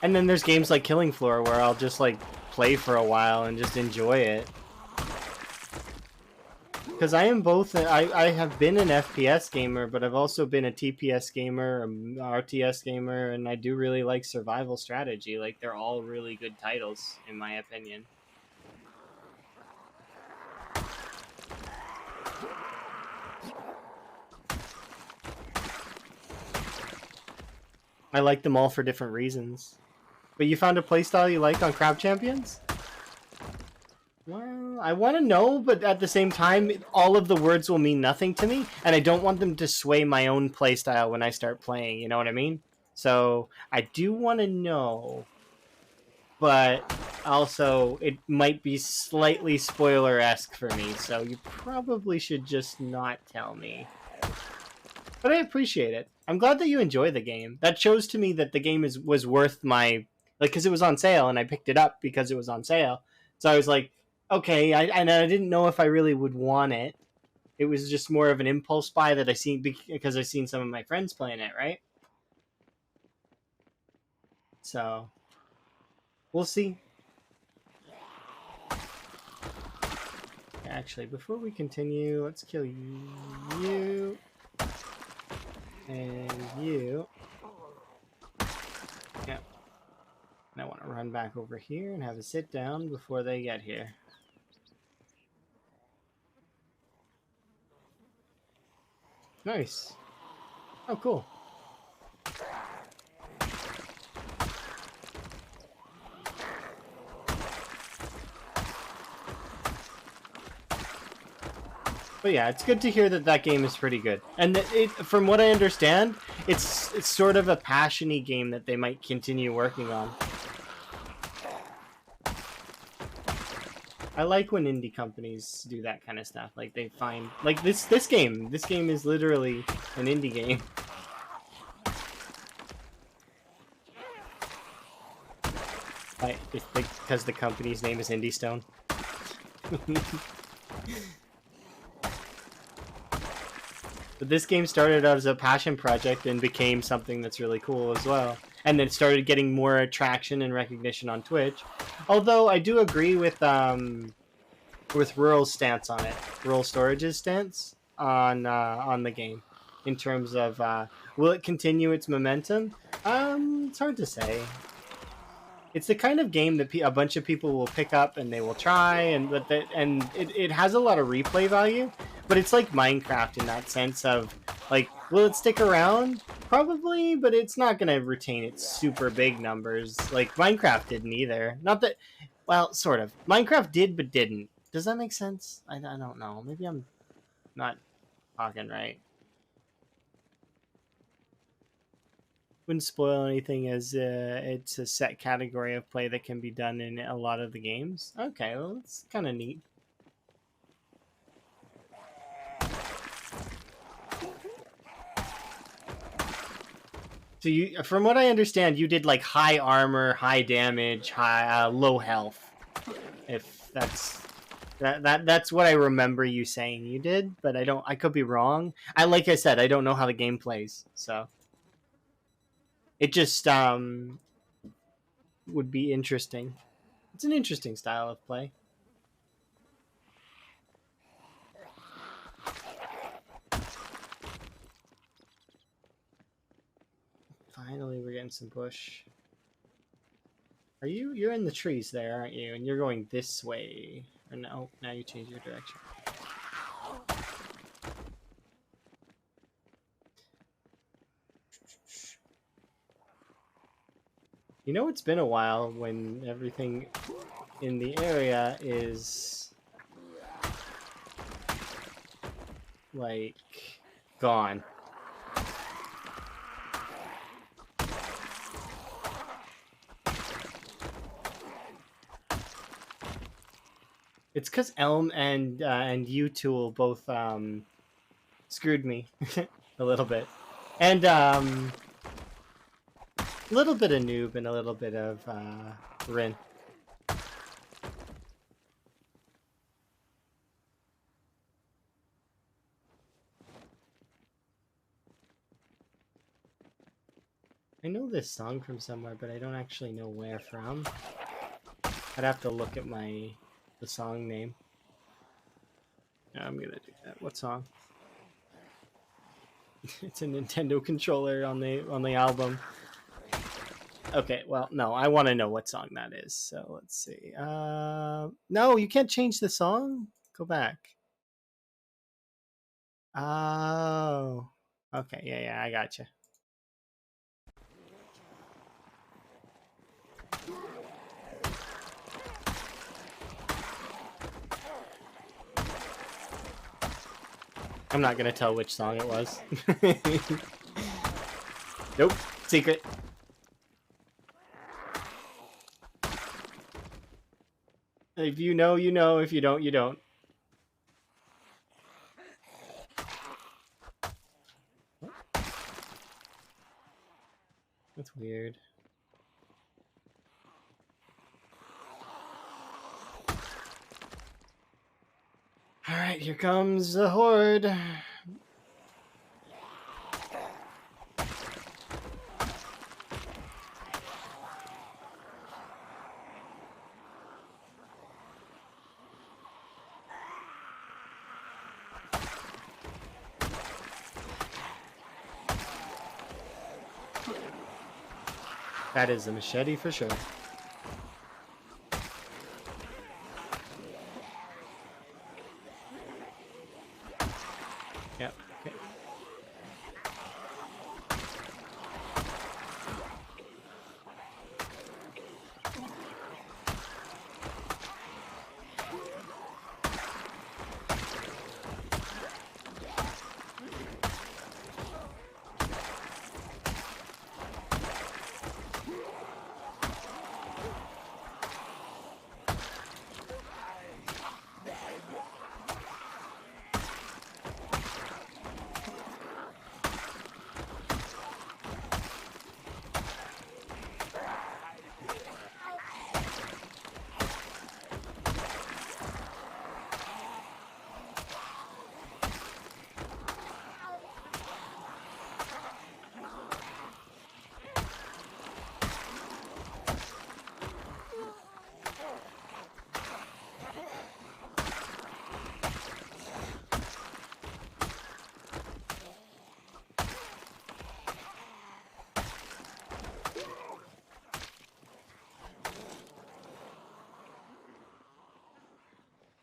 And then there's games like Killing Floor where I'll just, like, play for a while and just enjoy it. Because I am both, I have been an FPS gamer, but I've also been a TPS gamer, an RTS gamer, and I do really like survival strategy. Like, they're all really good titles, in my opinion. I like them all for different reasons. But you found a playstyle you like on Crab Champions? Well, I want to know, but at the same time, all of the words will mean nothing to me, and I don't want them to sway my own playstyle when I start playing, you know what I mean? So, I do want to know, but also, it might be slightly spoiler-esque for me, so you probably should just not tell me. But I appreciate it. I'm glad that you enjoy the game. That shows to me that the game was worth my... Like, because it was on sale, and I picked it up because it was on sale. So I was like, okay, I didn't know if I really would want it. It was just more of an impulse buy that I seen because I seen some of my friends playing it, right? So, we'll see. Actually, before we continue, let's kill you. And you. Yep. And I want to run back over here and have a sit down before they get here. Nice. Oh, cool. But yeah, it's good to hear that that game is pretty good. And from what I understand, it's sort of a passion-y game that they might continue working on. I like when indie companies do that kind of stuff. Like they find like this game. This game is literally an indie game. Because the company's name is Indie Stone. But this game started out as a passion project and became something that's really cool as well. And then started getting more traction and recognition on Twitch. Although I do agree with Rural's stance on it, Rural Storage's stance on the game, in terms of will it continue its momentum? It's hard to say. It's the kind of game that a bunch of people will pick up and they will try, and it has a lot of replay value. But it's like Minecraft in that sense of, like, will it stick around? Probably, but it's not going to retain its super big numbers. Like, Minecraft didn't either. Not that, well, sort of. Minecraft did, but didn't. Does that make sense? I don't know. Maybe I'm not talking right. Wouldn't spoil anything, as it's a set category of play that can be done in a lot of the games. Okay, well, that's kind of neat. So you, from what I understand, you did like high armor, high damage, high low health. If that's what I remember you saying you did, but I could be wrong. Like I said, I don't know how the game plays, so it just would be interesting. It's an interesting style of play. Finally, we're getting some bush. You're in the trees there, aren't you? And you're going this way. Or no, now you change your direction. You know, it's been a while when everything in the area is like gone. It's because Elm and U-Tool both screwed me a little bit, and a little bit of Noob and a little bit of Rin. I know this song from somewhere, but I don't actually know where from. I'd have to look at the song name. Yeah, I'm gonna do that. What song? It's a Nintendo controller on the album. Okay, well, no, I want to know what song that is. So let's see. No, you can't change the song. Go back. Oh, okay, yeah, I gotcha. I'm not gonna tell which song it was. Nope, secret. If you know, you know. If you don't, you don't. That's weird. Alright, here comes the horde. That is a machete for sure. Yep, okay.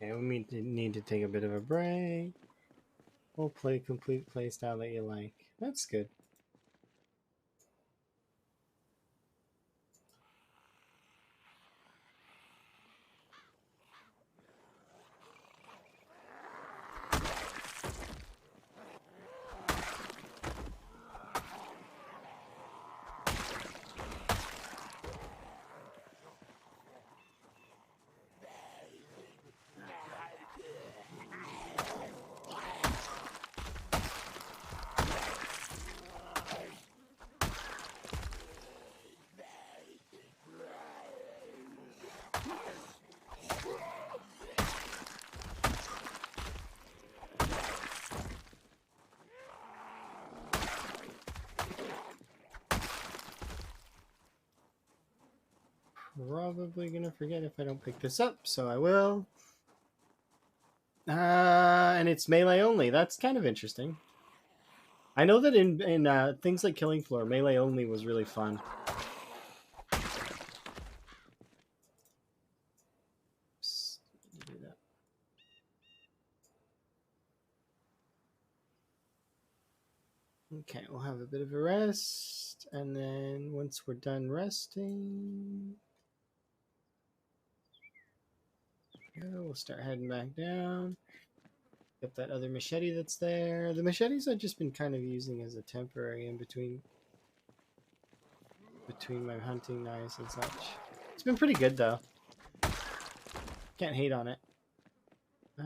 Okay, we need to take a bit of a break. We'll play complete playstyle that you like. That's good. Probably gonna forget if I don't pick this up, so I will. And it's melee only. That's kind of interesting. I know that in things like Killing Floor, melee only was really fun. Oops, do that. Okay, we'll have a bit of a rest, and then once we're done resting, we'll start heading back down. Get that other machete that's there. The machetes I've just been kind of using as a temporary in between my hunting knives and such. It's been pretty good though. Can't hate on it. So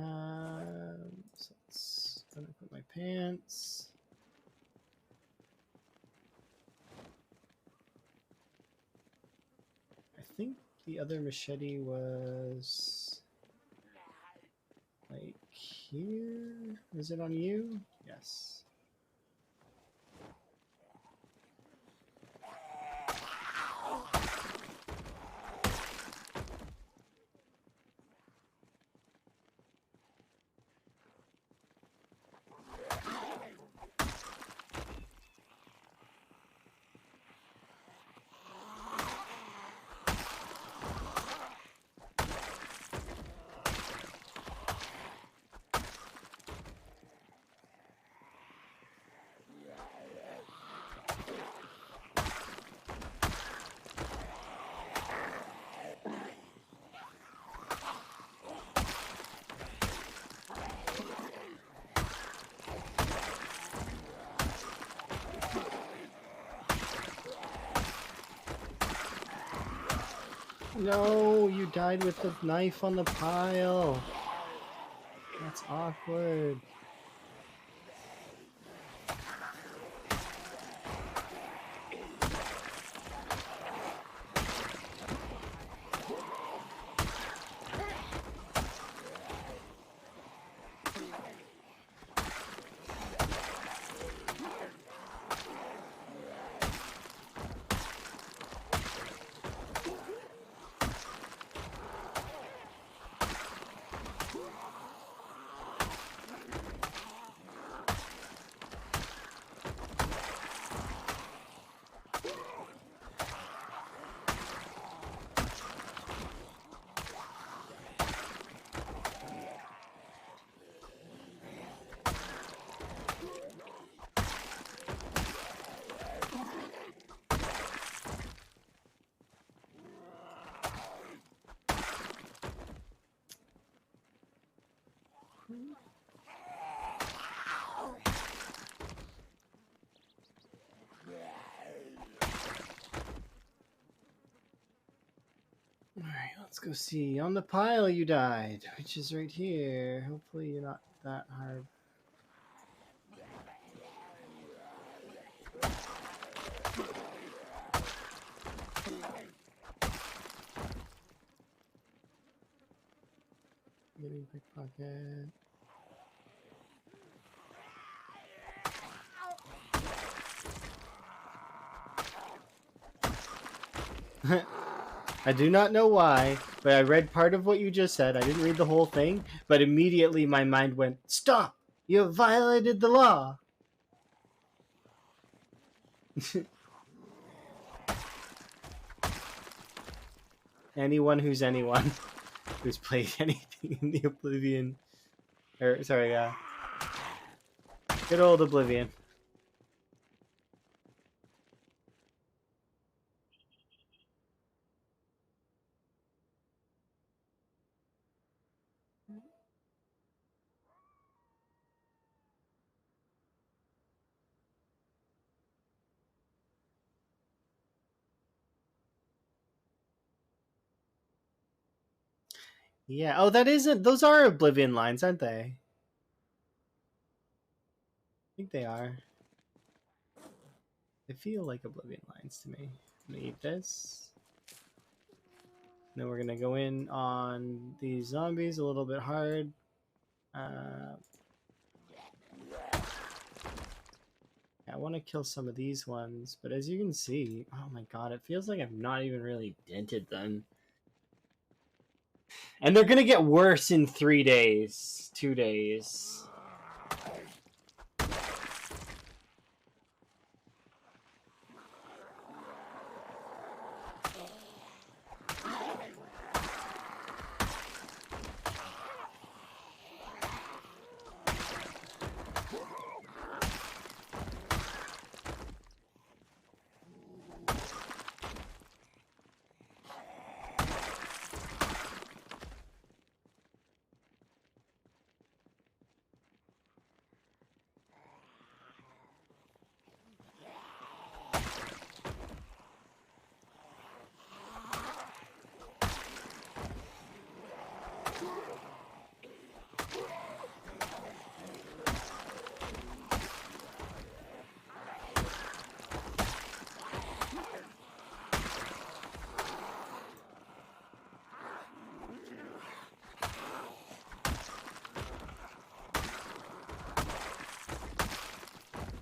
let's gonna put my pants. I think the other machete was like here. Is it on you? Yes. No, you died with the knife on the pile. That's awkward. Alright, let's go see. On the pile you died, which is right here. Hopefully you're not that hard. Getting pickpocket. I do not know why, but I read part of what you just said. I didn't read the whole thing, but immediately my mind went, "Stop! You have violated the law!" Anyone who's played anything in the Oblivion. Or sorry, good old Oblivion. Yeah. Oh, that isn't. Those are Oblivion lines, aren't they? I think they are. They feel like Oblivion lines to me. I'm gonna eat this. Then we're gonna go in on these zombies a little bit hard. I want to kill some of these ones, but as you can see, oh my god, it feels like I've not even really dented them. And they're gonna get worse in 3 days, 2 days.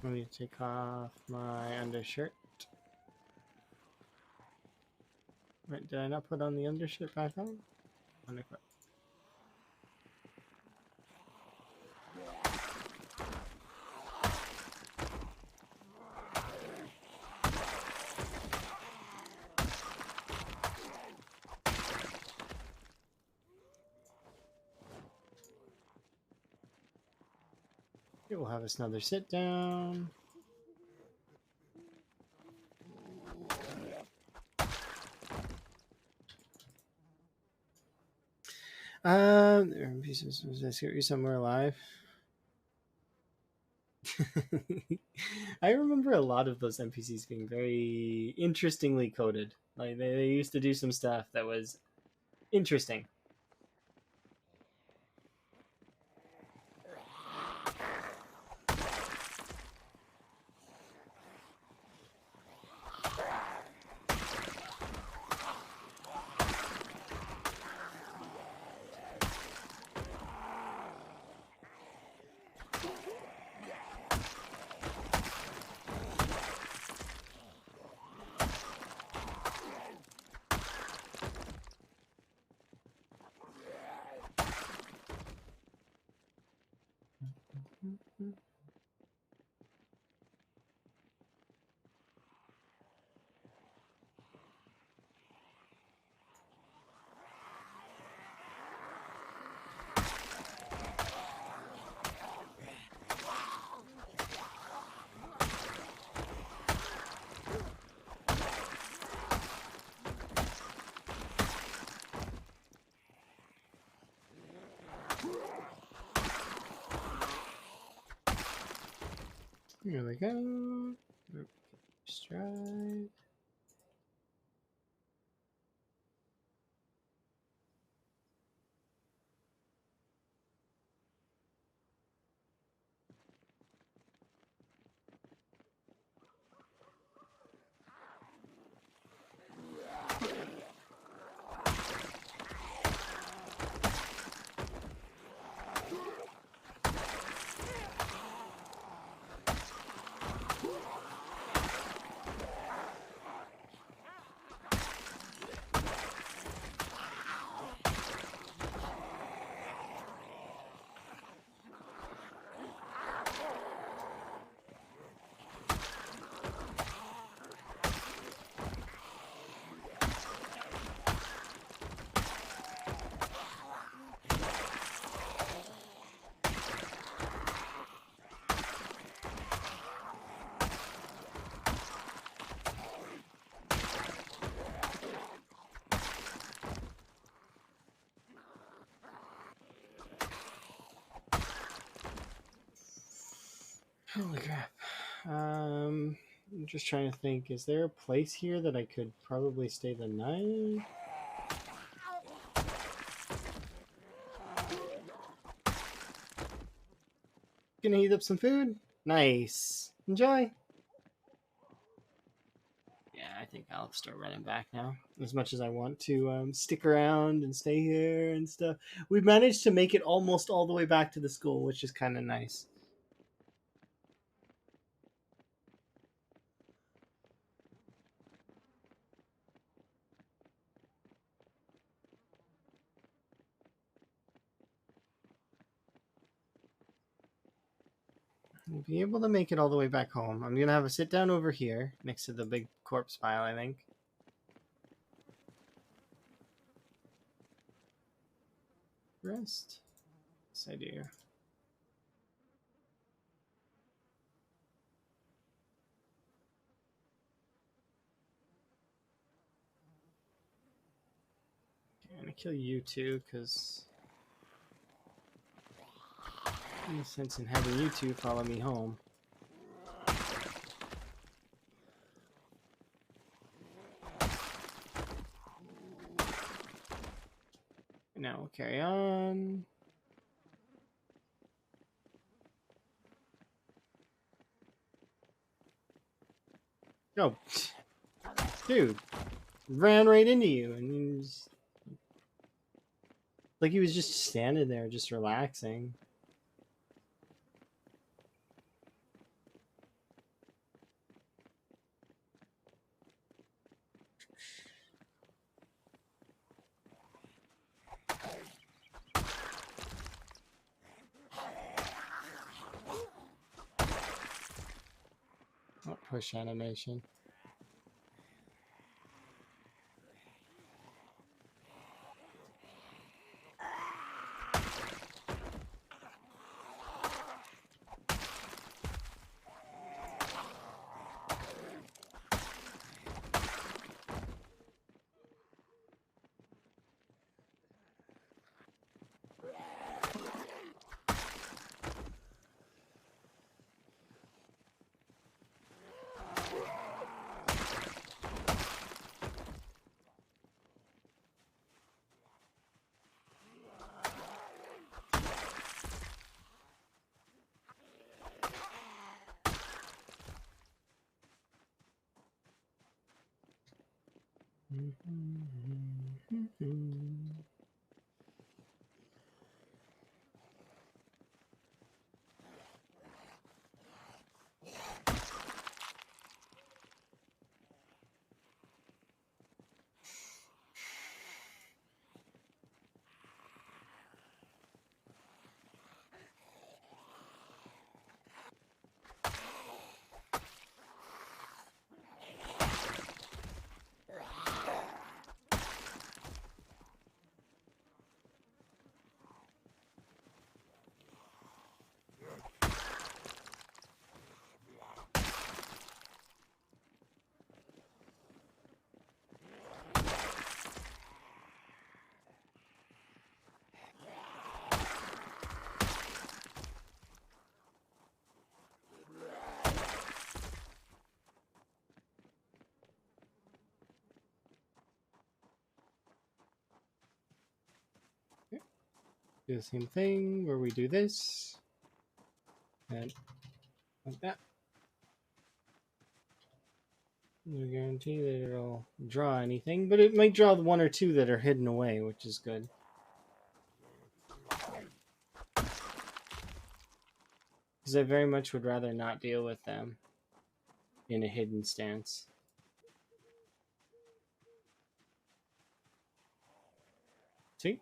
Let me take off my undershirt. Wait, did I not put on the undershirt back on? Unequip. Okay, we'll have us another sit down. Let's get you somewhere alive. I remember a lot of those NPCs being very interestingly coded. Like they used to do some stuff that was interesting. Here we go. Stride. Holy crap. I'm just trying to think. Is there a place here that I could probably stay the night? Gonna heat up some food? Nice. Enjoy. Yeah, I think I'll start running back now. As much as I want to stick around and stay here and stuff. We've managed to make it almost all the way back to the school, which is kind of nice. We'll be able to make it all the way back home. I'm gonna have a sit down over here next to the big corpse pile, I think. Rest? Yes, I do. Okay, I'm gonna kill you too, because no sense in having you two follow me home. Now we'll carry on. Oh, dude, ran right into you, and he was, like he was just standing there, just relaxing. Oh, push animation. Do the same thing where we do this and like that. No guarantee that it'll draw anything, but it might draw the one or two that are hidden away, which is good. Because I very much would rather not deal with them in a hidden stance. See?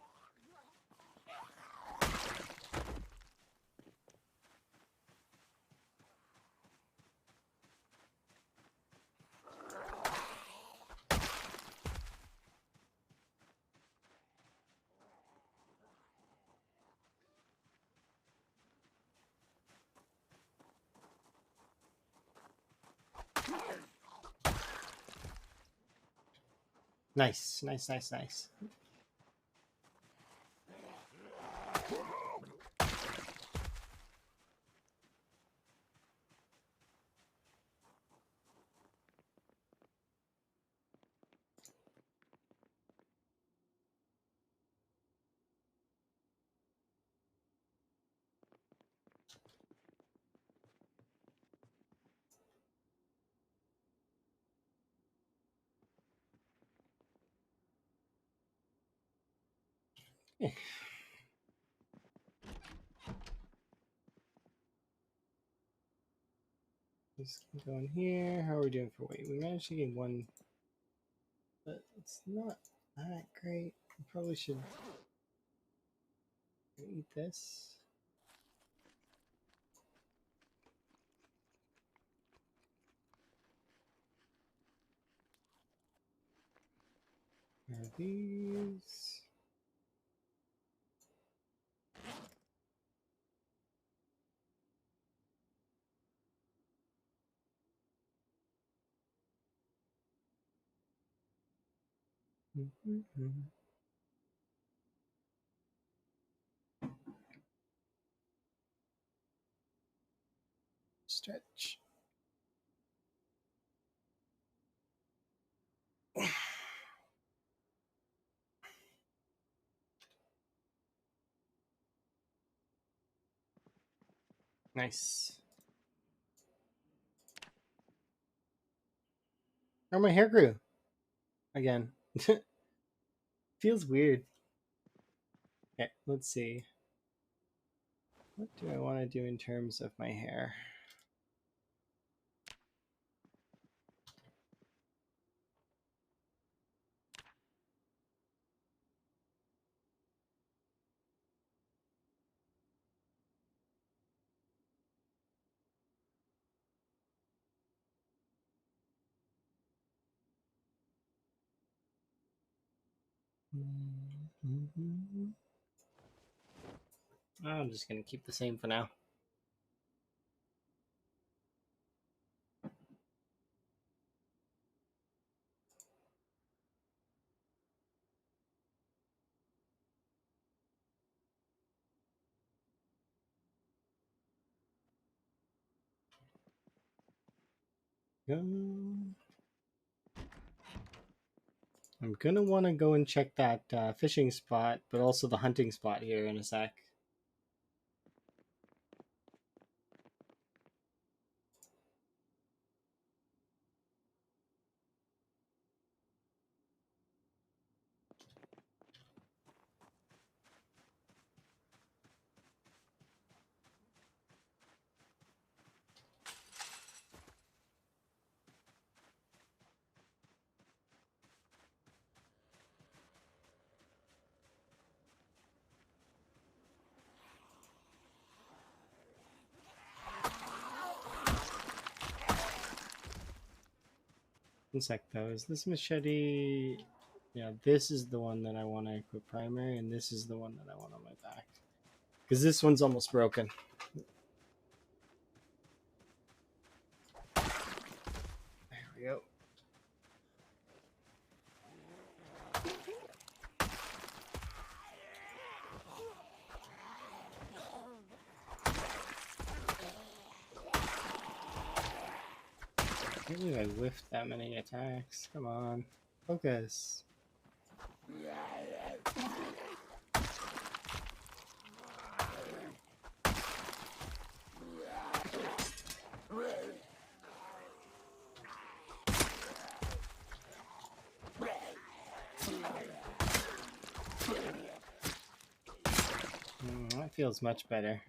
Nice, nice, nice, nice. Okay. This can go in here. How are we doing for weight? We managed to gain one, but it's not that great. We probably should eat this. Are these? Stretch. Nice. Oh, my hair grew again. Feels weird. Okay, let's see. What do I want to do in terms of my hair? I'm just going to keep the same for now. I'm going to want to go and check that fishing spot, but also the hunting spot here in a sec. One sec though, is this machete? Yeah, this is the one that I want to equip primary, and this is the one that I want on my back. Because this one's almost broken. There we go. I can't believe I whiffed that many attacks. Come on. Focus. That feels much better.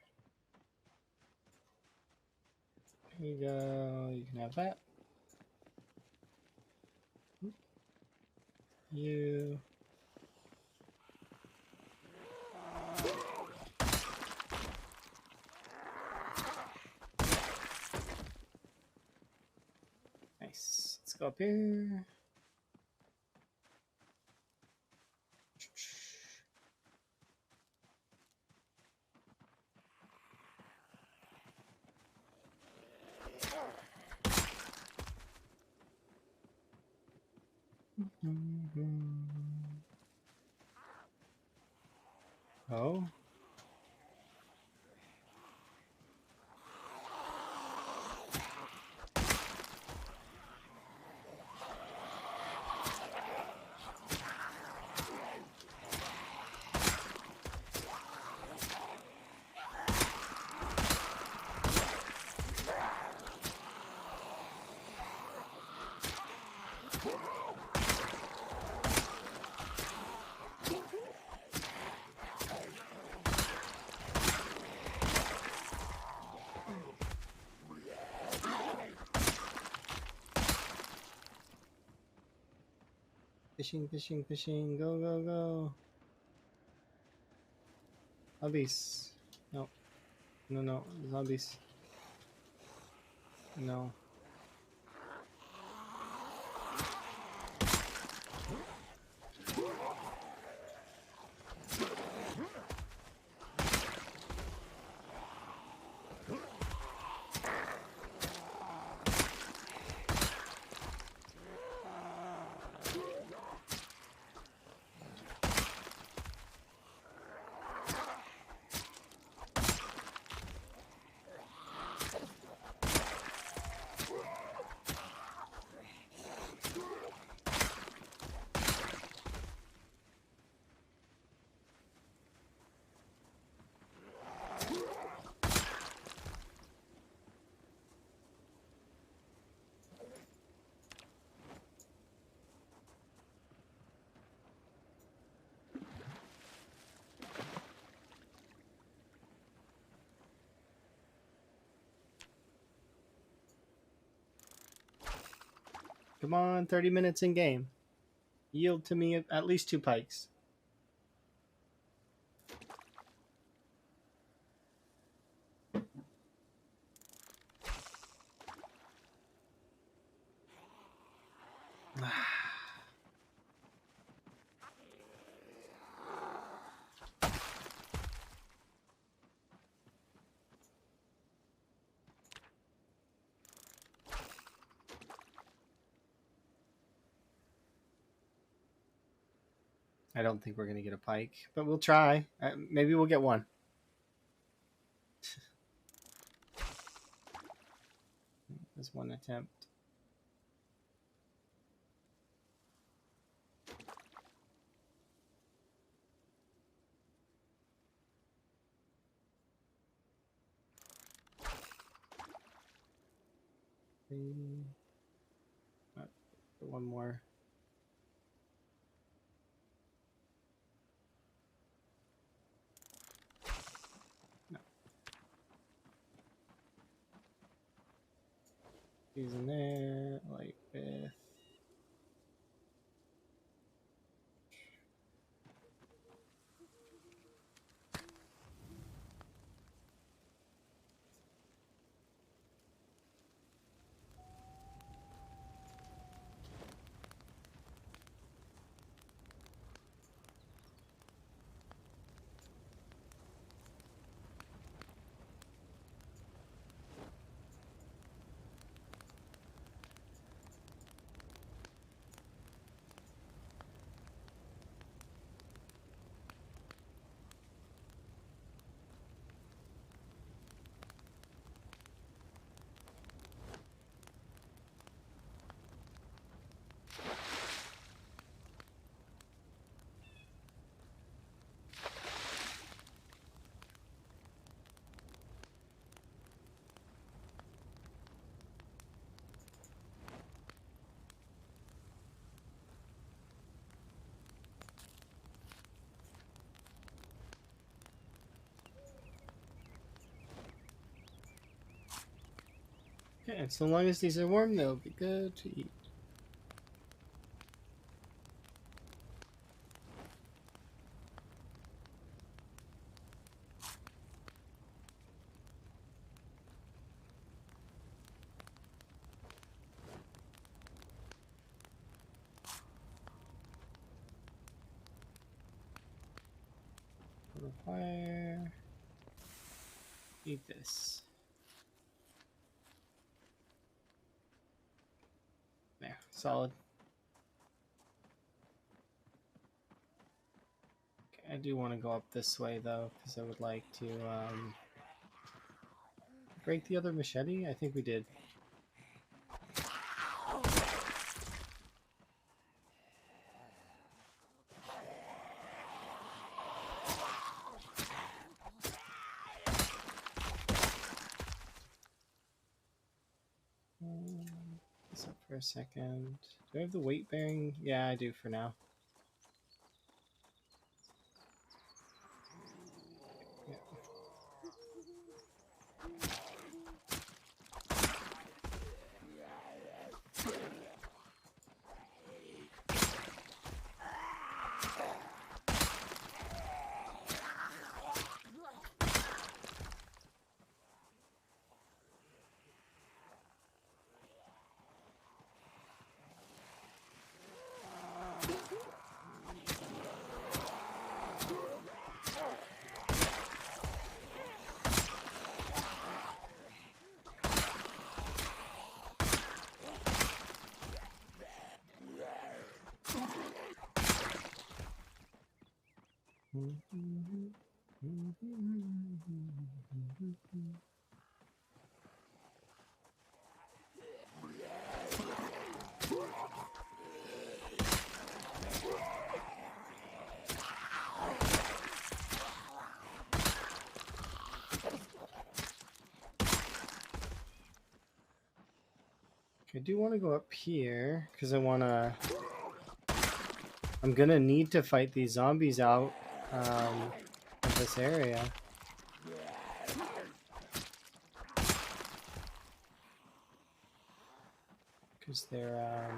Here you go. You can have that. You. Nice. Let's go up here. Oh. Fishing, fishing, fishing. Go, go, go. Zombies. No. No, no. Zombies. No. Come on, 30 minutes in game. Yield to me at least 2 pikes. I don't think we're going to get a pike, but we'll try. Maybe we'll get one. There's one attempt. One more. No. He's in there, like this. Yeah, so long as these are warm, they'll be good to eat. Put a fire. Eat this. There, solid. Okay, I do want to go up this way though, because I would like to break the other machete. I think we did. This up for a second. Do I have the weight bearing? Yeah, I do for now. Yeah. I do want to go up here because I'm gonna need to fight these zombies out of this area. Because they're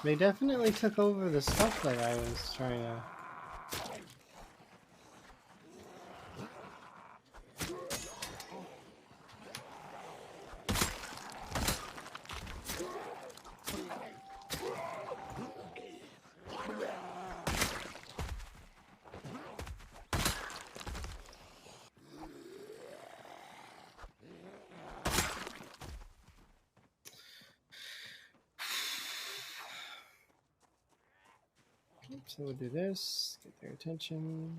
they definitely took over the stuff that I was trying to. So we'll do this, get their attention.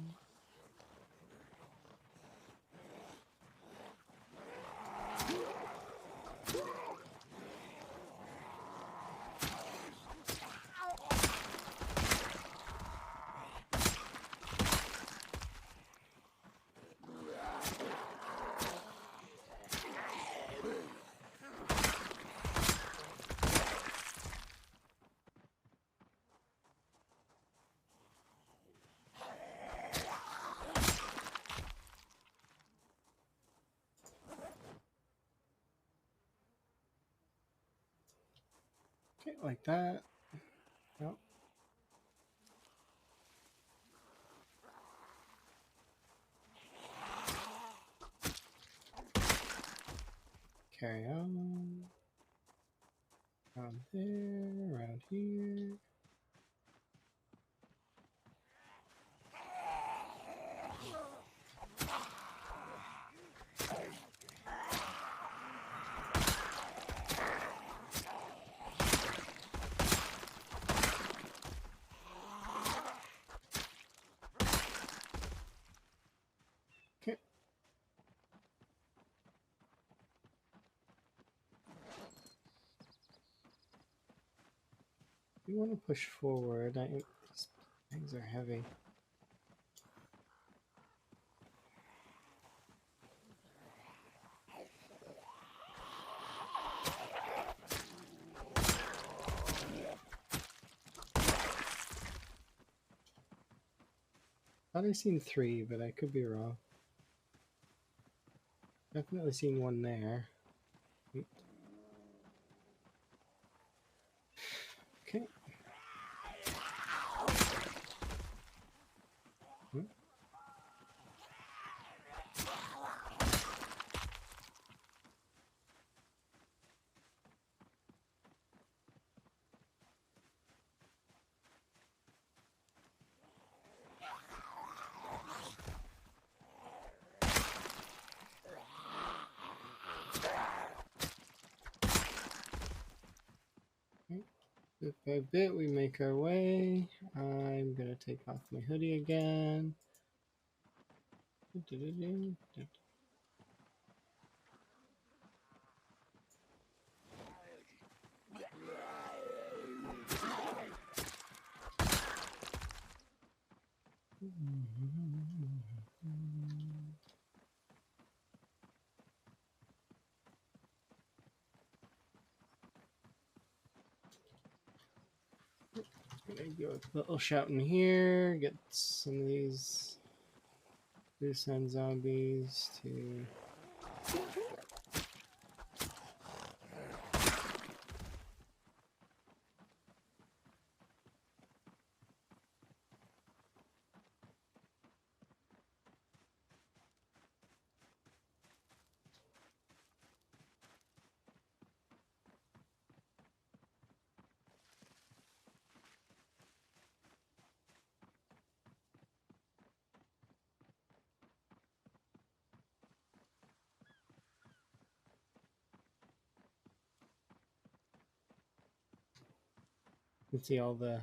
Okay, like that. Yep. Carry on. Around there, around here. Okay. You want to push forward. These things are heavy. Thought I seen 3, but I could be wrong. Definitely seen one there. Okay. Bit by bit, we make our way. I'm gonna take off my hoodie again. Gonna go a little shouting here, get some of these loose end zombies to. You can see all the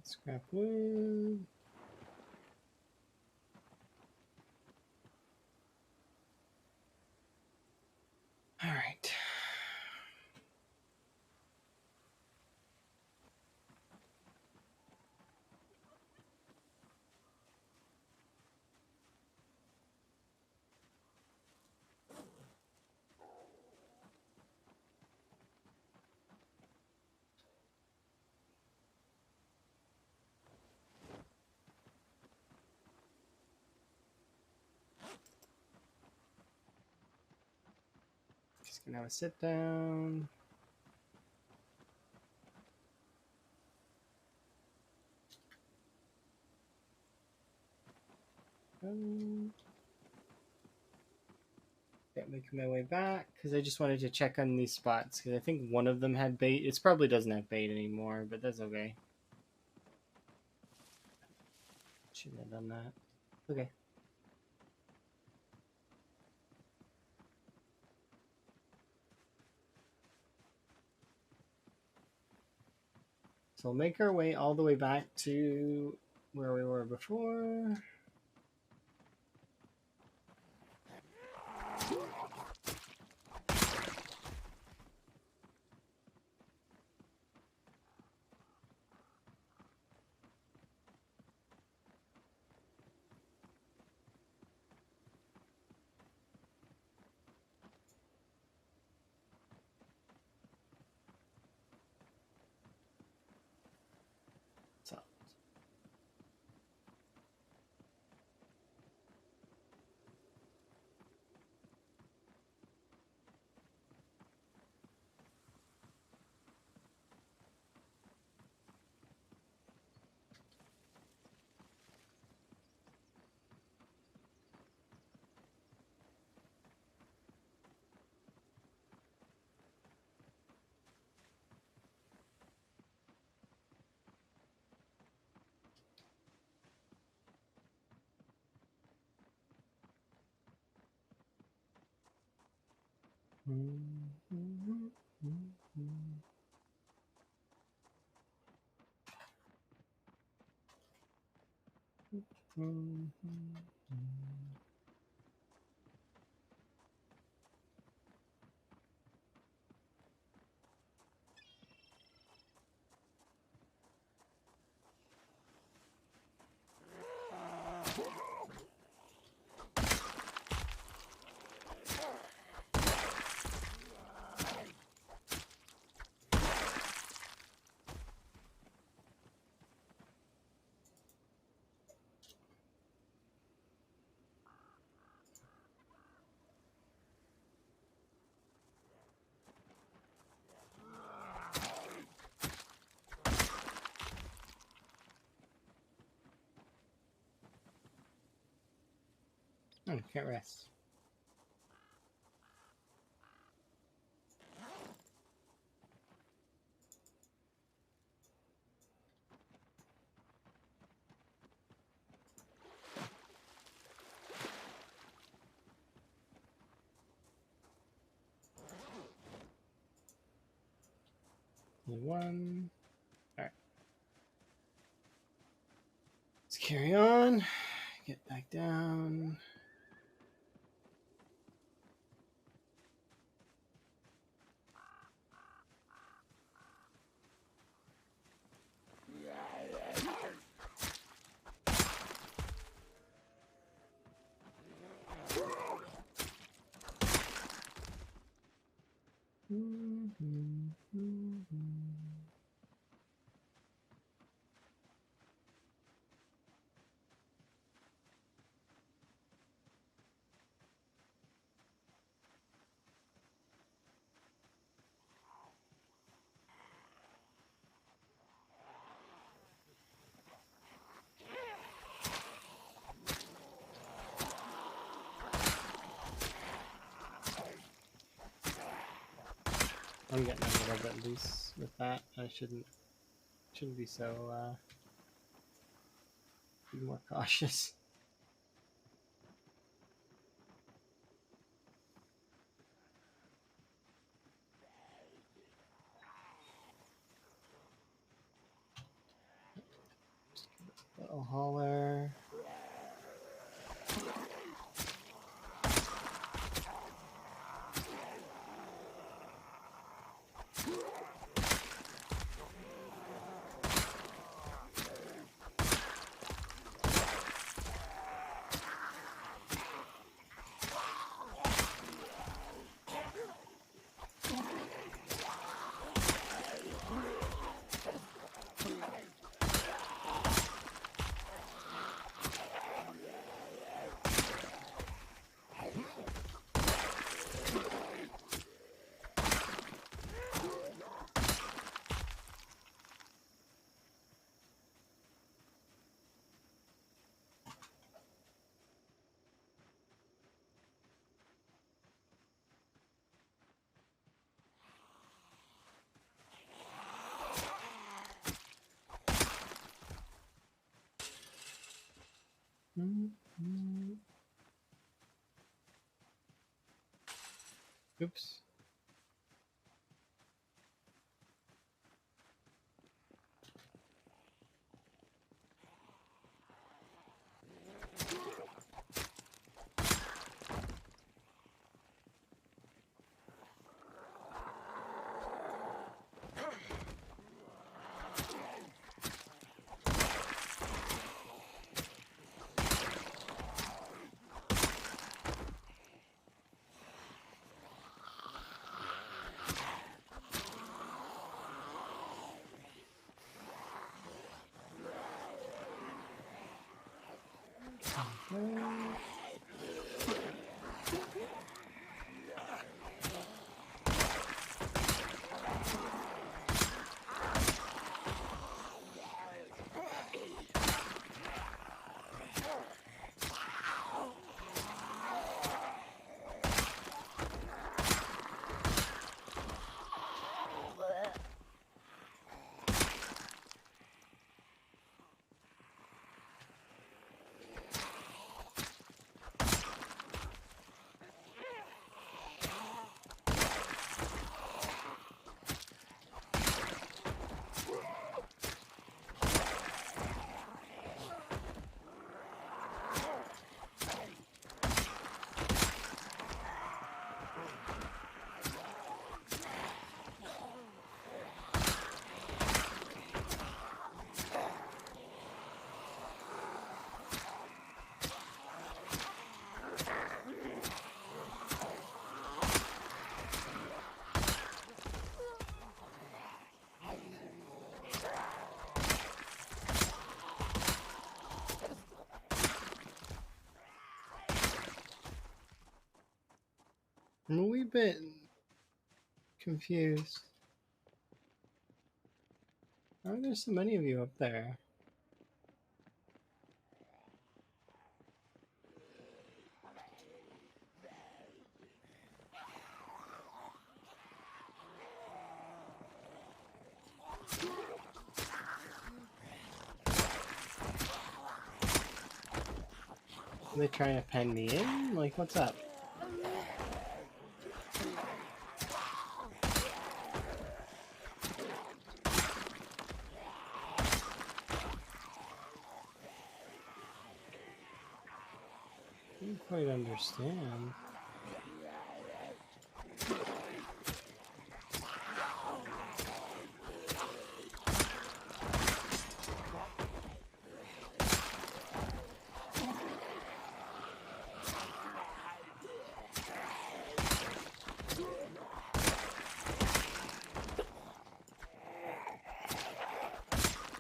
scrap wood. All right. Just gonna have a sit down. Making my way back because I just wanted to check on these spots because I think one of them had bait. It probably doesn't have bait anymore, but that's okay. Shouldn't have done that. Okay. So we'll make our way all the way back to where we were before. So oh, can't rest. One. All right. Let's carry on. Get back down. I'm getting a little bit loose with that. I shouldn't be so be more cautious. Little hauler. Oops. I'm a wee bit confused. Why are there so many of you up there? Are they trying to pen me in? Like, what's up? I don't quite understand.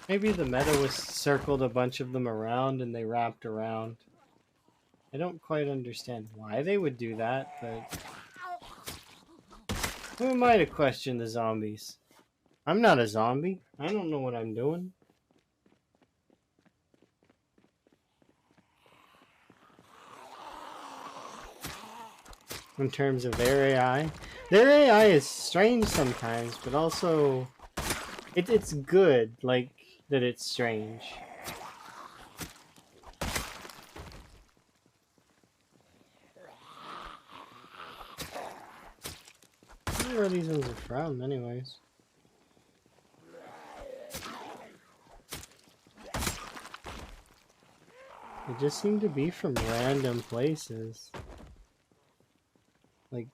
Maybe the meta was circled a bunch of them around and they wrapped around. I don't quite understand why they would do that, but who am I to question the zombies? I'm not a zombie. I don't know what I'm doing. in terms of their AI. Their AI is strange sometimes, but also it's good, like, that it's strange. I don't know where these ones are from, anyways. They just seem to be from random places. Like,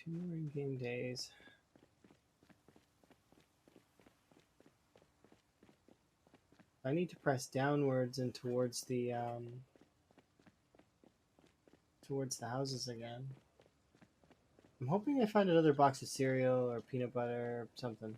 two more in-game days. I need to press downwards and towards the houses again. I'm hoping I find another box of cereal or peanut butter or something.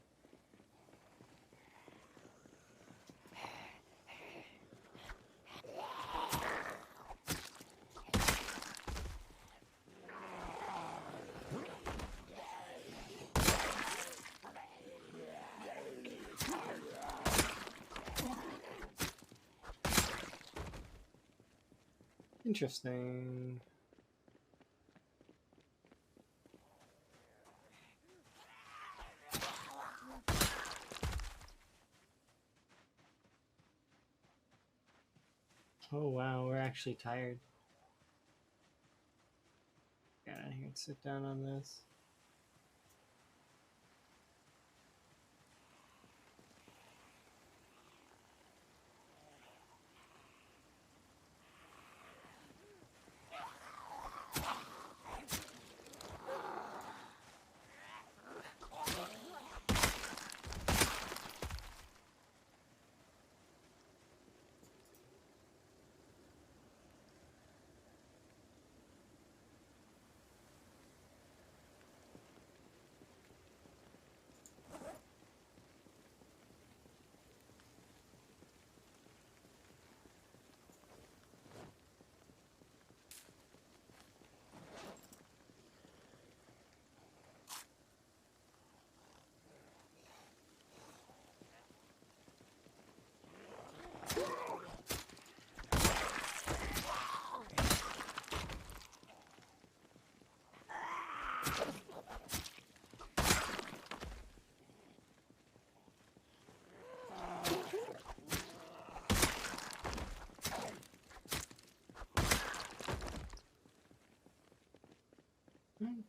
Interesting. Oh wow, we're actually tired. Get out of here and sit down on this.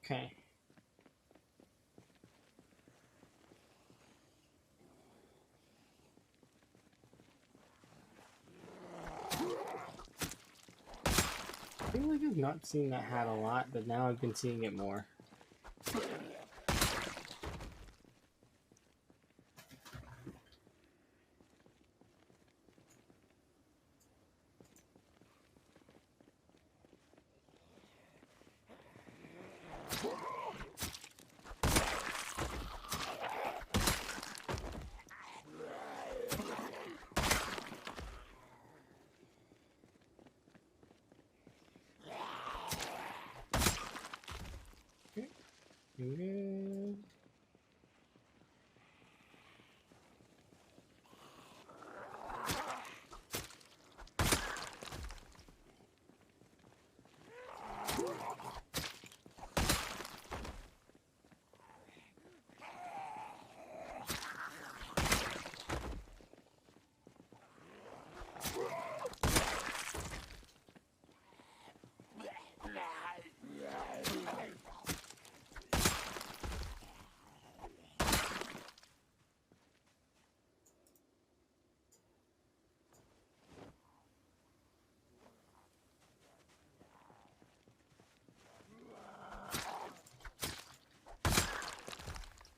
Okay. I feel like I've not seen that hat a lot, but now I've been seeing it more. Okay. Good.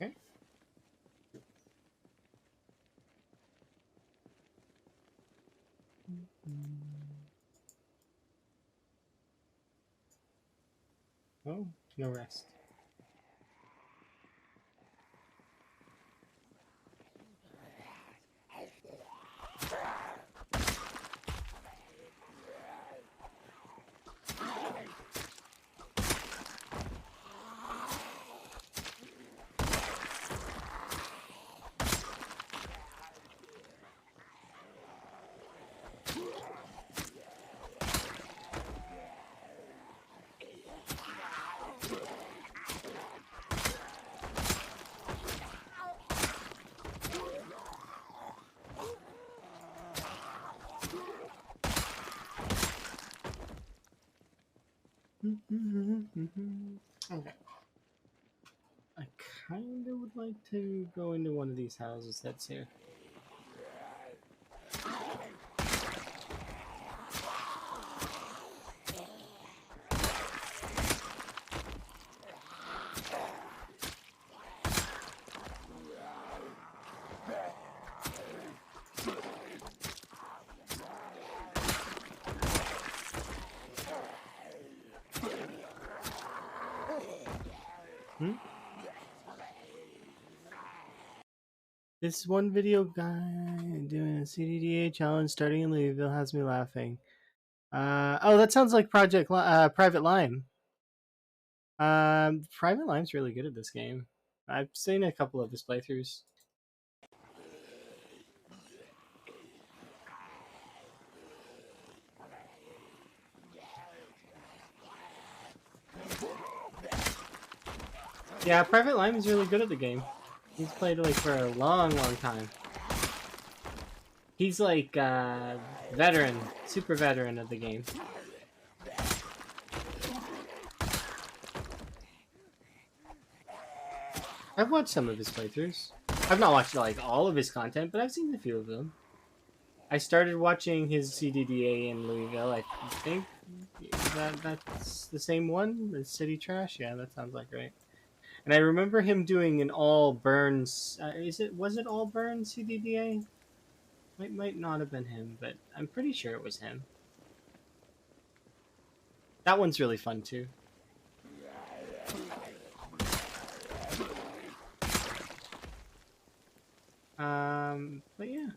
Okay. Oh, no rest. Okay. I kind of would like to go into one of these houses that's here. This one video guy doing a CDDA challenge starting in Louisville has me laughing. Oh, that sounds like Private Lime. Private Lime's really good at this game. I've seen a couple of his playthroughs. Yeah, Private Lime is really good at the game. He's played like for a long time. He's like veteran, super veteran of the game. I've watched some of his playthroughs. I've not watched like all of his content, but I've seen a few of them. I started watching his CDDA in Louisville. I think that's the same one, the City Trash. Yeah, that sounds like right. And I remember him doing an all burns. Was it all burns CDDA? Might not have been him, but I'm pretty sure it was him. That one's really fun too. But yeah.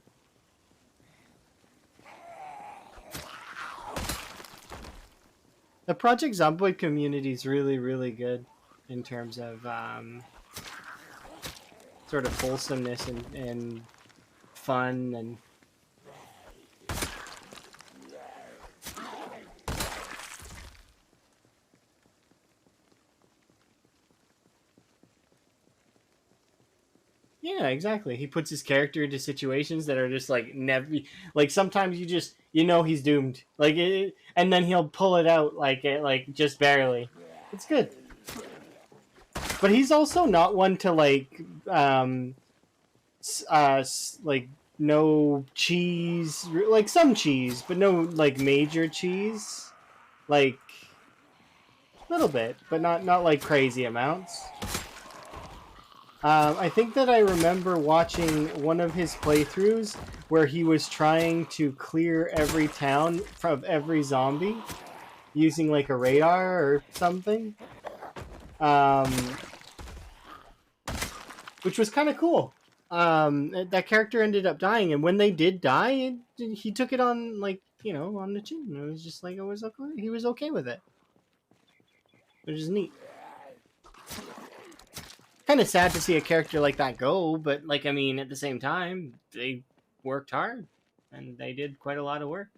The Project Zomboid community is really good in terms of sort of wholesomeness and fun and yeah, exactly. He puts his character into situations that are just like never, like sometimes you know he's doomed, like and then he'll pull it out like just barely. It's good, but he's also not one to like like no cheese, like some cheese, but no like major cheese, like a little bit, but not like crazy amounts. I think that I remember watching one of his playthroughs where he was trying to clear every town from every zombie using like a radar or something, which was kind of cool. That character ended up dying, and when they did die, he took it on like on the chin. It was just like it was okay. He was okay with it, which is neat. Kind of sad to see a character like that go, but like I mean, at the same time, they worked hard and they did quite a lot of work.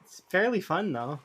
It's fairly fun though.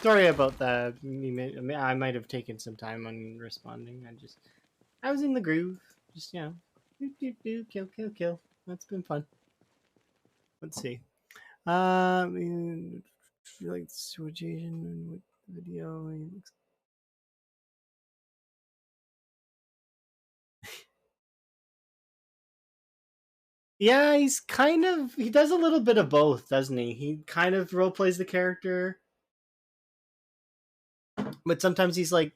Sorry about that. I might have taken some time on responding. I was in the groove. Just kill. That's been fun. Let's see. Like situation video. Yeah, he does a little bit of both, doesn't he? He kind of role plays the character, but sometimes he's like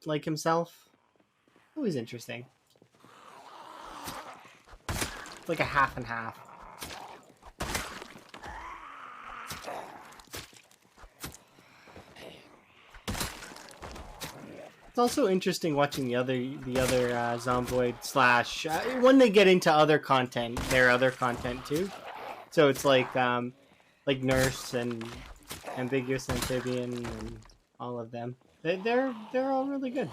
like himself. Always interesting. It's like a half and half. It's also interesting watching the other Zomboid slash when they get into other content, their other content too. So it's like Nurse and Ambiguous Amphibian and all of them. They're all really good.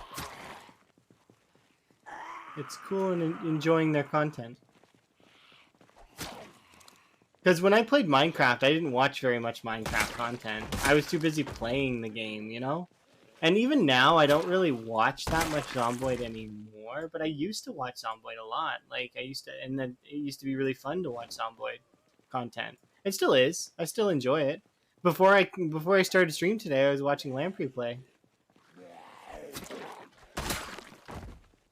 It's cool and enjoying their content. Because when I played Minecraft, I didn't watch very much Minecraft content. I was too busy playing the game, you know? And even now, I don't really watch that much Zomboid anymore, but I used to watch Zomboid a lot. Like, and then it used to be really fun to watch Zomboid content. It still is. I still enjoy it. Before I started stream today, I was watching Lamprey play.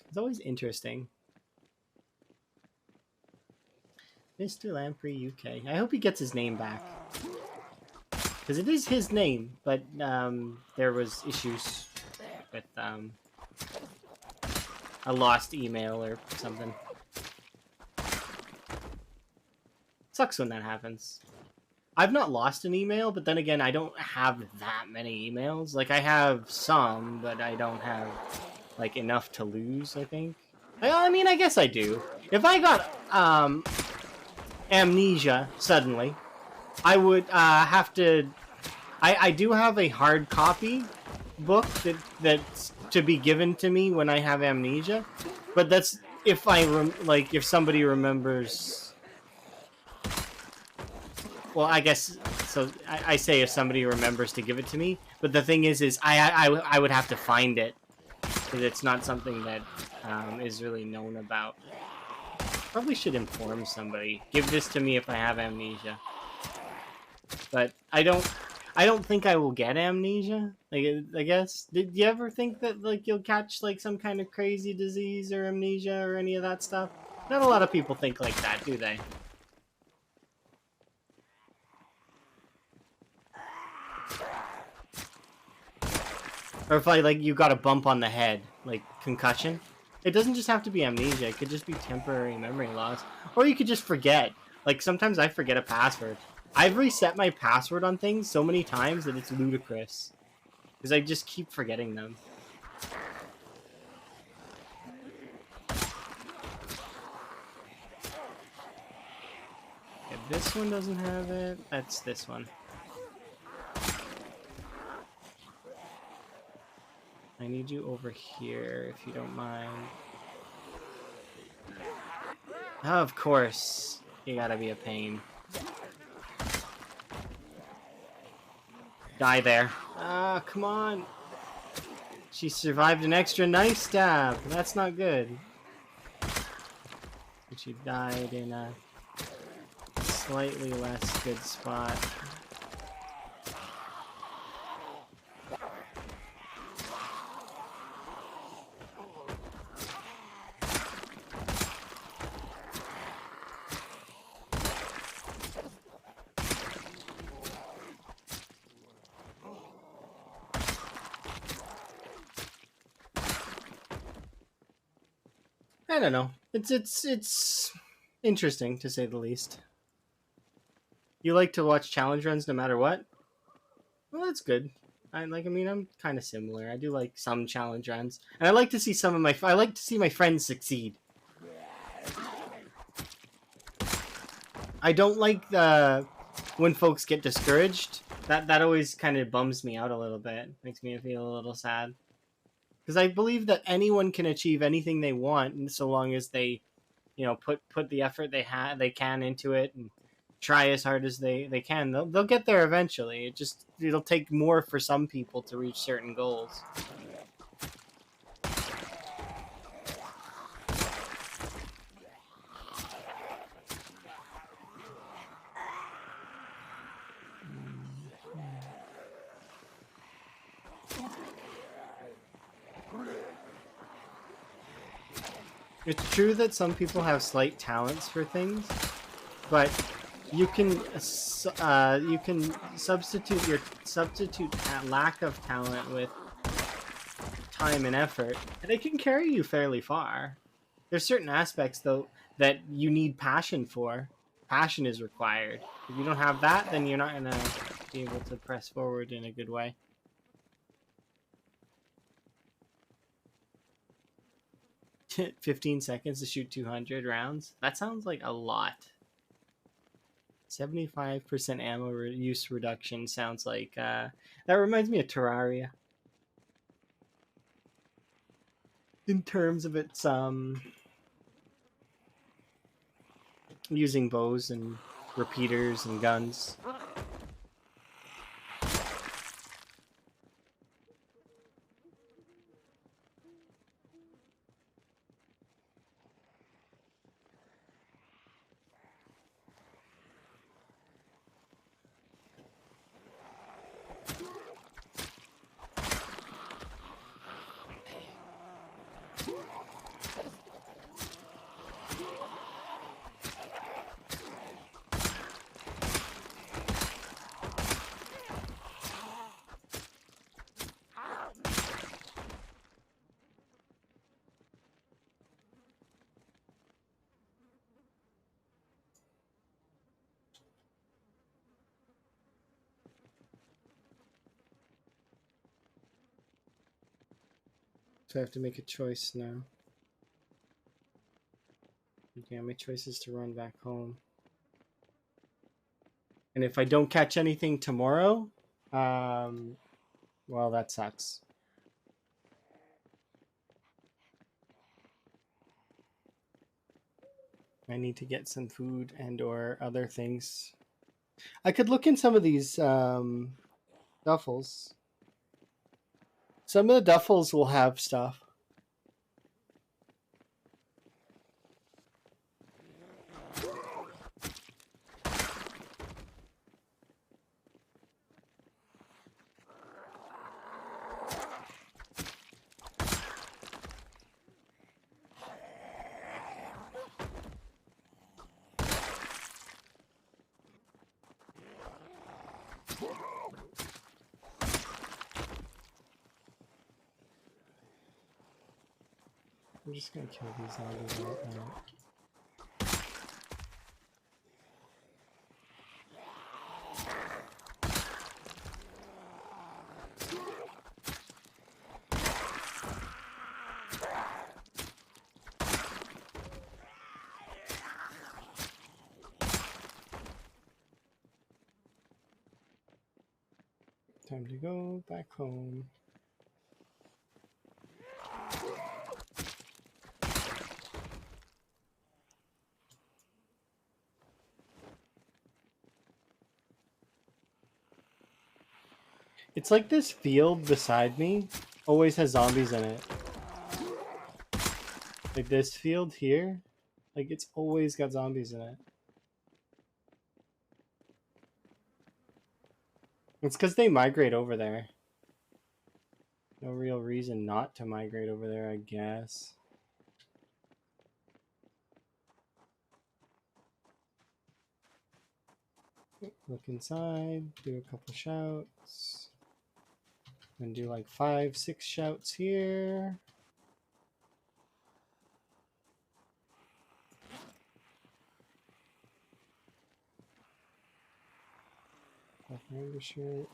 It's always interesting. Mr. Lamprey UK. I hope he gets his name back. Because it is his name, but there was issues with a lost email or something. Sucks when that happens. I've not lost an email, but then again, I don't have that many emails. Like, I have some, but I don't have, like, enough to lose, I think. I mean, I guess I do. If I got amnesia suddenly, I would have to... I do have a hard copy book that's to be given to me when I have amnesia, but that's if if somebody remembers... Well, I guess, so I say if somebody remembers to give it to me, but the thing is I would have to find it, because it's not something that is really known about. Probably should inform somebody. Give this to me if I have amnesia. But I don't think I will get amnesia. Like, I guess. Did you ever think that, like, you'll catch, like, some kind of crazy disease or amnesia or any of that stuff? Not a lot of people think like that, do they? Or if, like, you got a bump on the head, like concussion. It doesn't just have to be amnesia. It could just be temporary memory loss. Or you could just forget. Like, sometimes I forget a password. I've reset my password on things so many times that it's ludicrous. Because I just keep forgetting them. Okay, this one doesn't have it. That's this one. I need you over here, if you don't mind. Oh, of course. You gotta be a pain. Die there. Ah, come on. She survived an extra knife stab. That's not good. And she died in a slightly less good spot. I don't know. It's interesting, to say the least. You like to watch challenge runs no matter what? Well, that's good. I mean, I'm kind of similar. I do like some challenge runs, and I like to see I like to see my friends succeed. I don't like when folks get discouraged. That always kind of bums me out a little bit. Makes me feel a little sad. Because I believe that anyone can achieve anything they want, and so long as they, put the effort they can into it and try as hard as they can, they'll get there eventually. It'll take more for some people to reach certain goals. It's true that some people have slight talents for things, but you can substitute lack of talent with time and effort, and it can carry you fairly far. There's certain aspects though that you need passion for. Passion is required. If you don't have that, then you're not gonna be able to press forward in a good way. 15 seconds to shoot 200 rounds. That sounds like a lot. 75% ammo use reduction sounds like that reminds me of Terraria in terms of its using bows and repeaters and guns. So I have to make a choice now. Okay, my choice is to run back home. And if I don't catch anything tomorrow, well, that sucks. I need to get some food and or other things. I could look in some of these duffels. Some of the duffels will have stuff. I'm just gonna kill these zombies right now. Time to go back home. It's like this field beside me always has zombies in it. Like this field here, like it's always got zombies in it. It's because they migrate over there. No real reason not to migrate over there, I guess. Look inside, do a couple shouts. And do like 5, 6 shouts here. Undershirt.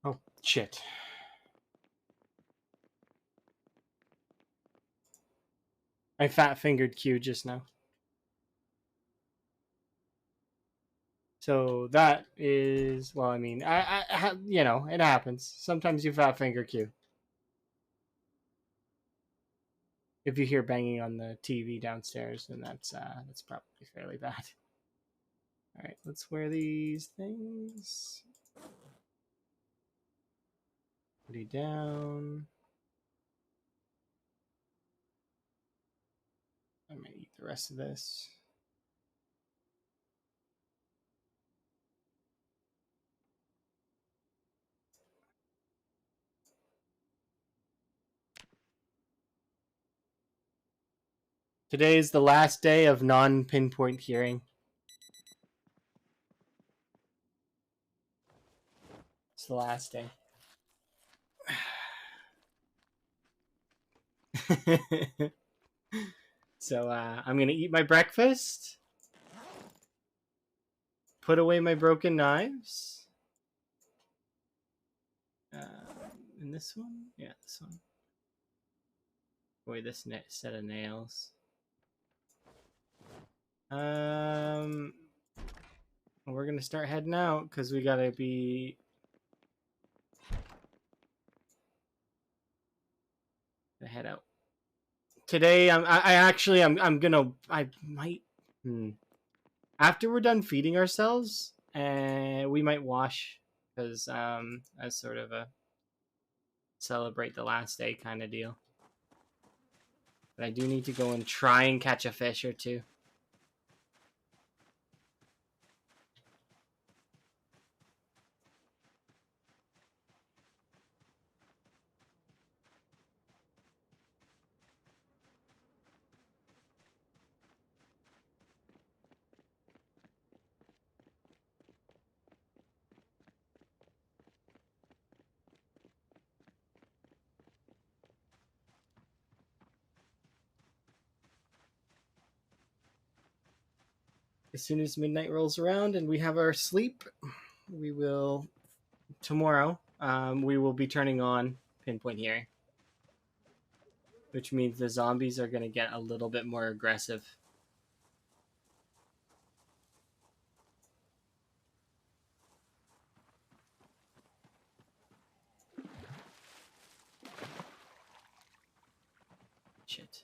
Oh, shit. I fat-fingered Q just now. So that is, well, I mean, I you know, it happens. Sometimes you fat finger Q. If you hear banging on the TV downstairs, then that's probably fairly bad. All right, let's wear these things. Put it down. I might eat the rest of this. Today is the last day of non-pinpoint hearing. It's the last day. So I'm gonna eat my breakfast, put away my broken knives. And this one, yeah, this one. Boy, this set of nails. We're gonna start heading out because we gotta be. Head out. Today, I'm I might. After we're done feeding ourselves, we might wash because as sort of a celebrate the last day kind of deal. But I do need to go and try and catch a fish or two. As soon as midnight rolls around and we have our sleep, we will tomorrow. We will be turning on pinpoint hearing, which means the zombies are going to get a little bit more aggressive. Shit.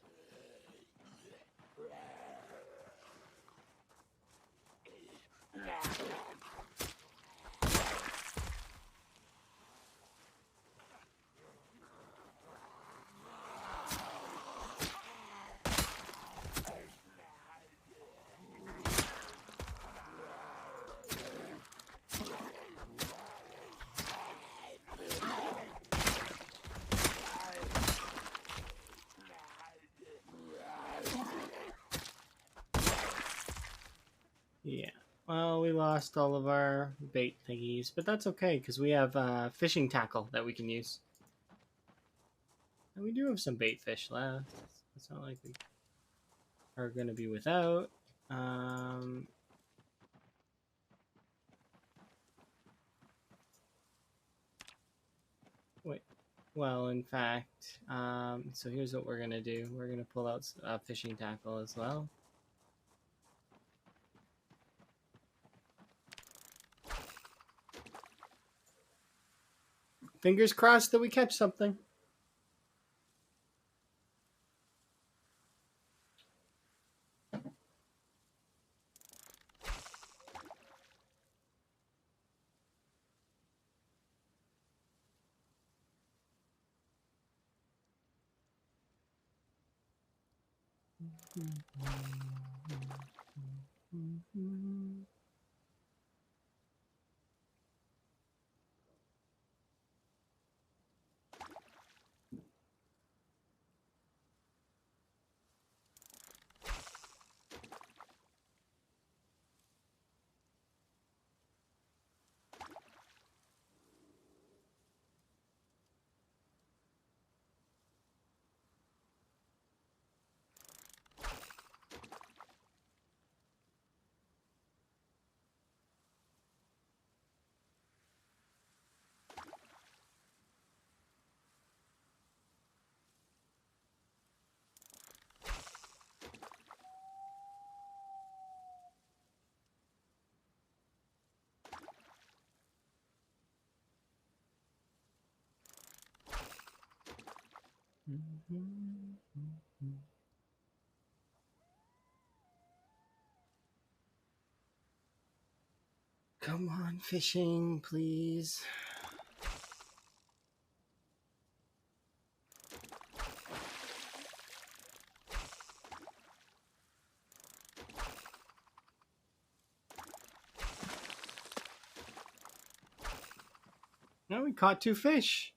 Yeah. Well, we lost all of our bait thingies, but that's okay because we have fishing tackle that we can use. And we do have some bait fish left. It's not like we are going to be without. Wait. Well, in fact, so here's what we're going to do. We're going to pull out fishing tackle as well. Fingers crossed that we catch something. Come on, fishing, please. Now we caught 2 fish.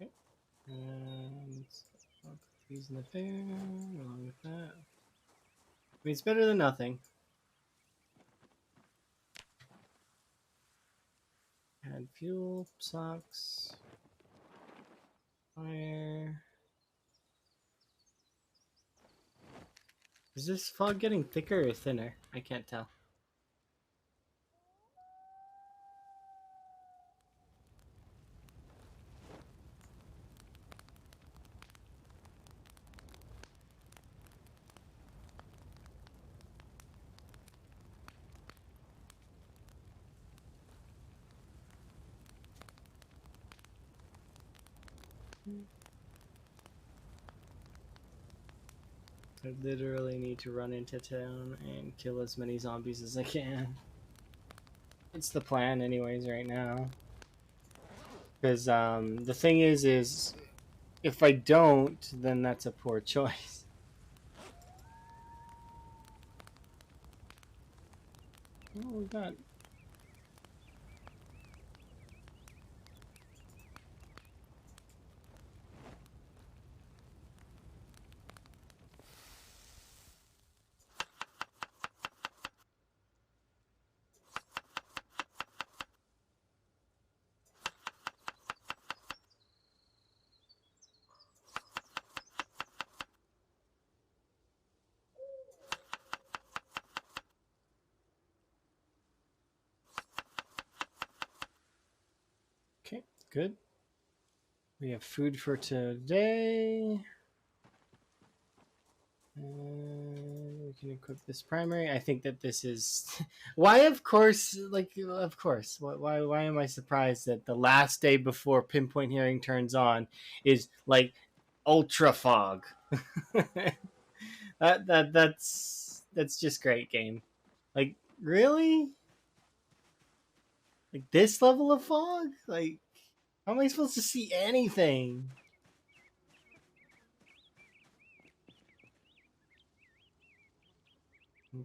Okay. And I'll put these in the fair along with that. I mean, it's better than nothing. Add fuel, socks, fire. Is this fog getting thicker or thinner? I can't tell. I literally need to run into town and kill as many zombies as I can. It's the plan anyways right now. Because the thing is if I don't, then that's a poor choice. Oh, we got... Okay, good. We have food for today. We can equip this primary. I think that this is why, of course, of course. Why am I surprised that the last day before pinpoint hearing turns on is like ultra fog? That's just great game. Like, really? Like this level of fog? Like, how am I supposed to see anything?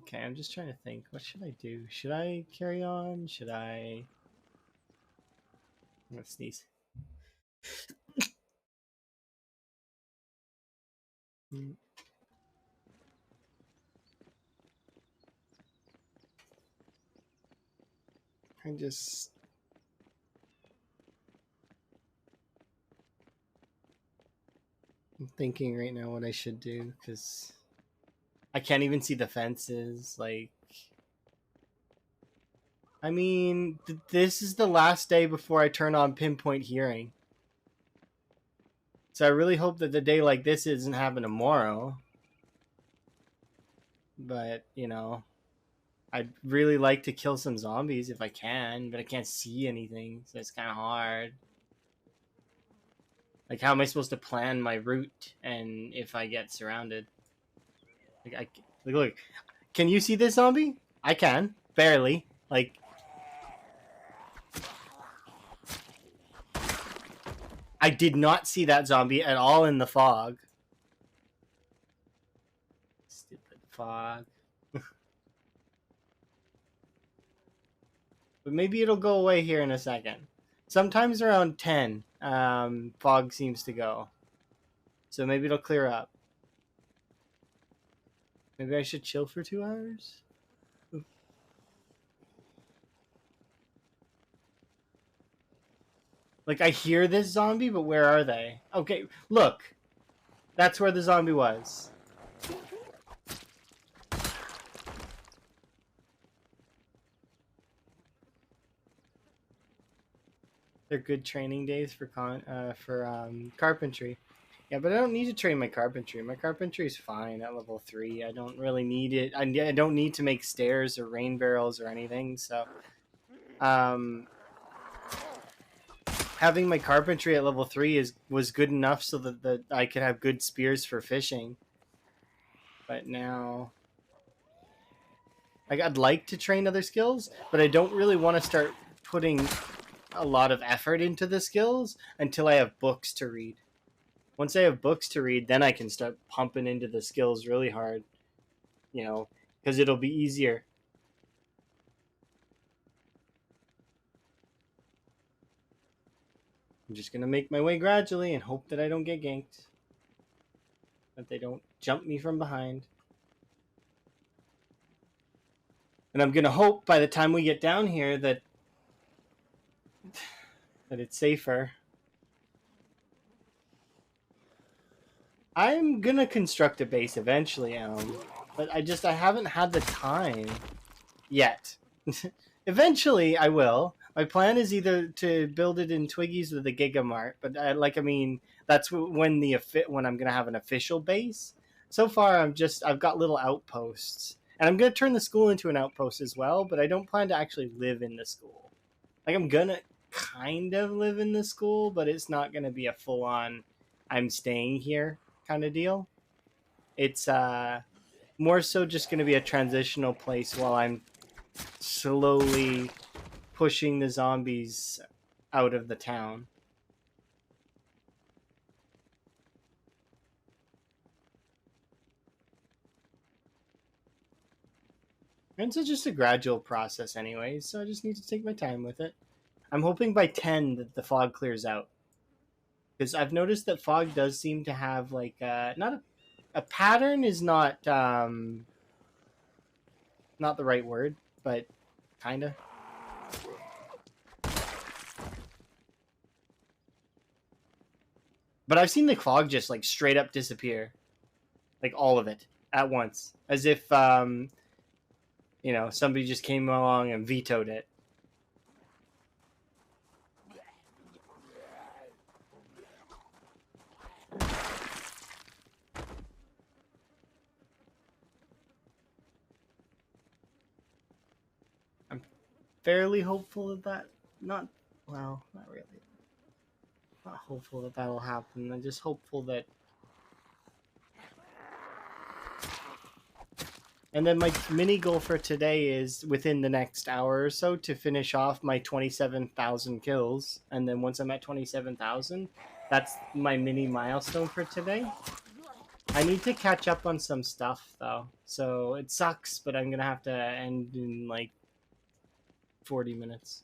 Okay, I'm just trying to think. What should I do? Should I carry on? Should I... I'm gonna sneeze. I'm just... I'm thinking right now what I should do, because I can't even see the fences. Like, I mean, this is the last day before I turn on pinpoint hearing. So I really hope that the day like this isn't happening tomorrow. But, you know, I'd really like to kill some zombies if I can, but I can't see anything, so it's kind of hard. Like, how am I supposed to plan my route and if I get surrounded? Like, look, can you see this zombie? I can, barely. Like, I did not see that zombie at all in the fog. Stupid fog. But maybe it'll go away here in a second. Sometimes around 10, fog seems to go. So maybe it'll clear up. Maybe I should chill for 2 hours? Like, I hear this zombie, but where are they? Okay, look. That's where the zombie was. They're good training days for carpentry. Yeah, but I don't need to train my carpentry. My carpentry is fine at level 3. I don't really need it. I don't need to make stairs or rain barrels or anything. So, having my carpentry at level 3 was good enough so that I could have good spears for fishing. But now, like, I'd like to train other skills, but I don't really want to start putting a lot of effort into the skills until I have books to read. Once I have books to read, then I can start pumping into the skills really hard, you know, because it'll be easier. I'm just going to make my way gradually and hope that I don't get ganked. That they don't jump me from behind. And I'm going to hope by the time we get down here that it's safer. I'm going to construct a base eventually, but I haven't had the time yet. Eventually, I will. My plan is either to build it in Twiggy's or the Gigamart, but that's when I'm gonna have an official base. So far, I've got little outposts, and I'm gonna turn the school into an outpost as well. But I don't plan to actually live in the school. Like, I'm gonna kind of live in the school, but it's not gonna be a full on I'm staying here kind of deal. It's more so just gonna be a transitional place while I'm slowly pushing the zombies out of the town. And it's just a gradual process anyways, so I just need to take my time with it. I'm hoping by 10 that the fog clears out. Because I've noticed that fog does seem to have like not a pattern is not the right word, but kinda. But I've seen the fog just like straight up disappear. Like all of it at once. As if somebody just came along and vetoed it. I'm fairly hopeful that not really. Not hopeful that that'll happen. I'm just hopeful that. And then my mini goal for today is within the next hour or so to finish off my 27,000 kills. And then once I'm at 27,000, that's my mini milestone for today. I need to catch up on some stuff though. So it sucks, but I'm going to have to end in like 40 minutes.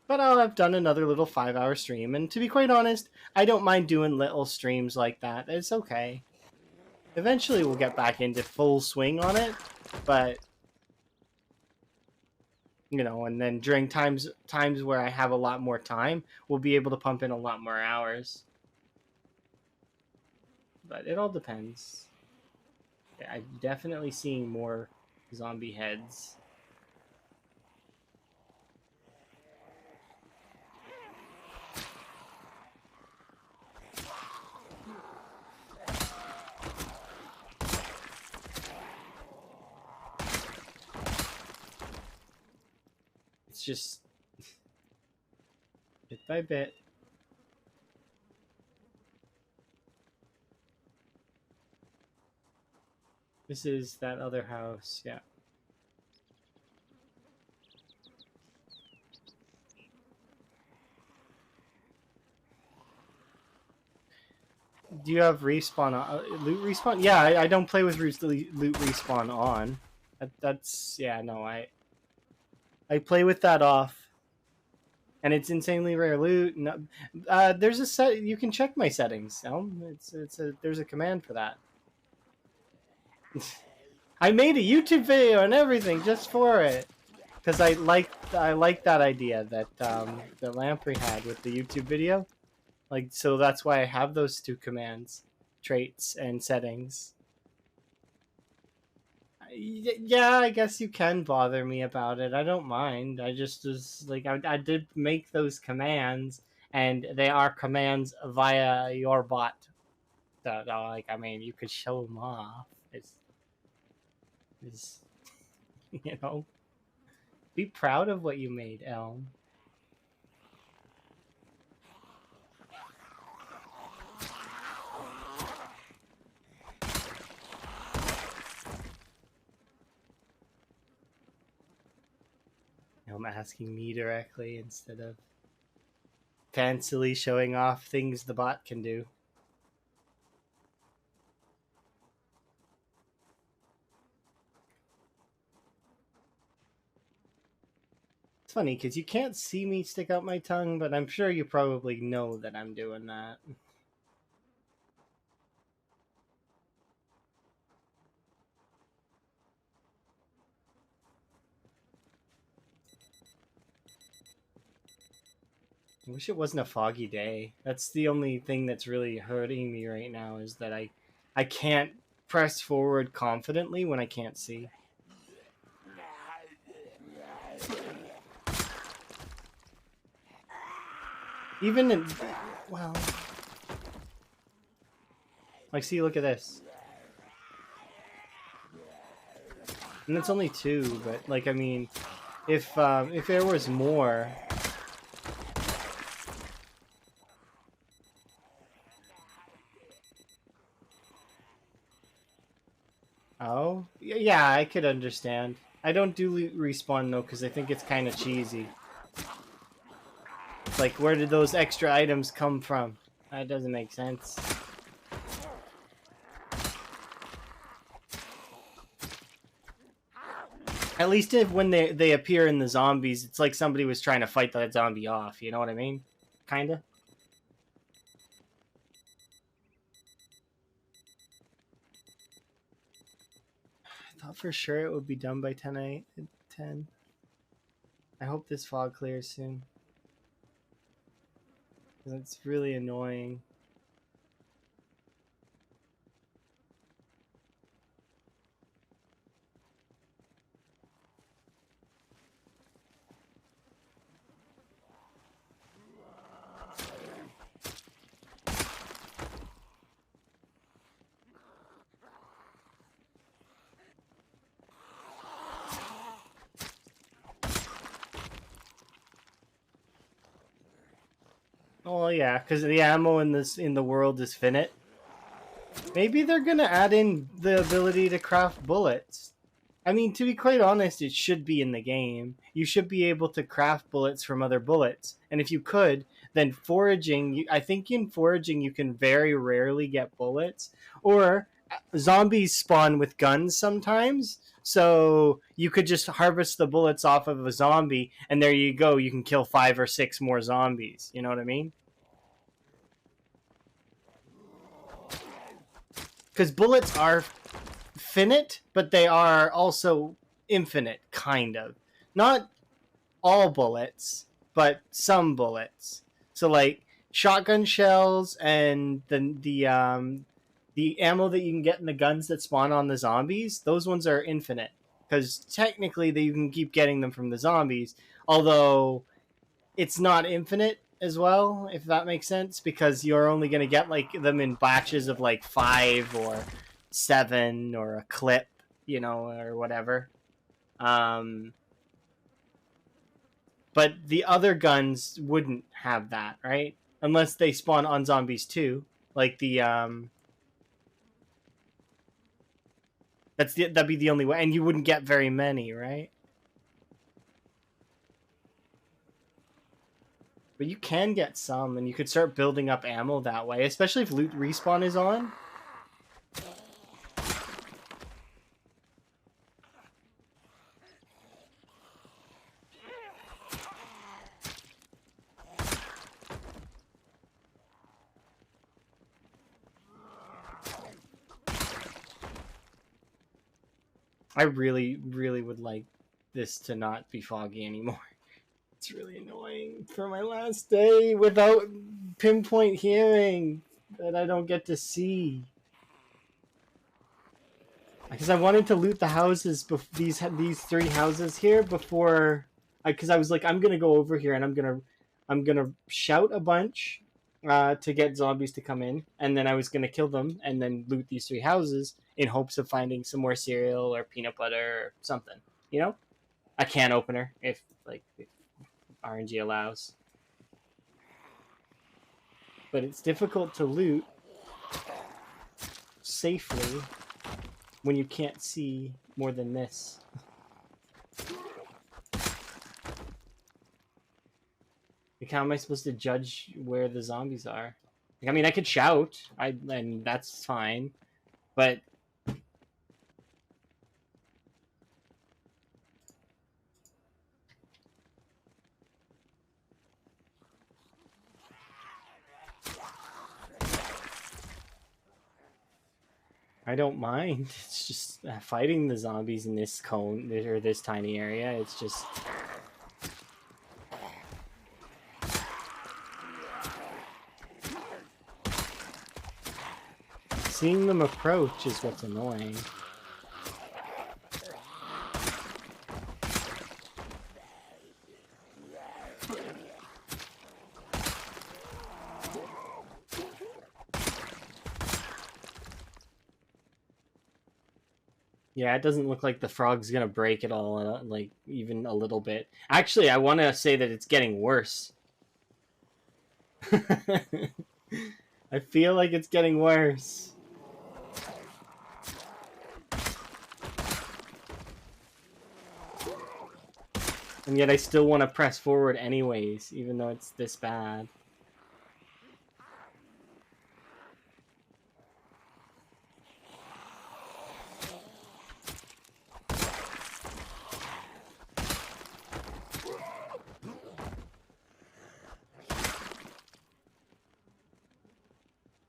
But I'll have done another little 5-hour stream. And to be quite honest, I don't mind doing little streams like that. It's okay. Eventually we'll get back into full swing on it, but and then during times where I have a lot more time, we'll be able to pump in a lot more hours. But it all depends. I'm definitely seeing more zombie heads. It's just bit by bit. This is that other house, yeah. Do you have respawn on? Loot respawn? Yeah, I don't play with loot respawn on. That's yeah, no, I play with that off. And it's insanely rare loot. No, there's a set you can check my settings. There's a command for that. I made a YouTube video and everything just for it because I like that idea that that Lamprey had with the YouTube video. Like, so that's why I have those two commands, traits and settings. Yeah, I guess you can bother me about it. I don't mind. I just was like, I did make those commands, and they are commands via your bot. So, like, I mean, you could show them off. It's be proud of what you made, Elm. I'm asking me directly instead of fancily showing off things the bot can do. It's funny because you can't see me stick out my tongue, but I'm sure you probably know that I'm doing that. I wish it wasn't a foggy day. That's the only thing that's really hurting me right now, is that I can't press forward confidently when I can't see. Even in, well, like, see, look at this. And it's only 2, but, like, I mean, if there was more... Oh? Yeah, I could understand. I don't do respawn, though, because I think it's kind of cheesy. Like, where did those extra items come from? That doesn't make sense. At least if when they appear in the zombies, it's like somebody was trying to fight that zombie off, you know what I mean? Kinda. I thought for sure it would be done by 10. I hope this fog clears soon. It's really annoying. Oh yeah, because the ammo in the world is finite. Maybe they're gonna add in the ability to craft bullets. I mean, to be quite honest, it should be in the game. You should be able to craft bullets from other bullets, and if you could, then foraging. I think in foraging you can very rarely get bullets, or zombies spawn with guns sometimes. So you could just harvest the bullets off of a zombie, and there you go. You can kill 5 or 6 more zombies. You know what I mean? Because bullets are finite, but they are also infinite, kind of. Not all bullets, but some bullets. So like shotgun shells and the ammo that you can get in the guns that spawn on the zombies, those ones are infinite. Because technically you can keep getting them from the zombies, although it's not infinite as well, if that makes sense, because you're only going to get like them in batches of like 5 or 7 or a clip, you know, or whatever. But the other guns wouldn't have that, right? Unless they spawn on zombies too, like the that'd be the only way, and you wouldn't get very many, right? But you can get some, and you could start building up ammo that way, especially if loot respawn is on. I really, really would like this to not be foggy anymore. It's really annoying for my last day without pinpoint hearing that I don't get to see. Because I wanted to loot the houses, these 3 houses here before, because I was like, I'm gonna go over here and I'm gonna shout a bunch to get zombies to come in, and then I was gonna kill them and then loot these 3 houses in hopes of finding some more cereal or peanut butter or something, you know, a can opener if RNG allows. But it's difficult to loot safely when you can't see more than this. Like, how am I supposed to judge where the zombies are? Like, I mean, I could shout, and that's fine, but I don't mind. It's just fighting the zombies in this cone or this tiny area. It's just seeing them approach is what's annoying. Yeah, it doesn't look like the frog's gonna break at all, like even a little bit. Actually, I want to say that it's getting worse. I feel like it's getting worse. And yet I still want to press forward anyways, even though it's this bad.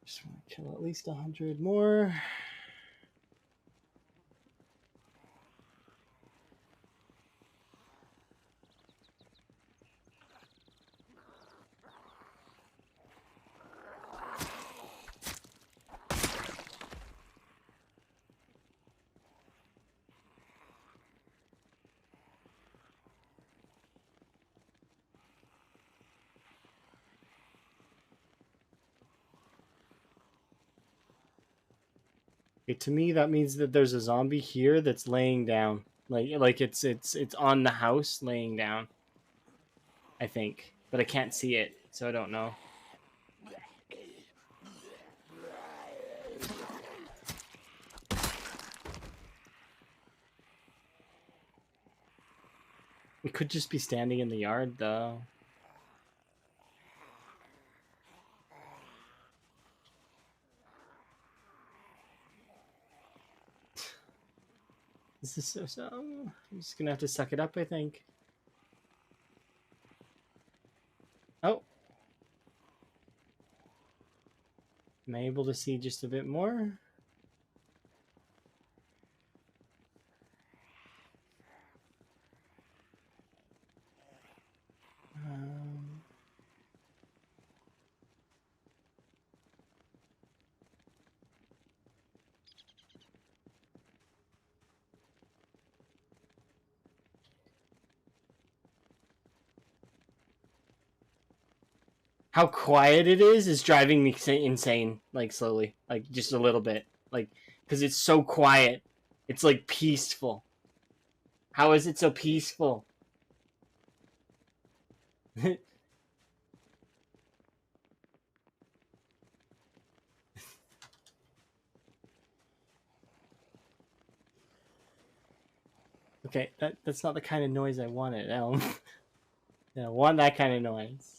Just want to kill at least 100 more. Okay, to me, that means that there's a zombie here that's laying down, like it's on the house laying down. I think, but I can't see it, so I don't know. We could just be standing in the yard, though. This is so. I'm just gonna have to suck it up, I think. Oh. Am I able to see just a bit more? How quiet it is driving me insane, like slowly, like just a little bit, like because it's so quiet. It's like peaceful. How is it so peaceful? Okay, that's not the kind of noise I wanted. I don't want that kind of noise.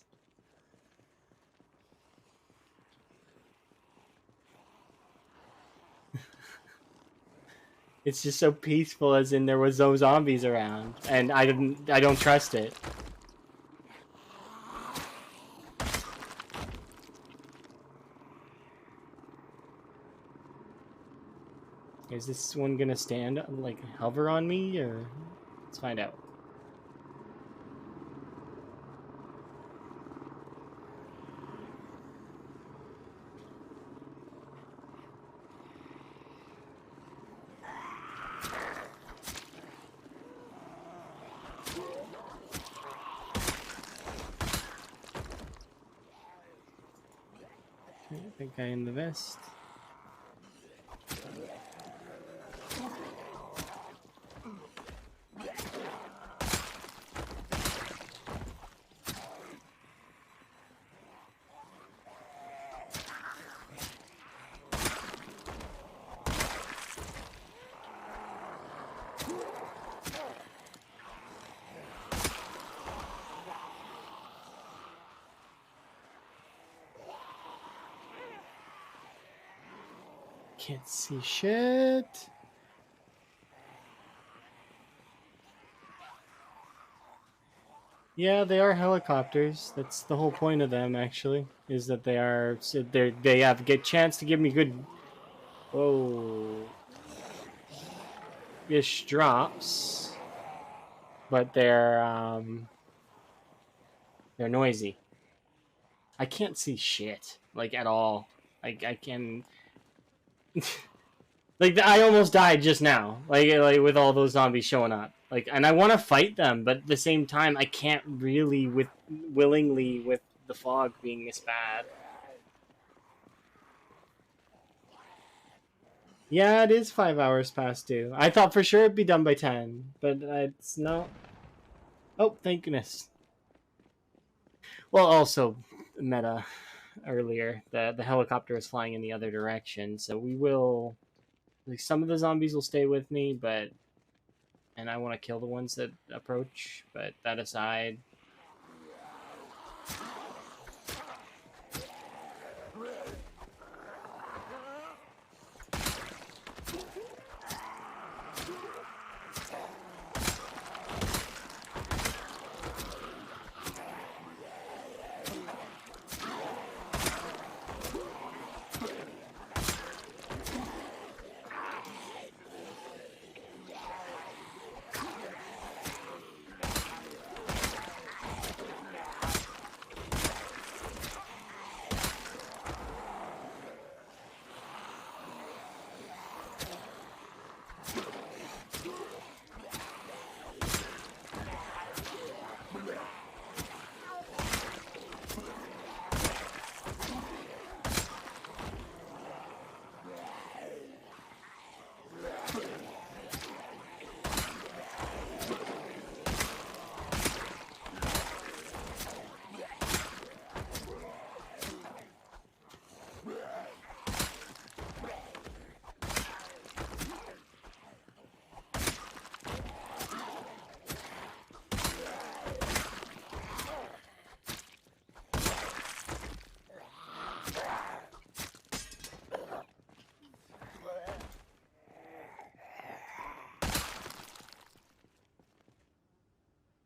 It's just so peaceful, as in there was no zombies around, and I don't trust it. Is this one gonna stand, like, hover on me, or let's find out. Big guy in the vest. can't see shit. Yeah, they are helicopters. That's the whole point of them, actually, is that they are. So they have a good chance to give me good. Whoa. Ish drops, but they're noisy. I can't see shit like at all. Like I can. Like I almost died just now, like with all those zombies showing up. Like, and I want to fight them, but at the same time, I can't really willingly with the fog being this bad. Yeah, it is 5 hours past due. I thought for sure it'd be done by 10, but it's no. Oh, thank goodness. Well, also meta earlier, the helicopter is flying in the other direction, so we will. Like some of the zombies will stay with me, but and I want to kill the ones that approach. But that aside,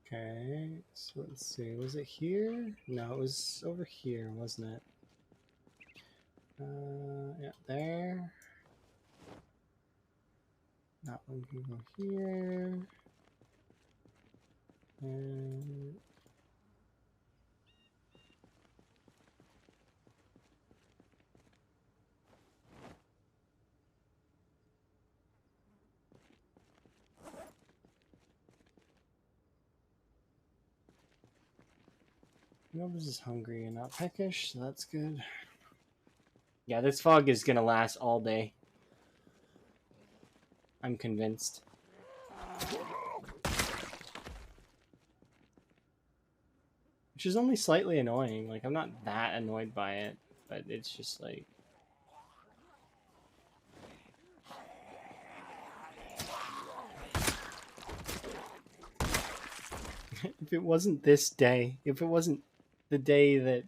okay. So let's see. Was it here? No, it was over here, wasn't it? Yeah, there. That one can go here. And Nobis is hungry and not peckish, so that's good. Yeah, this fog is gonna last all day. I'm convinced. Which is only slightly annoying. Like, I'm not that annoyed by it, but it's just like... If it wasn't this day, if it wasn't the day that...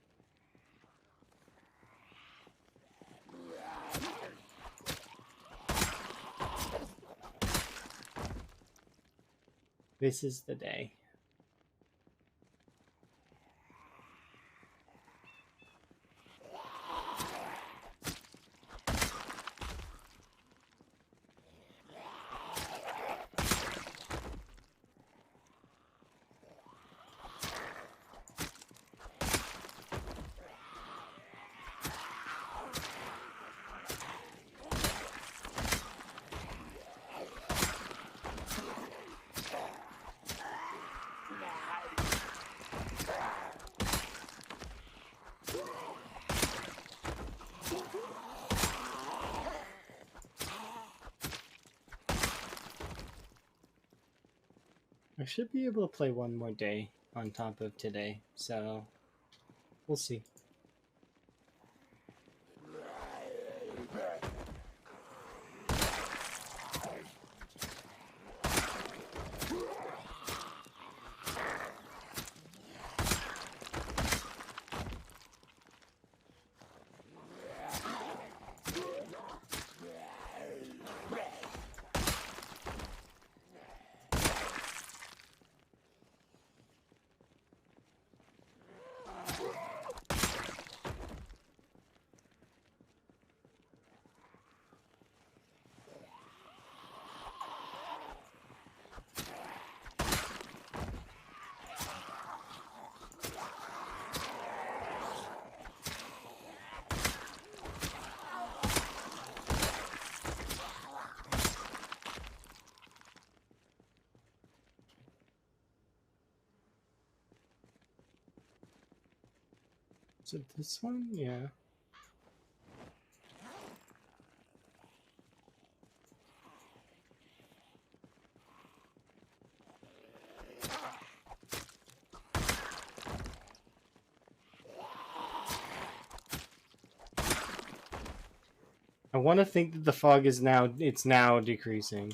This is the day. I should be able to play one more day on top of today, so we'll see. Is it this one? Yeah. I want to think that the fog is now decreasing.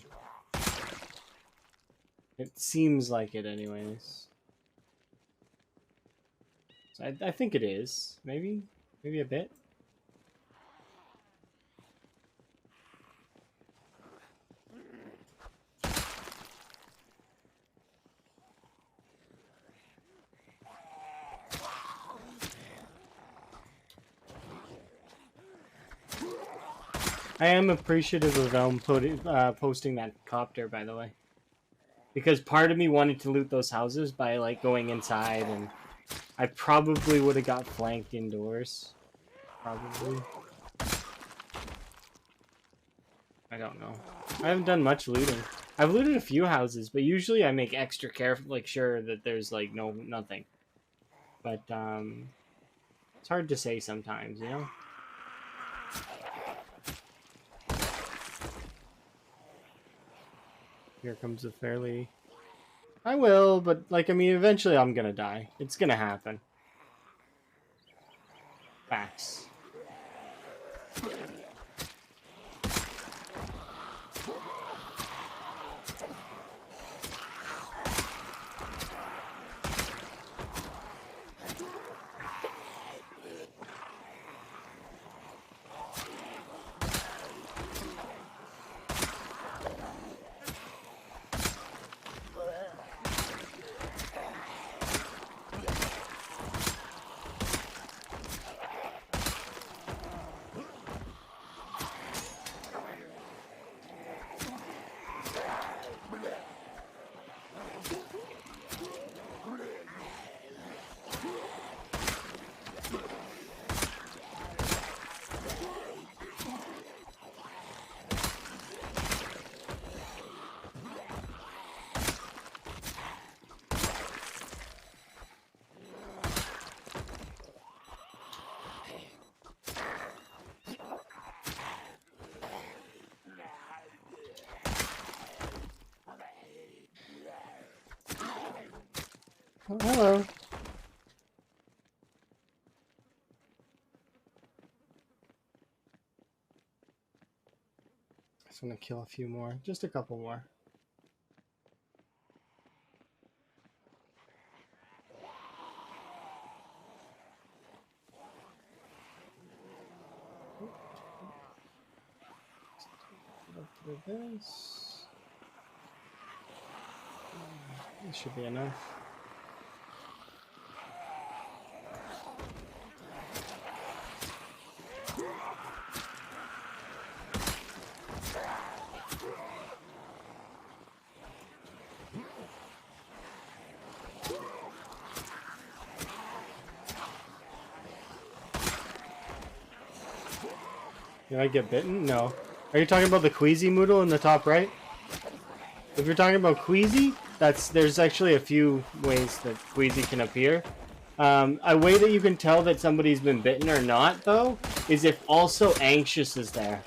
It seems like it anyways. So I think it is. Maybe a bit. I am appreciative of Elm posting that copter, by the way. Because part of me wanted to loot those houses by like going inside, and I probably would have got flanked indoors. Probably. I don't know. I haven't done much looting. I've looted a few houses, but usually I make extra careful, like sure that there's like nothing. But it's hard to say sometimes, you know. Here comes a fairly... I will, but, like, I mean, eventually I'm gonna die. It's gonna happen. Facts. Oh, hello. Just want to kill a few more. Just a couple more. This should be enough. Did I get bitten? No. Are you talking about the Queasy Moodle in the top right? If you're talking about Queasy, there's actually a few ways that Queasy can appear. A way that you can tell that somebody's been bitten or not, though, is if also Anxious is there.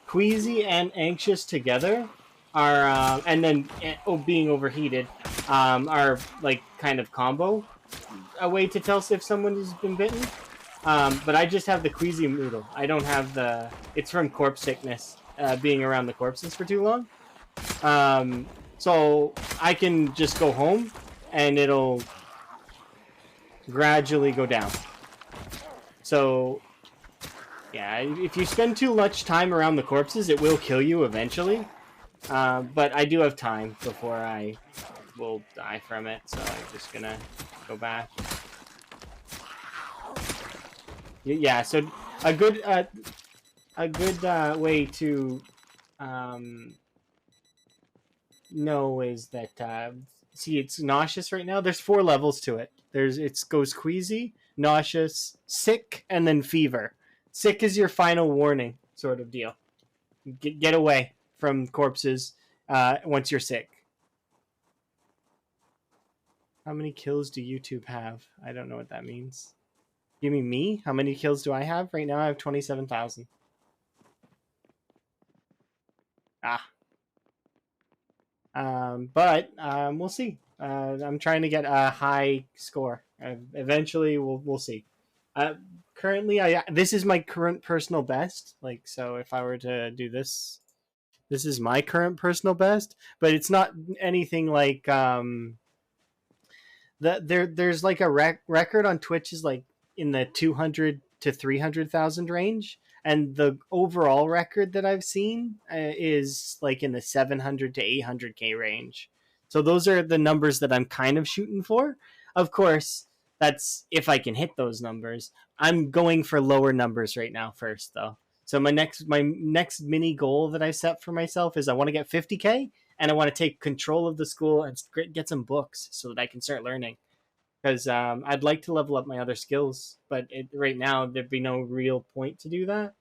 Queasy and Anxious together are, and then being overheated, are like kind of combo. A way to tell if someone has been bitten. But I just have the Queasy Moodle. I don't have the... It's from corpse sickness, being around the corpses for too long. So I can just go home, and it'll gradually go down. So, yeah, if you spend too much time around the corpses, it will kill you eventually. But I do have time before I will die from it, so I'm just gonna go back. Yeah, so a good way to know is that see, it's nauseous right now. There's 4 levels to it. It goes queasy, nauseous, sick, and then fever. Sick is your final warning, sort of deal. Get away from corpses once you're sick. How many kills do YouTube have? I don't know what that means. You mean me? How many kills do I have? Right now I have 27,000. Ah. But we'll see. I'm trying to get a high score. Eventually, we'll see. Uh, Currently, this is my current personal best. Like, so if I were to do this, this is my current personal best. But it's not anything like there's like a record on Twitch is like in the 200 to 300,000 range, and the overall record that I've seen is like in the 700 to 800k range. So those are the numbers that I'm kind of shooting for. Of course, that's if I can hit those numbers. I'm going for lower numbers right now first though. So my next mini goal that I set for myself is I want to get 50k, and I want to take control of the school and get some books so that I can start learning. Because I'd like to level up my other skills, but right now there'd be no real point to do that.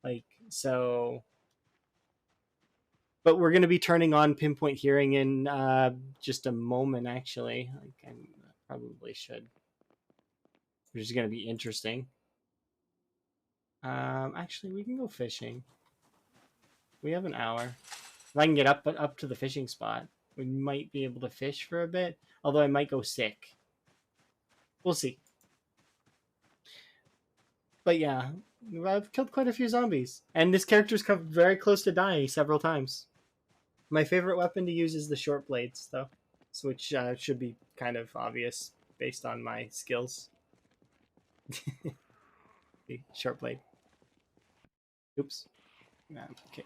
Like so, but we're going to be turning on pinpoint hearing in just a moment. Actually, like I probably should, which is going to be interesting. Actually, we can go fishing. We have an hour. If I can get up to the fishing spot, we might be able to fish for a bit. Although I might go sick. We'll see. But yeah, I've killed quite a few zombies, and this character's come very close to dying several times. My favorite weapon to use is the short blades, though, which should be kind of obvious based on my skills. The short blade. Oops. Okay.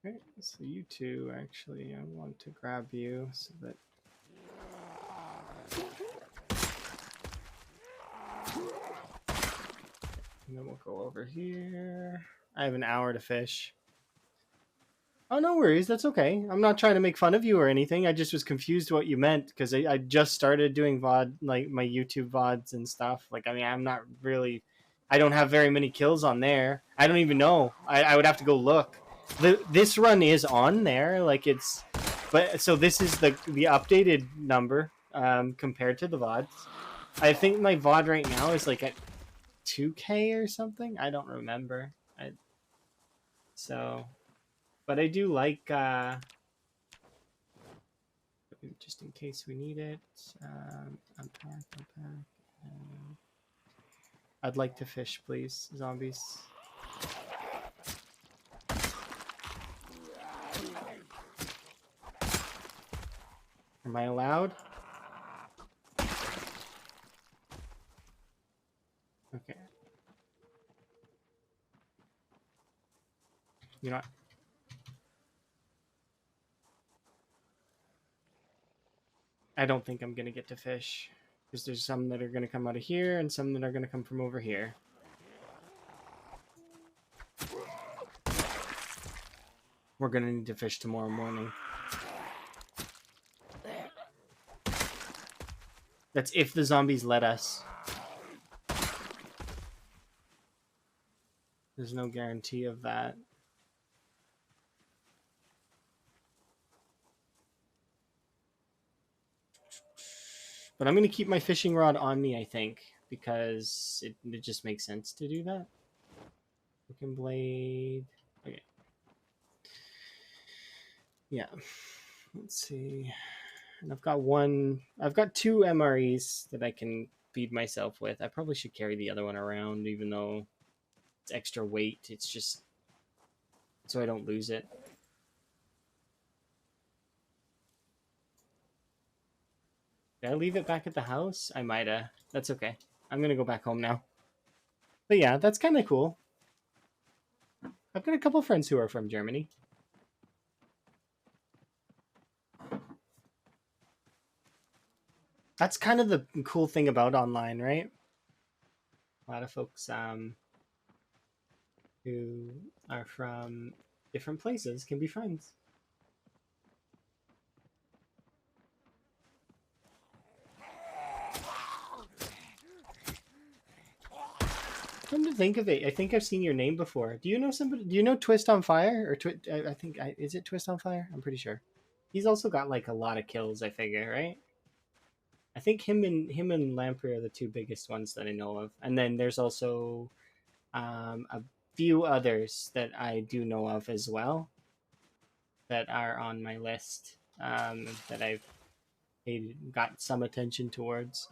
Okay, so you two, actually, I want to grab you so that... And then we'll go over here. I have an hour to fish. Oh, no worries. That's okay. I'm not trying to make fun of you or anything. I just was confused what you meant because I just started doing VOD, like my YouTube VODs and stuff. Like, I mean, I'm not really... I don't have very many kills on there. I don't even know. I would have to go look. This run is on there. Like, it's... But, so this is the updated number compared to the VODs. I think my VOD right now is like at 2K or something. I don't remember. So... But I do like, just in case we need it, unpack. I'd like to fish, please, zombies. Am I allowed? Okay. You know what? I don't think I'm gonna get to fish because there's some that are gonna come out of here and some that are gonna come from over here. We're gonna need to fish tomorrow morning. That's if the zombies let us. There's no guarantee of that. But I'm going to keep my fishing rod on me, I think, because it just makes sense to do that. Broken blade. Okay. Yeah. Let's see. And I've got two MREs that I can feed myself with. I probably should carry the other one around, even though it's extra weight. It's just so I don't lose it. Did I leave it back at the house? I might have. That's okay. I'm gonna go back home now. But yeah, that's kind of cool. I've got a couple friends who are from Germany. That's kind of the cool thing about online, right? A lot of folks who are from different places can be friends. Come to think of it, I think I've seen your name before. Do you know somebody? Do you know Twist on Fire or I think is it Twist on Fire? I'm pretty sure. He's also got like a lot of kills. I figure, right? I think him and Lamprey are the two biggest ones that I know of, and then there's also a few others that I do know of as well that are on my list that I've got some attention towards.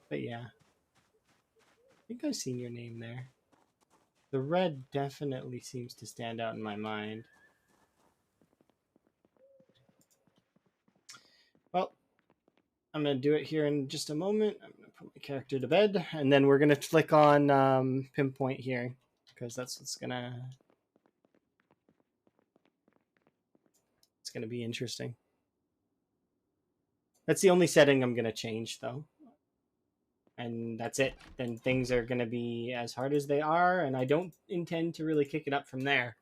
But yeah, I think I've seen your name there. The red definitely seems to stand out in my mind. Well, I'm going to do it here in just a moment. I'm going to put my character to bed, and then we're going to click on pinpoint here, because that's what's going to... It's going to be interesting. That's the only setting I'm going to change, though. And that's it. Then things are going to be as hard as they are, and I don't intend to really kick it up from there.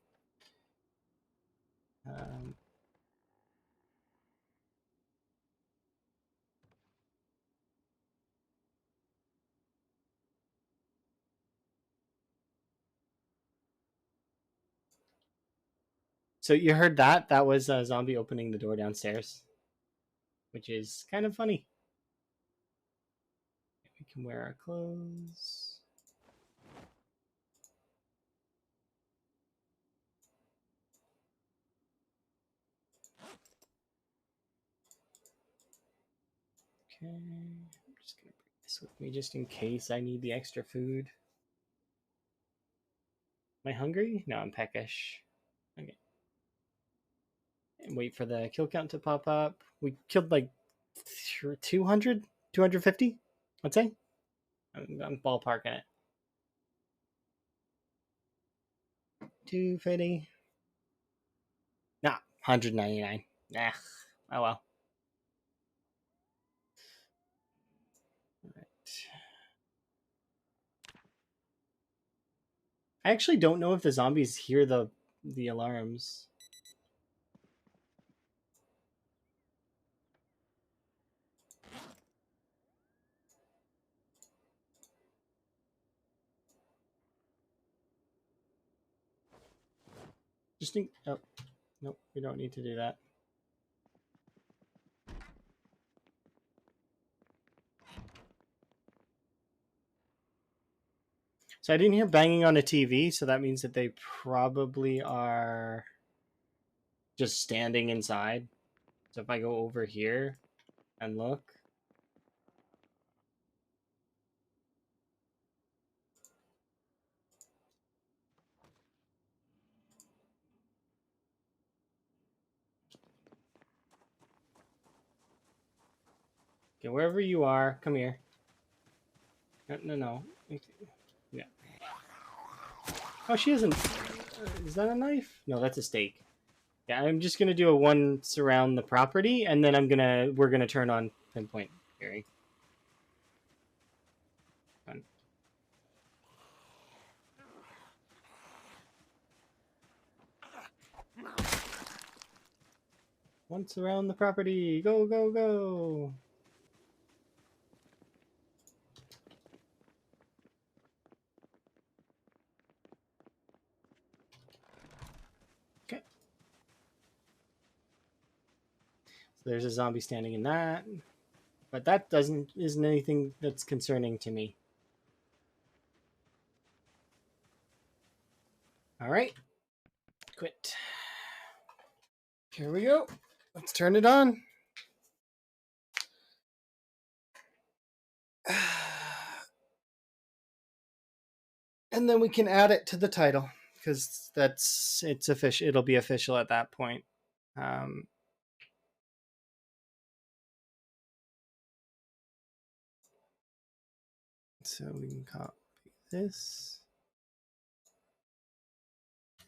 So you heard that? That was a zombie opening the door downstairs, which is kind of funny. We can wear our clothes. Okay, I'm just gonna bring this with me just in case I need the extra food. Am I hungry? No, I'm peckish. Okay. And wait for the kill count to pop up. We killed like 200? 250? I'd say. I'm ballparking it. 250. Nah, 199. Nah. Oh well. Right. I actually don't know if the zombies hear the alarms. Just think. Oh, nope. We don't need to do that. So I didn't hear banging on a TV, so that means that they probably are just standing inside. So if I go over here and look. Okay, wherever you are, come here. No. Yeah. Oh, she isn't. Is that a knife? No, that's a stake. Yeah, I'm just gonna do a once around the property, and then we're gonna turn on pinpoint hearing. Once around the property, go, go, go. Okay. So there's a zombie standing in that. But that isn't anything that's concerning to me. All right. Quit. Here we go. Let's turn it on. And then we can add it to the title because it's official. It'll be official at that point. So we can copy this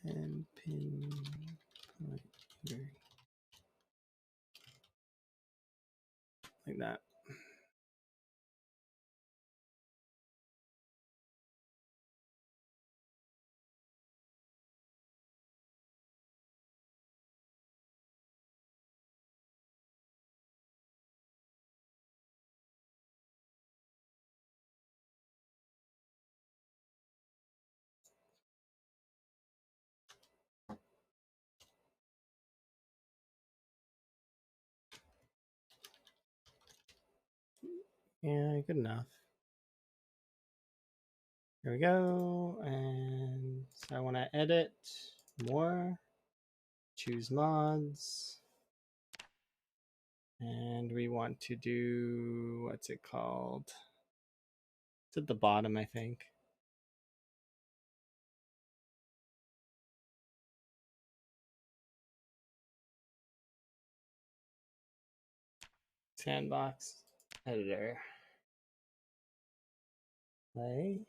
and pin point here like that. Yeah, good enough. There we go. And so I want to edit more, choose mods, and we want to do, what's it called? It's at the bottom, I think. Sandbox editor. Play.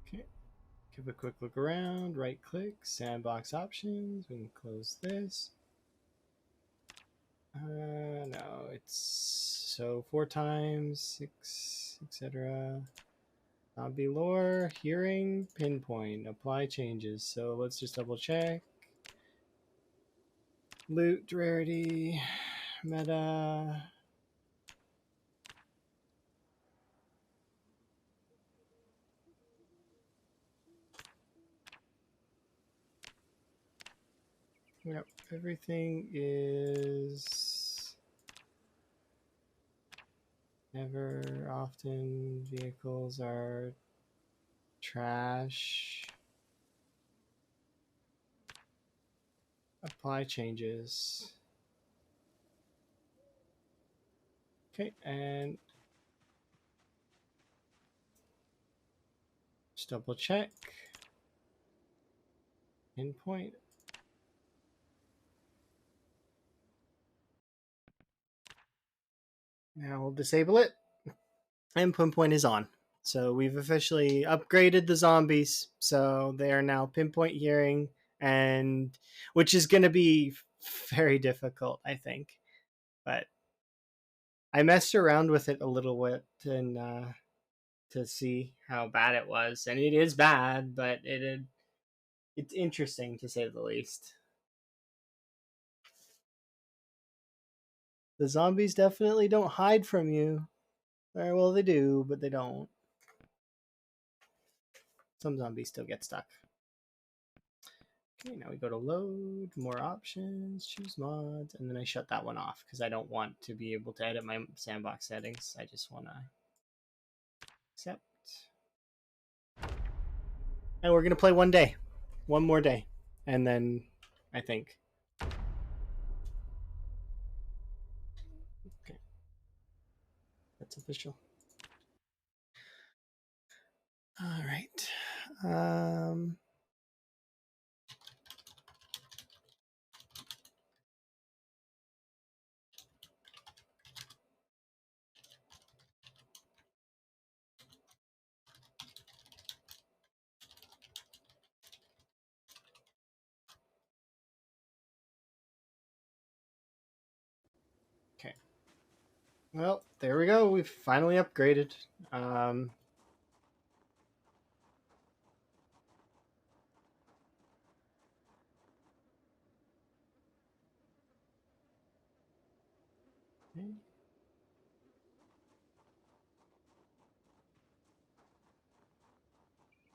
Okay, give a quick look around, right click, sandbox options, we can close this. No, it's so 4 times, 6, etc. Zombie lore, hearing, pinpoint, apply changes. So let's just double check. Loot, rarity, meta. Yep, everything is never, often, vehicles are trash. Apply changes. Okay, and just double check. Pinpoint. Now we'll disable it. And pinpoint is on. So we've officially upgraded the zombies. So they are now pinpoint hearing, and which is going to be very difficult, I think. But I messed around with it a little bit and to see how bad it was, and it is bad, but it's interesting to say the least. The zombies definitely don't hide from you. Or, well, they do, but they don't. Some zombies still get stuck. Okay, now we go to load, more options, choose mods, and then I shut that one off because I don't want to be able to edit my sandbox settings. I just want to accept. And we're going to play one day. One more day. And then I think. Okay. That's official. All right. Okay. Well, there we go. We've finally upgraded. Okay.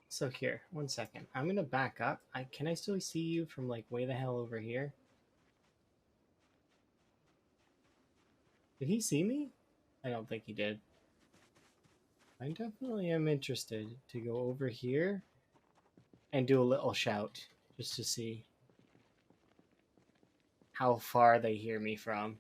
So here, 1 second. I'm gonna back up. Can I still see you from like way the hell over here? Did he see me? I don't think he did. I definitely am interested to go over here and do a little shout just to see how far they hear me from.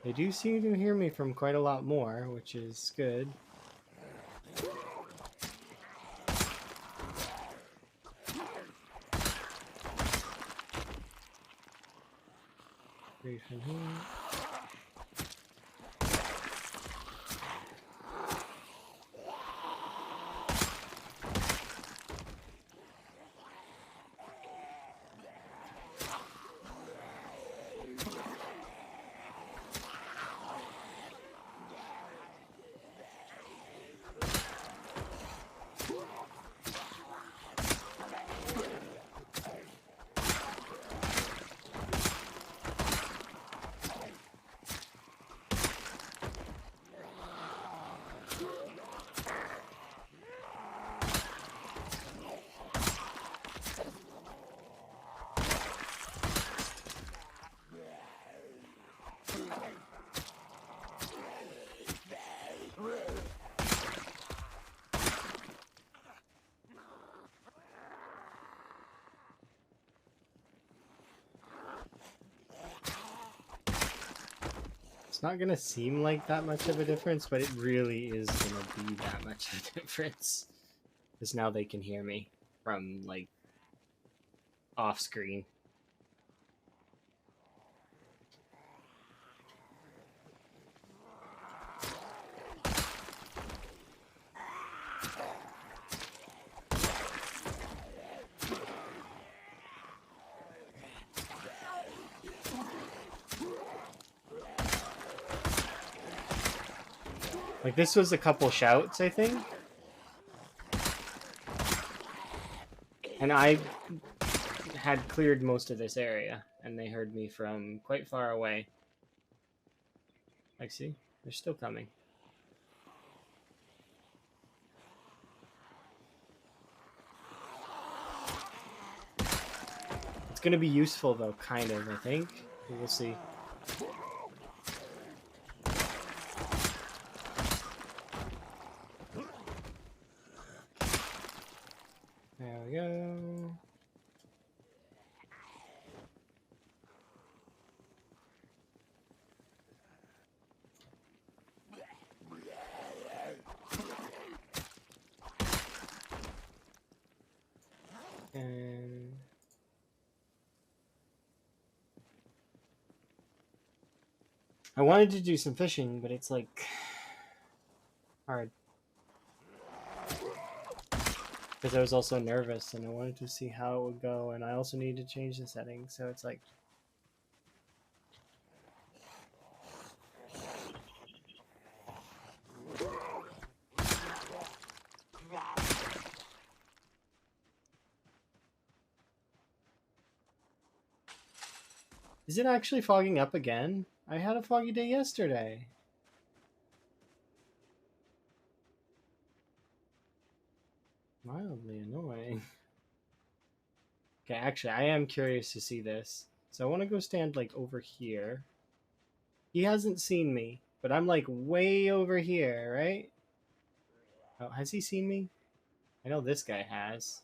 They do seem to hear me from quite a lot more, which is good. Three from here. It's not gonna seem like that much of a difference, but it really is gonna be that much of a difference. Because now they can hear me from, like, off screen. Like, this was a couple shouts, I think. And I had cleared most of this area, and they heard me from quite far away. Like, see? They're still coming. It's gonna be useful, though, kind of, I think. We'll see. There we go. And I wanted to do some fishing, but it's like hard. Because I was also nervous and I wanted to see how it would go, and I also need to change the settings, so it's like is it actually fogging up again? I had a foggy day yesterday. Mildly annoying. Okay, actually, I am curious to see this. So I want to go stand, like, over here. He hasn't seen me, but I'm, like, way over here, right? Oh, has he seen me? I know this guy has.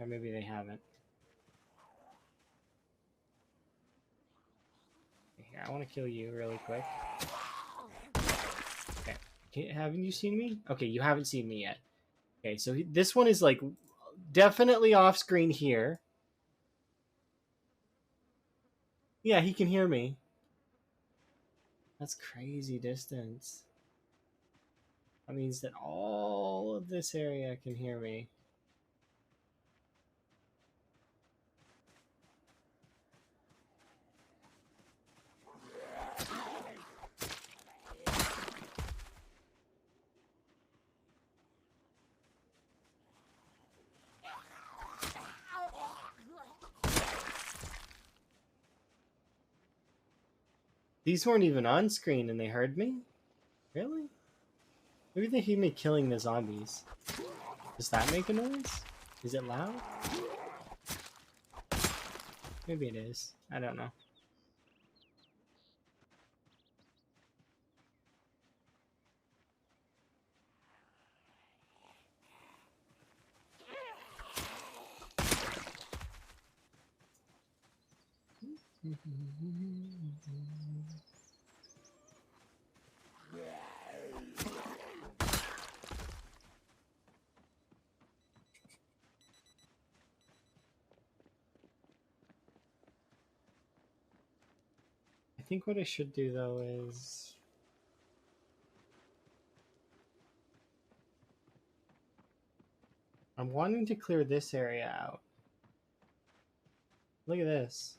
Or maybe they haven't. Here, I want to kill you really quick. Okay, haven't you seen me? Okay, you haven't seen me yet. Okay, so this one is, like, definitely off screen here. Yeah, he can hear me. That's crazy distance. That means that all of this area can hear me. These weren't even on screen and they heard me? Really? Maybe they hear me killing the zombies. Does that make a noise? Is it loud? Maybe it is. I don't know. think what I should do though is I'm wanting to clear this area out. Look at this.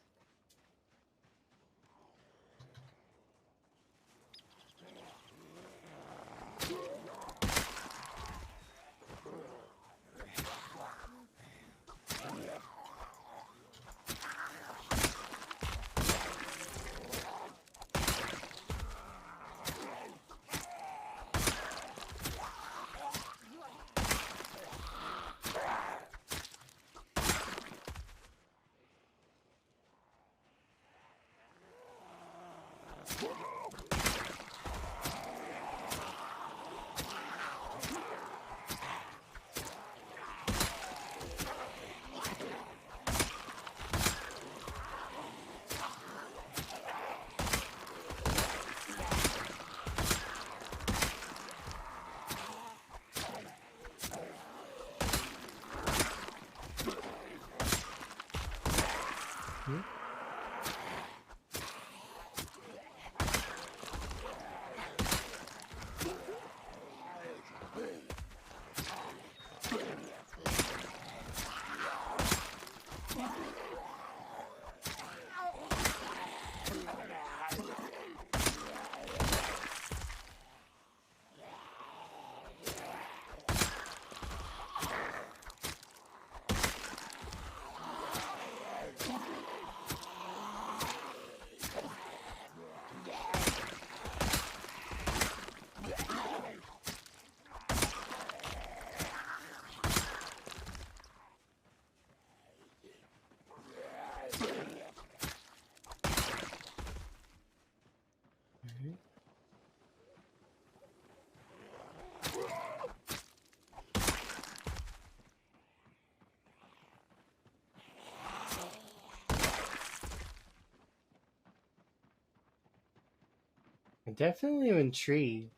I definitely am intrigued.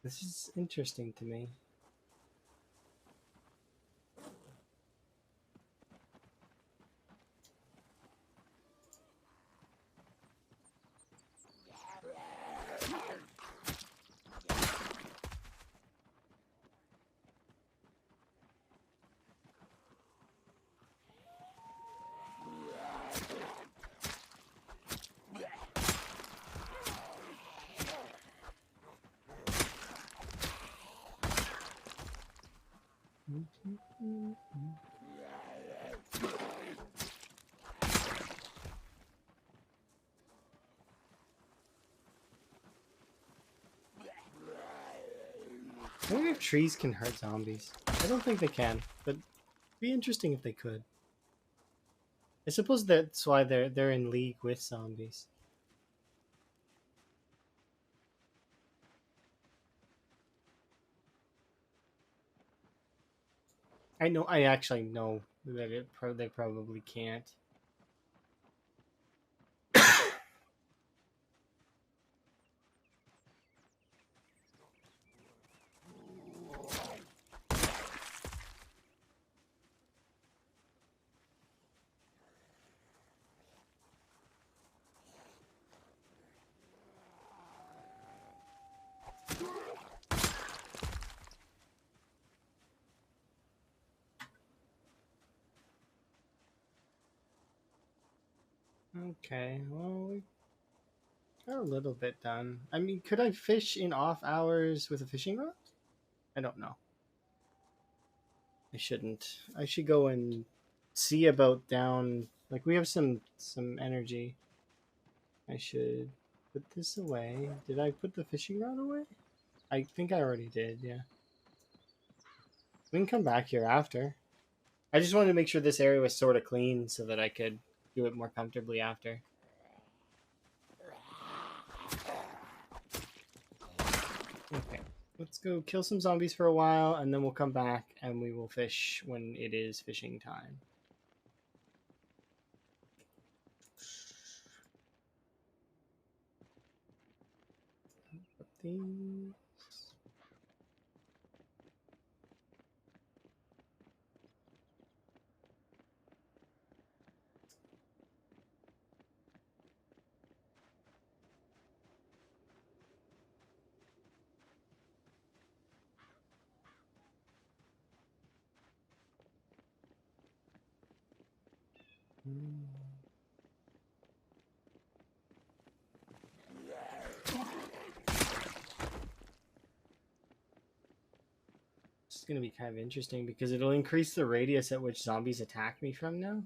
This is interesting to me. I wonder if trees can hurt zombies. I don't think they can, but it'd be interesting if they could. I suppose that's why they're in league with zombies. I actually know that they probably can't. Okay, well, we got a little bit done. I mean, could I fish in off hours with a fishing rod? I don't know. I shouldn't. I should go and see about down. Like we have some energy. I should put this away. Did I put the fishing rod away? I think I already did. Yeah. We can come back here after. I just wanted to make sure this area was sort of clean so that I could do it more comfortably after. Okay, let's go kill some zombies for a while, and then we'll come back and we will fish when it is fishing time. These. It's gonna be kind of interesting because it'll increase the radius at which zombies attack me from now.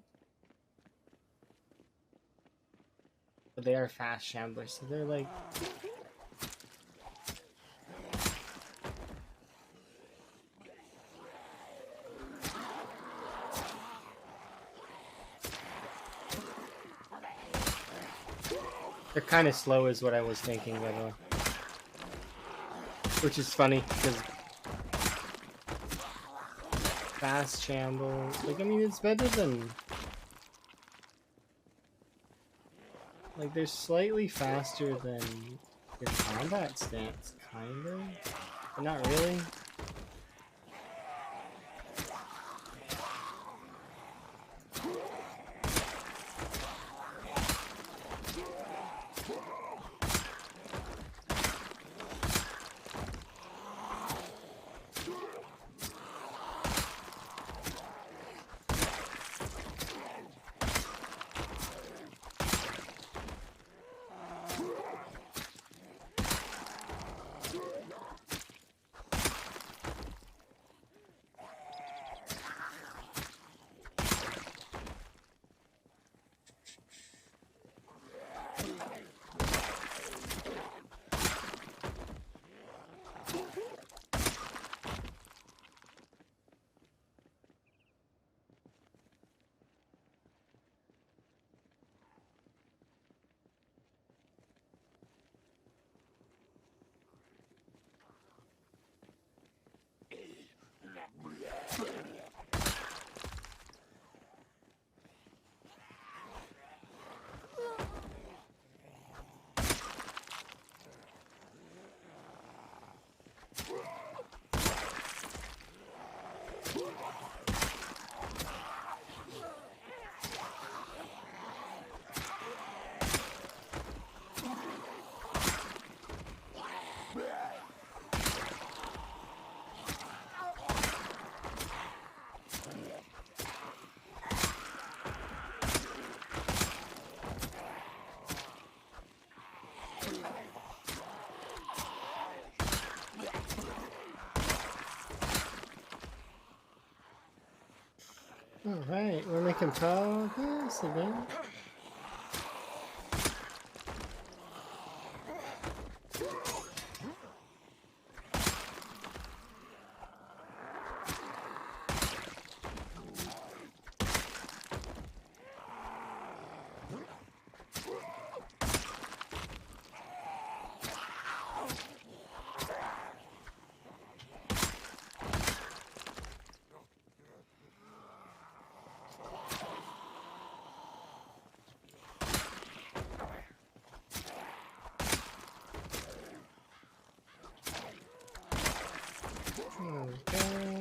But they are fast shamblers, so they're like... They're kind of slow is what I was thinking, by the way. Which is funny, because... Fast shambles... Like, I mean, it's better than... Like, they're slightly faster than your combat stance, kind of. But not really. Alright, we're making progress again. Okay.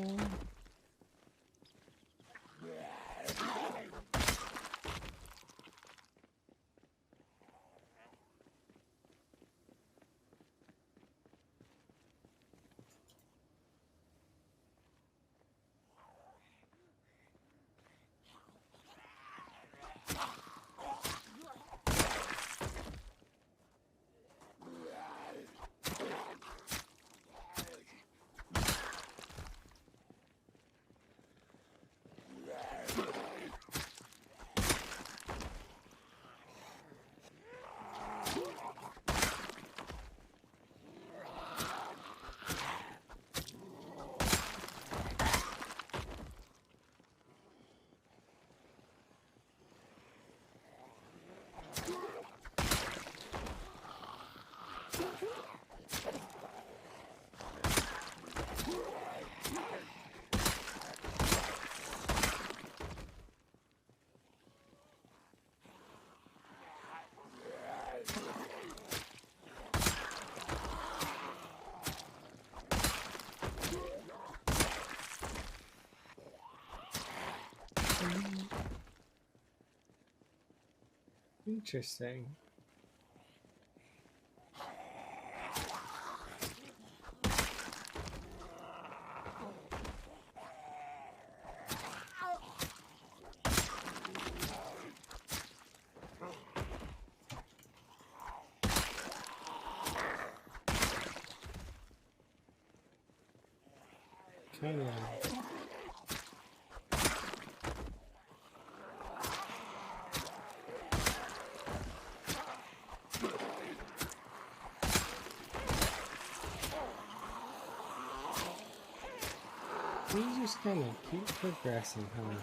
Interesting. kind of. We just kind of keep progressing, huh?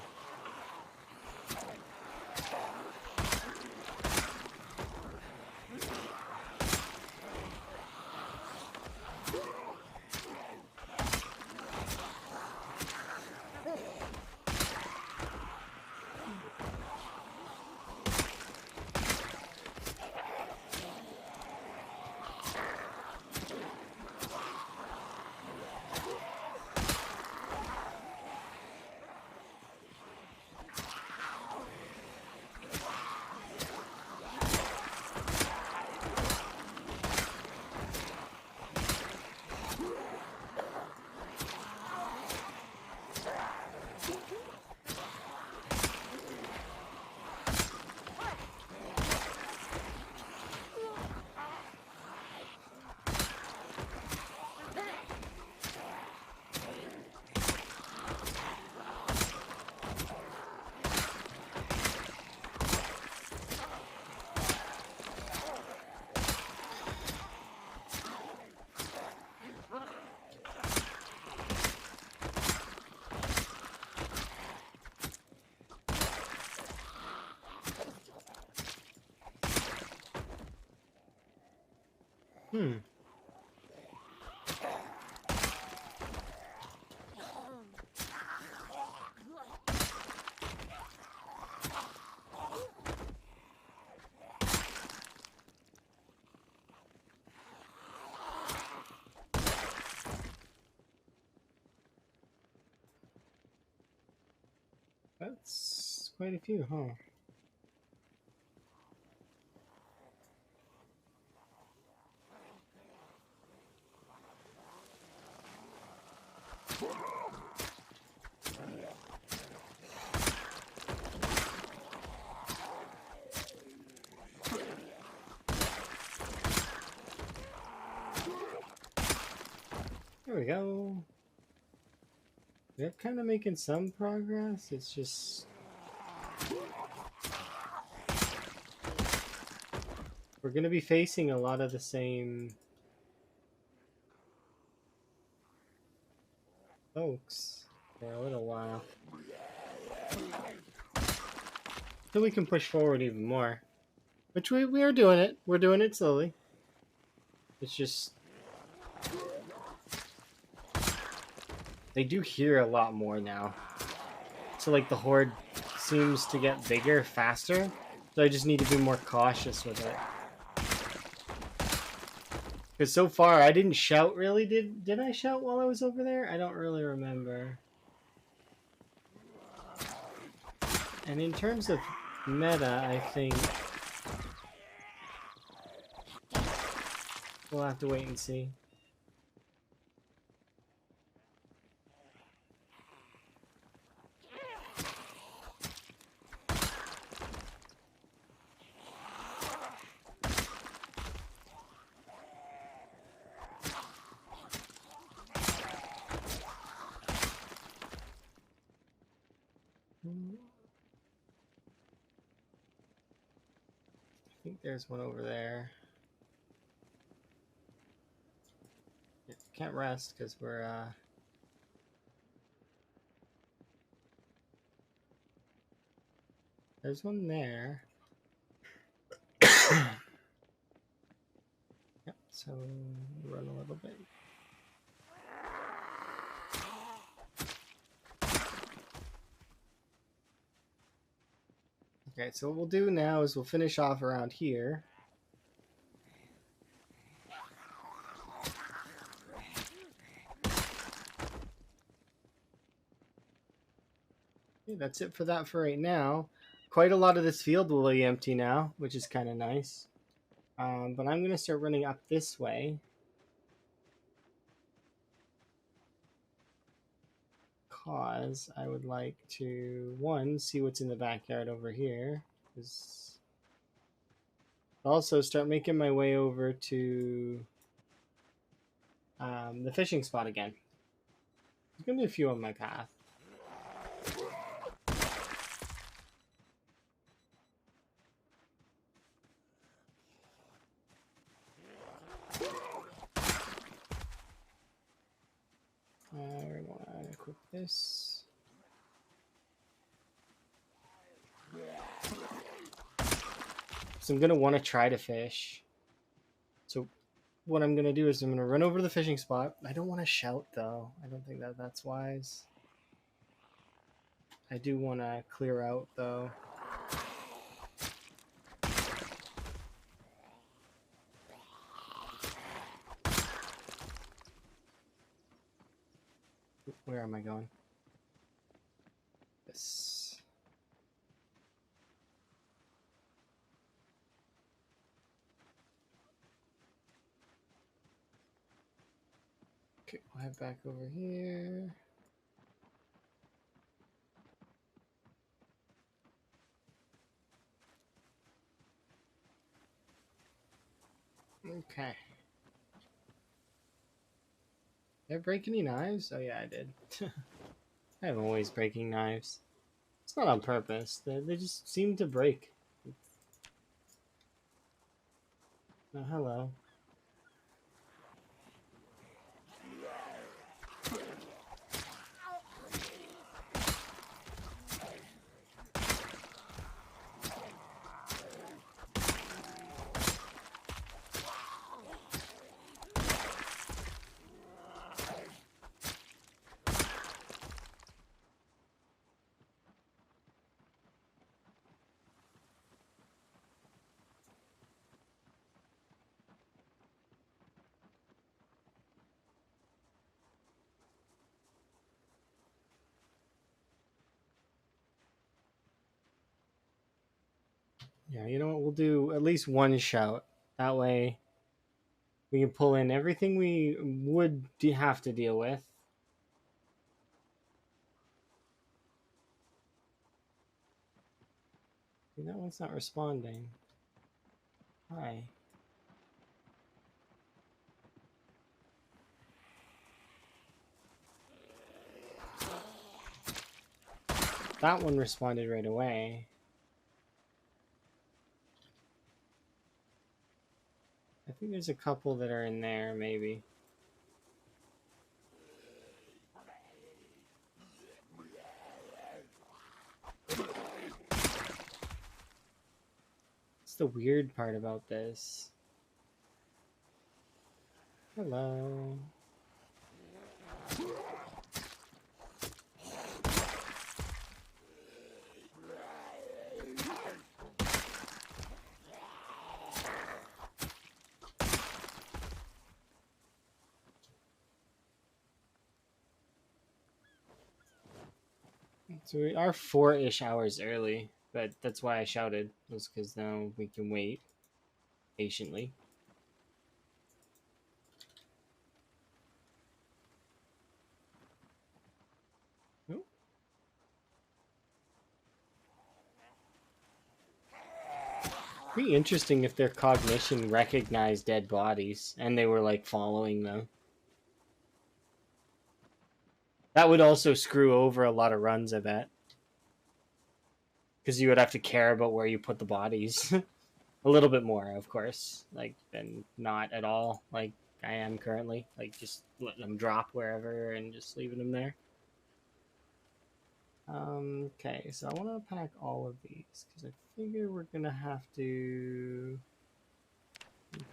Hmm. That's quite a few, huh? There we go. We're kind of making some progress. It's just we're going to be facing a lot of the same folks for a little while. So we can push forward even more. Which we are doing it. We're doing it slowly. It's just they do hear a lot more now. So like the horde seems to get bigger faster. So I just need to be more cautious with it. Because so far I didn't shout really. Did I shout while I was over there? I don't really remember. And in terms of meta, I think we'll have to wait and see. I think there's one over there. Yeah, can't rest because we're there's one there. Yep, so run a little bit. Okay, so what we'll do now is we'll finish off around here. Okay, that's it for that for right now. Quite a lot of this field will be empty now, which is kind of nice. But I'm going to start running up this way. Because I would like to, one, see what's in the backyard over here. Also start making my way over to the fishing spot again. There's gonna be a few on my path. We want to equip this. So I'm gonna want to try to fish. So what I'm gonna do is I'm gonna run over to the fishing spot. I don't want to shout though. I don't think that that's wise. I do want to clear out though. Where am I going? This. Okay, we'll head back over here. Okay. Did I break any knives? Oh yeah, I did. I'm always breaking knives. It's not on purpose. They just seem to break. Oh, hello. Yeah, you know what? We'll do at least one shout. That way we can pull in everything we would have to deal with. That one's not responding. Hi. That one responded right away. I think there's a couple that are in there, maybe. It's the weird part about this. Hello. So we are 4-ish hours early, but that's why I shouted, was because now we can wait patiently. Oh. Be interesting if their cognition recognized dead bodies and they were like following them. That would also screw over a lot of runs, I bet. Because you would have to care about where you put the bodies. A little bit more, of course. Like, than not at all, like I am currently. Like, just letting them drop wherever and just leaving them there. Okay, so I want to pack all of these because I figure we're gonna have to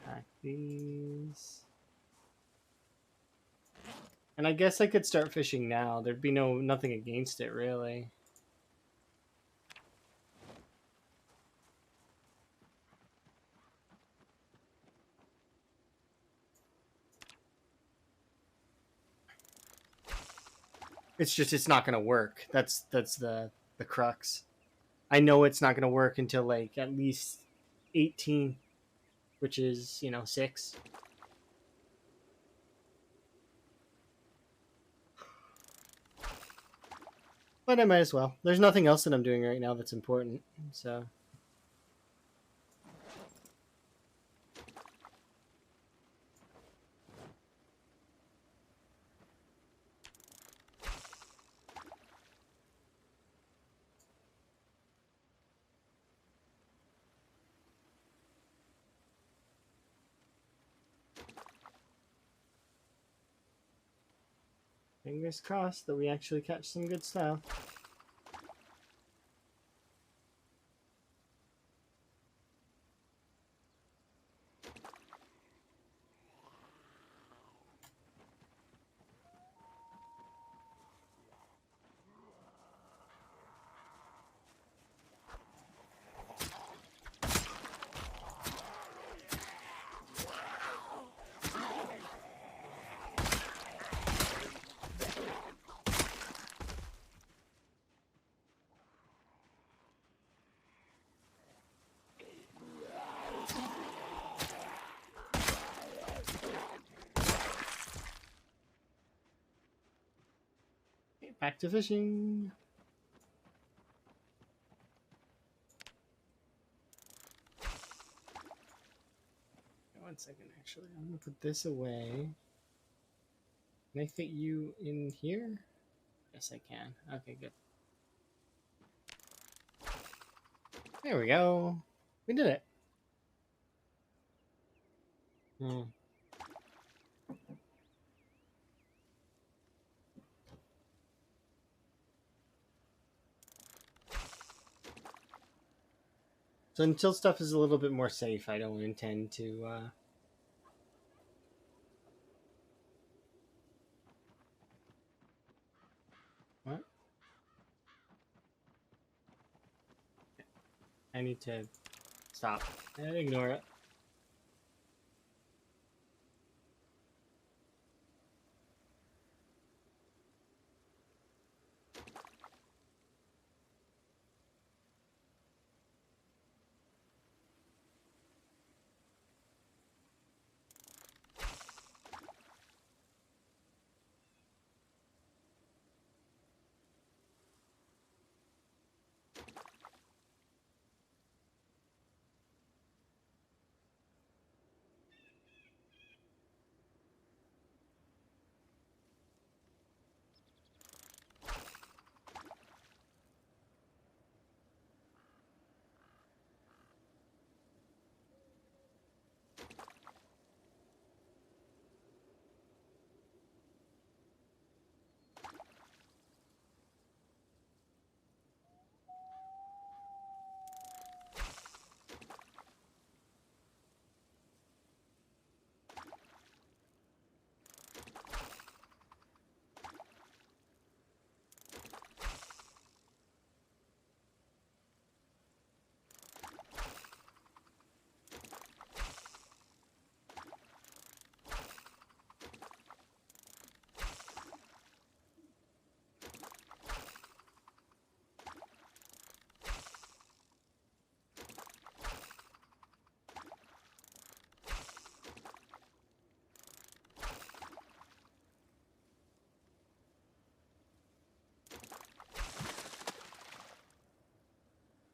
pack these. And I guess I could start fishing now. There'd be nothing against it, really. It's just it's not gonna work. That's the crux. I know it's not gonna work until like at least 18, which is 6. But I might as well. There's nothing else that I'm doing right now that's important, so. Fingers crossed that we actually catch some good stuff. Back to fishing. One second, actually. I'm gonna put this away. Can I fit you in here? Yes, I can. Okay, good. There we go. We did it. So until stuff is a little bit more safe, I don't intend to, What? I need to stop and ignore it.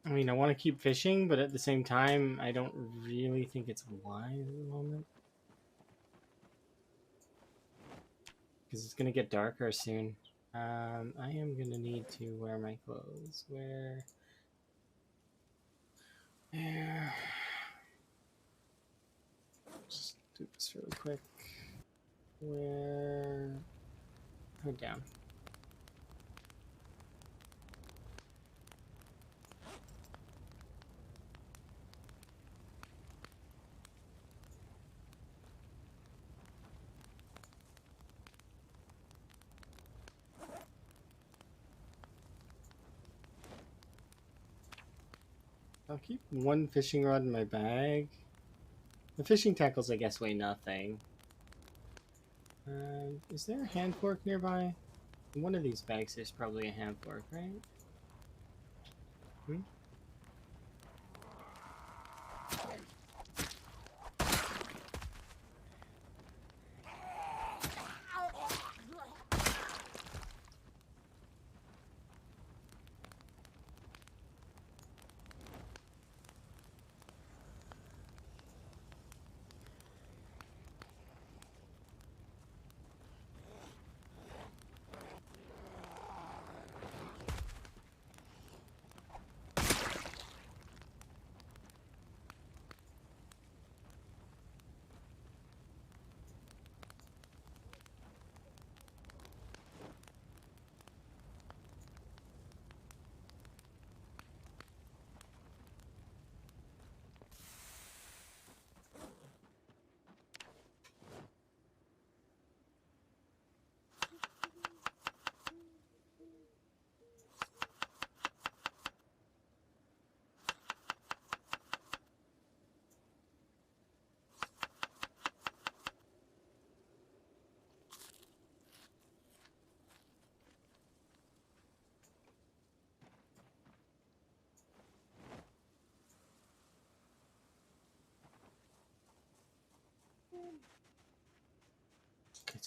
I mean, I want to keep fishing, but at the same time, I don't really think it's wise at the moment. Because it's going to get darker soon. I am going to need to wear my clothes. Where? Just do this really quick. Where? Hood down. I'll keep one fishing rod in my bag. The fishing tackles, I guess, weigh nothing. Is there a hand fork nearby? In one of these bags, there's probably a hand fork, right?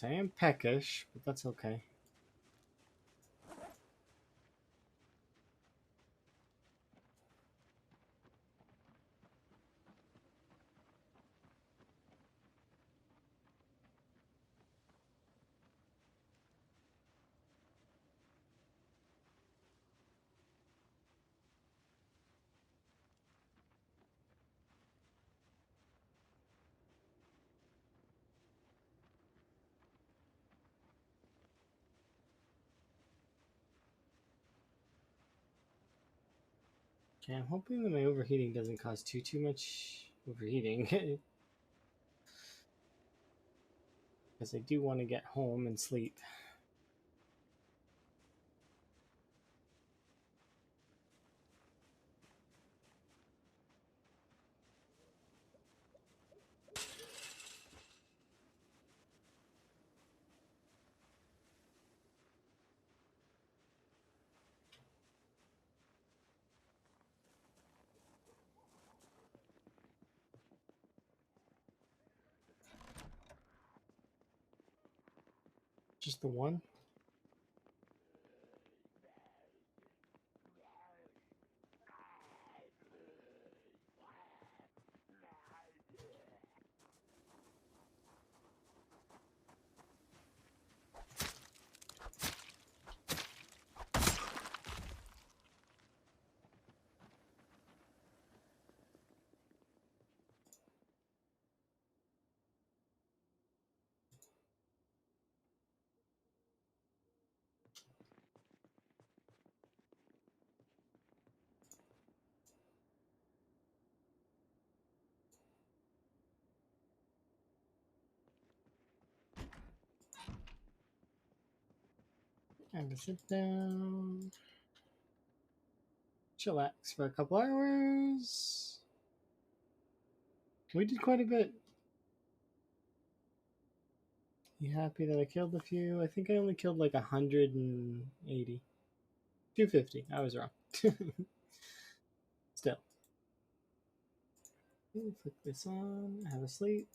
I am peckish, but that's okay. Okay, I'm hoping that my overheating doesn't cause too much overheating. Because I do want to get home and sleep. Just the one? Time to sit down. Chillax for a couple hours. We did quite a bit. You happy that I killed a few? I think I only killed like 180. 250. I was wrong. Still. Flick this on. Have a sleep.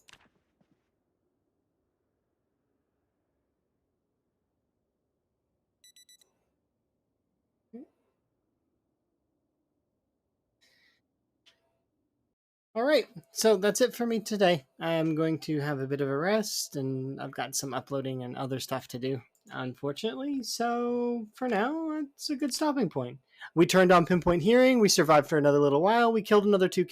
All right, so that's it for me today. I am going to have a bit of a rest, and I've got some uploading and other stuff to do, unfortunately. So for now, it's a good stopping point. We turned on pinpoint hearing. We survived for another little while. We killed another 2